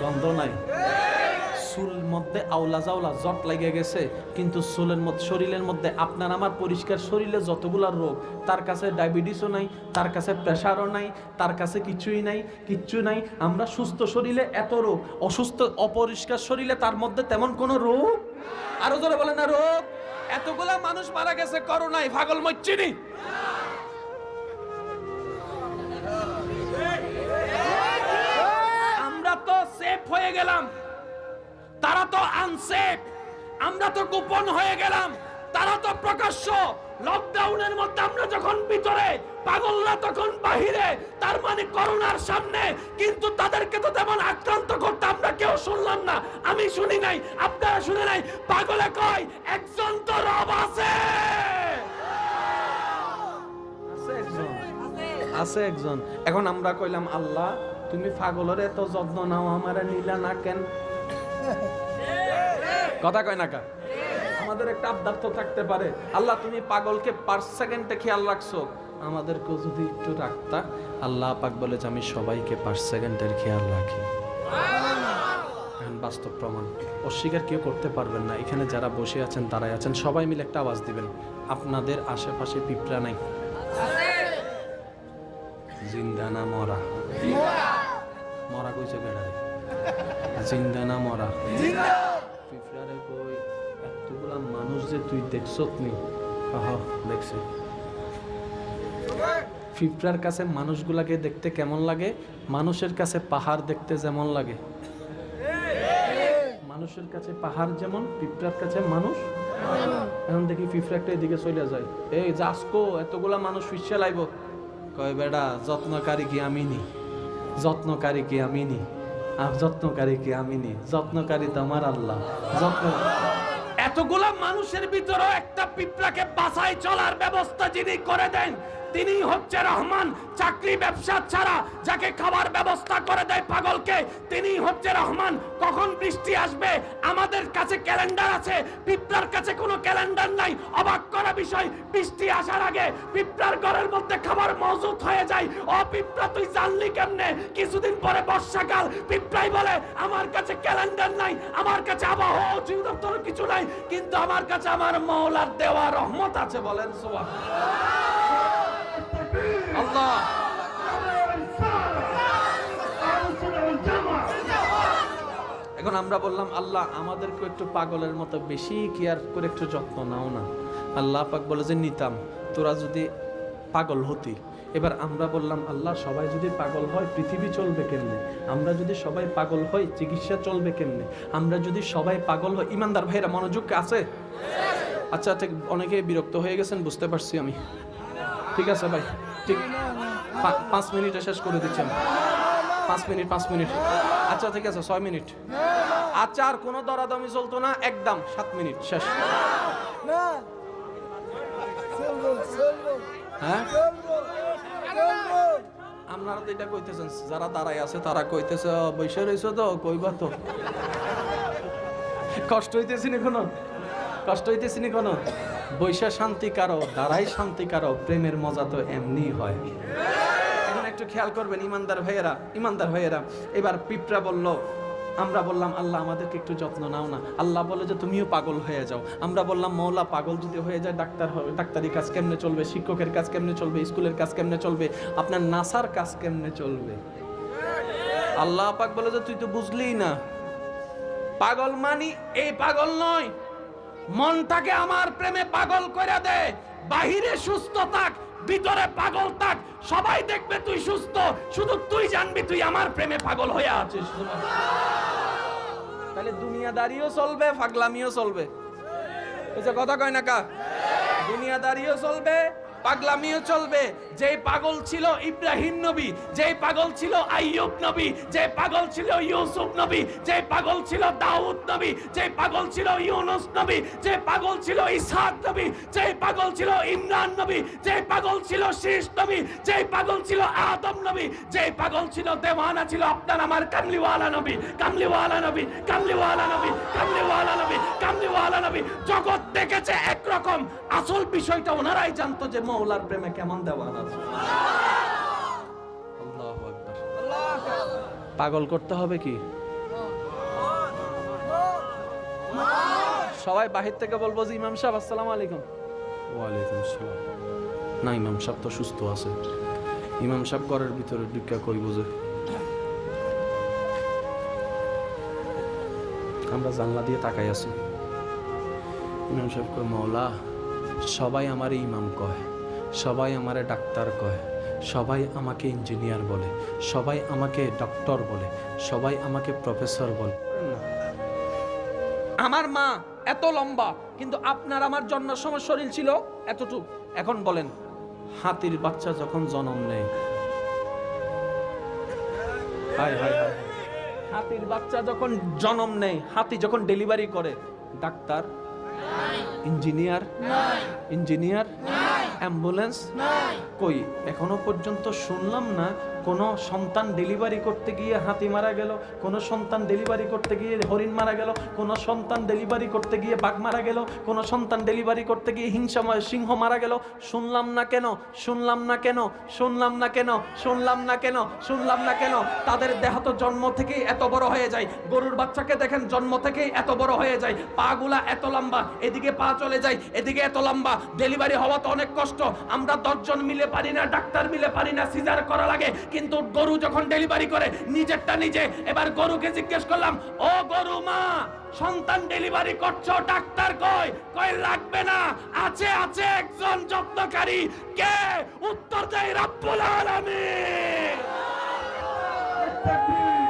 গন্ধ নাই। চুল মধ্যে আওলা জাওলা জট লেগে গেছে কিন্তু চুলের মধ্যে শরীরের মধ্যে আপনার আমার পরিষ্কার শরীরে যতগুলা রোগ, তার কাছে ডায়াবেটিসও নাই, তার কাছে প্রেসারও নাই, তার কাছে কিছুই নাই, কিচ্ছু নাই। আমরা সুস্থ শরীরে এত রোগ, অসুস্থ অপরিষ্কার শরীরে তার মধ্যে তেমন কোনো রোগ। আরো জোরে বলেন না রোগ। এতগুলা মানুষ মারা গেছে করোনায়, পাগল মরছিনি। আমরা তো সেফ হয়ে গেলাম, তারা তো আনসেফ। আমরা তো গোপন হয়ে গেলাম, তারা তো প্রকাশ্য। লকডাউনের মধ্যে আমরা যখন ভিতরে, পাগলরা তখন বাহিরে। তার মানে করোনার সামনে, কিন্তু তাদেরকে তো তেমন আক্রান্ত করতে আমরা কেউ শুনলাম না। আমি শুনি নাই, আপনারা শুনে নাই। পাগলে কয় একজন তো রব আছে, আছে একজন। এখন আমরা কইলাম আল্লাহ তুমি পাগলের এত যত্ন নাও, আমারে নিলা না কেন? কথা কয় না কা? আমাদের একটা আবদার তো থাকতে পারে, আল্লাহ তুমি পাগলকে পার সেকেন্ডে খেয়াল রাখছো, আমাদেরকেও যদি একটু রাখতা। আল্লাহ পাক বলে যে আমি সবাইকে পার সেকেন্ডের খেয়াল রাখি। এখন বাস্তব প্রমাণ, অস্বীকার কেউ করতে পারবেন না। এখানে যারা বসে আছেন তারাই আছেন, সবাই মিলে একটা আওয়াজ দিবেন, আপনাদের আশেপাশে পিঁপড়া নাই? জিন্দা না মরা? মরা কইছে বেড়ারে, জিন্দা না মরা? পিঁপড়ারে কই এতগুলা মানুষ যে তুই দেখছত নি? দেখছি। পিঁপড়ার কাছে মানুষগুলাকে দেখতে কেমন লাগে? মানুষের কাছে পাহাড় দেখতে যেমন লাগে। মানুষের কাছে পাহাড় যেমন, পিঁপড়ার কাছে মানুষ। এখন দেখি পিঁপড়া একটা এদিকে চলে যায়, এই যাসকো এতগুলা মানুষ ফিসে লাইব। কয় বেড়া যত্নকারী কি আমি নি? যত্নকারী কি আমি নি? যত্নকারী কি আমি নি? যত্নকারী তো আমার আল্লাহ। যত্ন এতগুলা মানুষের ভিতরে একটা পিঁপড়াকে বাঁচাই চলার ব্যবস্থা যিনি করে দেন তিনি হচ্ছে রহমান। চাকরি ব্যবসা ছাড়া যাকে খাবার ব্যবস্থা করে দেয় পাগলকে, তিনি হচ্ছে রহমান। কখন বৃষ্টি আসবে আমাদের কাছে ক্যালেন্ডার আছে, পিঁপড়ার কাছে কোনো ক্যালেন্ডার নাই। অবাক করা বিষয়, বৃষ্টি আসার আগে পিঁপড়ার ঘরের মধ্যে খাবার মজুদ হয়ে যায়। ও পিঁপড়া তুই জানলি কেমনে? কিছুদিন পরে বর্ষাকাল, পিঁপড়াই বলে আমার কাছে ক্যালেন্ডার নাই, আমার কাছে আবহাওয়া অধিদপ্তর কিছু নাই, কিন্তু আমার কাছে আমার মওলার দেওয়া রহমত আছে। বলেন সুবহানাল্লাহ। আল্লাহ এখন আমরা বললাম আল্লাহ আমাদেরকে একটু পাগলের মতো বেশি কেয়ার করে একটু যত্ন নাও না। আল্লাহ পাক বলে যে নিতাম তোরা যদি পাগল হতি। এবার আমরা বললাম আল্লাহ সবাই যদি পাগল হয় পৃথিবী চলবে কেমনে? আমরা যদি সবাই পাগল হই চিকিৎসা চলবে কেমনে? আমরা যদি সবাই পাগল হই। ইমানদার ভাইরা মনোযোগ আছে? আচ্ছা ঠিক, অনেকে বিরক্ত হয়ে গেছেন বুঝতে পারছি আমি। ঠিক আছে ভাই, ঠিক 5 মিনিটে শেষ করে দিচ্ছি আমি। 5 মিনিট। আচ্ছা ঠিক আছে 6 মিনিট। আচ্ছা আর কোনো দরাদমি চলতো না, একদম 7 মিনিট শেষ। হ্যাঁ আপনারা তো এটা কইতেছেন, যারা দাঁড়াই আছে তারা কইতেছে বৈশা রয়েছে তো কইবা তো কষ্ট হইতেছি না কোনো। কষ্ট হইতেছি নি কোনো? বৈশা শান্তি কারো, দাঁড়াই শান্তি কারো, প্রেমের মজা তো এমনি হয়। এখন একটু খেয়াল করবেন ইমানদার ভাইয়েরা। এবার পিঁপড়া বলল, আমরা বললাম আল্লাহ আমাদেরকে একটু যত্ন নাও না। আল্লাহ বলে যে তুমিও পাগল হয়ে যাও। আমরা বললাম মওলা পাগল যদি হয়ে যায় ডাক্তার হবে, ডাক্তারি কাজ কেমনে চলবে, শিক্ষকের কাজ কেমনে চলবে, স্কুলের কাজ কেমনে চলবে, আপনার নাসার কাজ কেমনে চলবে? আল্লাহ পাক বলে যে তুই তো বুঝলি না, পাগল মানি এই পাগল নয়, মনটাকে আমার প্রেমে পাগল করে দে। বাহিরে সুস্থ থাক, ভিতরে পাগল থাক, সবাই দেখবে তুই সুস্থ, শুধু তুই জানবি তুই আমার প্রেমে পাগল হয়ে আছিস। তাহলে দুনিয়াদারিও চলবে, পাগলামিও চলবে। এই যে কথা কয় না কা, দুনিয়াদারিও চলবে, পাগলামিও চলবে। যে পাগল ছিল ইব্রাহিম নবী, যে পাগল ছিল আইয়ুব নবী, যে পাগল ছিল ইউসুফ নবী, যে পাগল ছিল দাউদ নবী, যে পাগল ছিল ইউনুস নবী, যে পাগল ছিল ইসহাক নবী, যে পাগল ছিল ইমরান নবী, যে পাগল ছিল শীষ নবী, যে পাগল ছিল আদম নবী, যে পাগল ছিল দেওয়ানা ছিল আপনার আমার কামলিওয়ালা নবী, কামলিওয়ালা নবী, কামলিওয়ালা নবী, কামলিওয়ালা নবী, কামলিওয়ালা নবী। জগৎ দেখেছে একরকম, আসল বিষয়টা ওনারাই জানতো যে মওলার প্রেমে কেমন দেওয়ানা আছে। আল্লাহু আকবার। পাগল করতে হবে কি? সবাই বাহির থেকে বলবো যে ইমাম সাহেব আসসালামু আলাইকুম। ওয়ালাইকুম আসসালাম। না ইমাম সাহেব তো সুস্থ আছে। ইমাম সাহেব ঘরের ভিতরে ঢুকা কই বুঝে? আমরা জানলা দিয়ে তাকাই আছি। ইমাম সাহেব কয় মওলা সবাই আমারে ইমাম কয়, সবাই আমারে ডাক্তার কয়, সবাই আমাকে ইঞ্জিনিয়ার বলে, সবাই আমাকে ডক্টর বলে, সবাই আমাকে প্রফেসর বলে। আমার মা এত লম্বা, কিন্তু আপনার আমার জন্মের সময় শরীর ছিল এতটুকু। এখন বলেন হাতির বাচ্চা যখন জন্ম নেয়, হায় হায় হায়, হাতির বাচ্চা যখন জন্ম নেয়, হাতি যখন ডেলিভারি করে, ডাক্তার ইঞ্জিনিয়ার ইঞ্জিনিয়ার অ্যাম্বুলেন্স কই? এখনো পর্যন্ত শুনলাম না কোন সন্তান ডেলিভারি করতে গিয়ে হাতি মারা গেল, কোন সন্তান ডেলিভারি করতে গিয়ে হরিণ মারা গেল, কোন সন্তান ডেলিভারি করতে গিয়ে বাঘ মারা গেল, কোন সন্তান ডেলিভারি করতে গিয়ে সিংহ মারা গেল। শুনলাম না কেন? শুনলাম না কেন? শুনলাম না কেন? শুনলাম না কেন? শুনলাম না কেন? তাদের দেহ তো জন্ম থেকেই এত বড় হয়ে যায়। গরুর বাচ্চাকে দেখেন জন্ম থেকেই এত বড় হয়ে যায়, পা গুলা এত লম্বা, এদিকে পা চলে যায়, এদিকে এত লম্বা। ডেলিভারি হওয়া তো অনেক কষ্ট, আমরা 10 জন মিলে পারি না, ডাক্তার মিলে পারি না, সিজার করা লাগে। কিন্তু গরু যখন ডেলিভারি করে নিজেরটা নিজে। এবার গরুকে জিজ্ঞেস করলাম, ও গরু মা সন্তান ডেলিভারি করছো, ডাক্তার কয়? কয় লাগবে না, আছে আছে একজন যত্নকারী। কে? উত্তর দেয় রব্বুল আলামিন।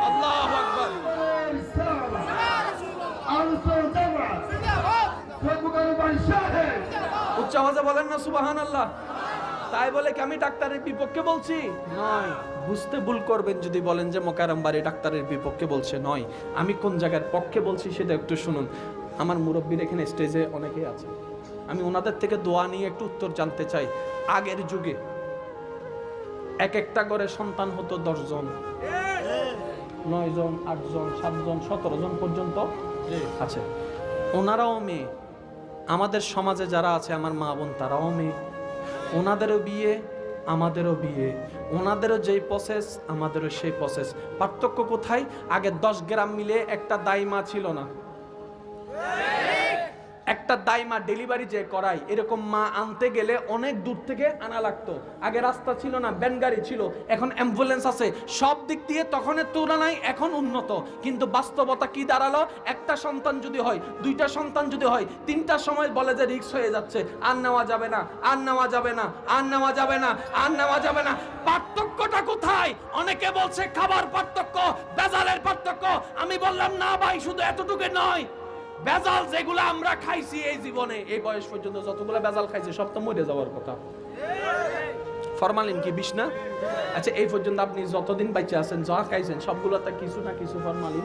আল্লাহু আকবার। উচ্চ আওয়াজে বলেন না সুবহানাল্লাহ। তাই বলে কি আমি ডাক্তারের বিপক্ষে বলছি? নয়। বুঝতে ভুল করবেন যদি বলেন যে মোকাররম বাড়ি ডাক্তারের বিপক্ষে বলছে। নয়, আমি কোন জায়গার পক্ষে বলছি সেটা একটু শুনুন। আমার মুরব্বীর এখানে স্টেজে অনেকেই আছে, আমি ওনাদের থেকে দোয়া নিয়ে একটু উত্তর জানতে চাই। আগের যুগে এক একটা করে সন্তান হতো 10 জন, 9 জন, 8 জন, 7 জন, 17 জন পর্যন্ত আছে। ওনারাও মেয়ে, আমাদের সমাজে যারা আছে আমার মা বোন তারাও মেয়ে। ওনাদেরও বিয়ে, আমাদেরও বিয়ে, ওনাদেরও যেই প্রসেস আমাদেরও সেই প্রসেস। পার্থক্য কোথায়? আগে 10 গ্রাম মিলে একটা দাইমা ছিল না, একটা দাইমা ডেলিভারি যে করায় এরকম মা আনতে গেলে অনেক দূর থেকে আনা লাগতো। আগে রাস্তা ছিল না, ভ্যান গাড়ি ছিল, এখন অ্যাম্বুলেন্স আছে। সব দিক দিয়ে তখনের তুলনায় এখন উন্নত। কিন্তু বাস্তবতা কি দাঁড়ালো? একটা সন্তান যদি হয়, 2টা সন্তান যদি হয়, 3টার সময় বলে যে রিস্ক হয়ে যাচ্ছে, আর নেওয়া যাবে না, আর নেওয়া যাবে না, আর নেওয়া যাবে না, আর নেওয়া যাবে না। পার্থক্যটা কোথায়? অনেকে বলছে খাবার পার্থক্য, ভেজালের পার্থক্য। আমি বললাম না ভাই, শুধু এতটুকু নয়, ভেজাল যেগুলো আমরা খাইছি এই জীবনে, এই বয়স পর্যন্ত যতগুলো ভেজাল খাইছি সব তো মরে যাওয়ার কথা। ফরমালিন কি বিষ না? আচ্ছা এই পর্যন্ত আপনি যতদিন বেঁচে আছেন যা খাইছেন সবগুলোতে কিছু না কিছু ফরমালিন।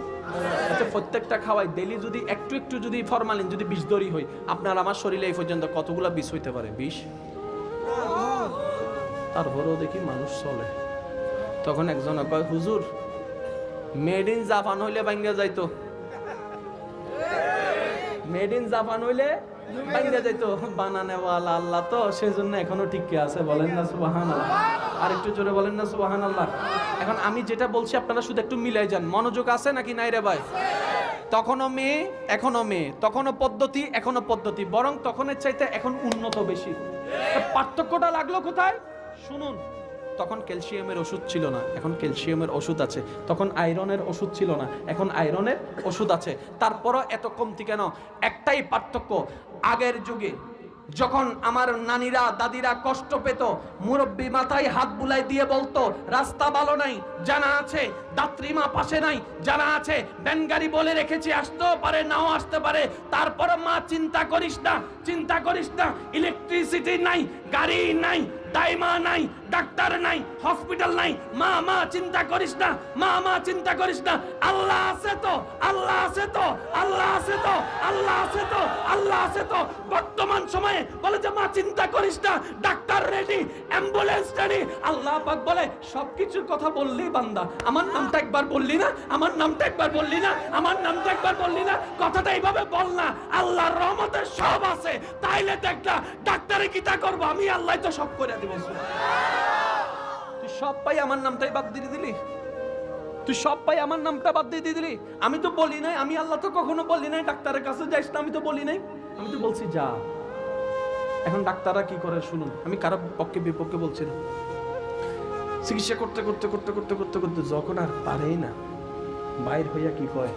আচ্ছা প্রত্যেকটা খাওয়াই ডেইলি যদি একটু একটু যদি ফরমালিন যদি বিষ দরি হয়, আপনার আমার শরীরে এই পর্যন্ত কতগুলো বিষ হইতে পারে? বিষ। তারপরেও দেখি মানুষ চলে। তখন একজন কয় হুজুর মেড ইন জাপান হইলে ভাঙ্গা যাইতো, মেড ইন জাপান হইলে বাইরে যাইতো বানানেওয়ালা আল্লাহ তো সেজন্য এখনো ঠিকই আছে, বলেন না সুবহানাল্লাহ। আর একটু জোরে বলেন না সুবহানাল্লাহ। এখন আমি যেটা বলছি আপনারা শুধু একটু মিলাই যান, মনোযোগ আছে নাকি নাই রে ভাই? তখনও মেয়ে এখনো মেয়ে, তখনও পদ্ধতি এখনো পদ্ধতি, বরং তখনের চাইতে এখন উন্নত বেশি। পার্থক্যটা লাগলো কোথায় শুনুন। তখন ক্যালসিয়ামের ওষুধ ছিল না, এখন ক্যালসিয়ামের ওষুধ আছে। তখন আয়রনের ওষুধ ছিল না, এখন আয়রনের ওষুধ আছে। তারপরও এত কমতি কেন? একটাই পার্থক্য, আগের যুগে যখন আমার নানীরা দাদিরা কষ্ট পেত, মুরব্বী মাথায় হাত বুলাই দিয়ে বলতো রাস্তা ভালো নাই, জানা আছে দাত্রীমা পাশে নাই, জানা আছে ভ্যান গাড়ি বলে রেখেছি, আসতেও পারে নাও আসতে পারে, তারপর মা চিন্তা করিস না, চিন্তা করিস না, ইলেকট্রিসিটি নাই, গাড়ি নাই, দাইমা নাই, ডাক্তার নাই, হসপিটাল নাই, মা মা চিন্তা করিস না, মা মা চিন্তা করিস না, আল্লাহ আছে তো, আল্লাহ আছে তো, আল্লাহ আছে তো, আল্লাহ আছে তো, আল্লাহ আছে তো। বর্তমান সময়ে বলে যে মা চিন্তা করিস না, ডাক্তার রেডি, অ্যাম্বুলেন্স রেডি। আল্লাহ পাক বলে সবকিছুর কথা বললি বান্দা, আমার নামটা একবার বললি না, আমার নামটা একবার বললি না, আমার নামটা একবার বললি না, কথাটা এইভাবে বল না। আল্লাহর রহমতে সব আছে, তাইলে দেখলা ডাক্তারে কি তা করবো, আমি আল্লাহ তো সব করে দিব। তুই সব পাই আমার নামটাই বাদ দিয়ে দিলি, তুই সব পাই আমার নামটা বাদ দিয়ে দিলি। আমি তো বলি নাই, আমি আল্লাহ তো কখনো বলি নাই ডাক্তারের কাছে যাইস না, আমি তো বলি নাই, আমি তো বলছি যা। এখন ডাক্তাররা কি করে শুনুন, আমি কারো পক্ষে বিপক্ষে বলছি না। চিকিৎসা করতে করতে করতে করতে করতে করতে যখন আর পারেই না, বাইর হইয়া কি কয়,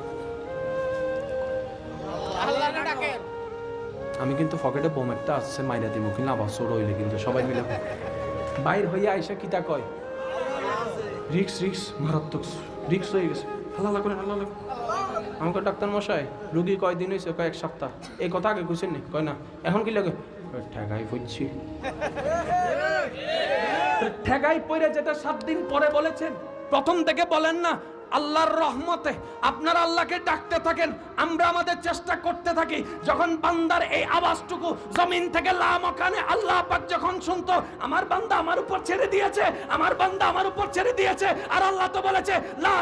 আমি কিন্তু পকেটে বোম একটা আসছে মাইরা দিব, কিন্তু আবার সর হইলে কিন্তু সবাই মিলে বাইর হইয়া আইসা কিতা কয়, রিক্স রিক্স মারাত্মক রিক্স হয়ে গেছে, হাল্লা করে হাল্লা। আমাকে ডাক্তার মশাই রুগী কয়দিন হয়েছে? কয়েক সপ্তাহ। এই কথা আগে বুঝছেন নি? কয় না। এখন কি লাগে? ঠেকাই পড়ছি। ঠেকাই পড়ে যেটা 7 দিন পরে বলেছেন, প্রথম থেকে বলেন না। আল্লাহর রহমতে আপনারা আল্লাহকে ডাকতে থাকেন, আমরা আমাদের চেষ্টা করতে থাকি। যখন বান্দার এই আওয়াজটুকু জমিন থেকে লামকানে আল্লাহ পাক যখন শুনতো, আমার বান্দা আমার উপর ছেড়ে দিয়েছে, আমার বান্দা আমার উপর ছেড়ে দিয়েছে। আর আল্লাহ তো বলেছে লা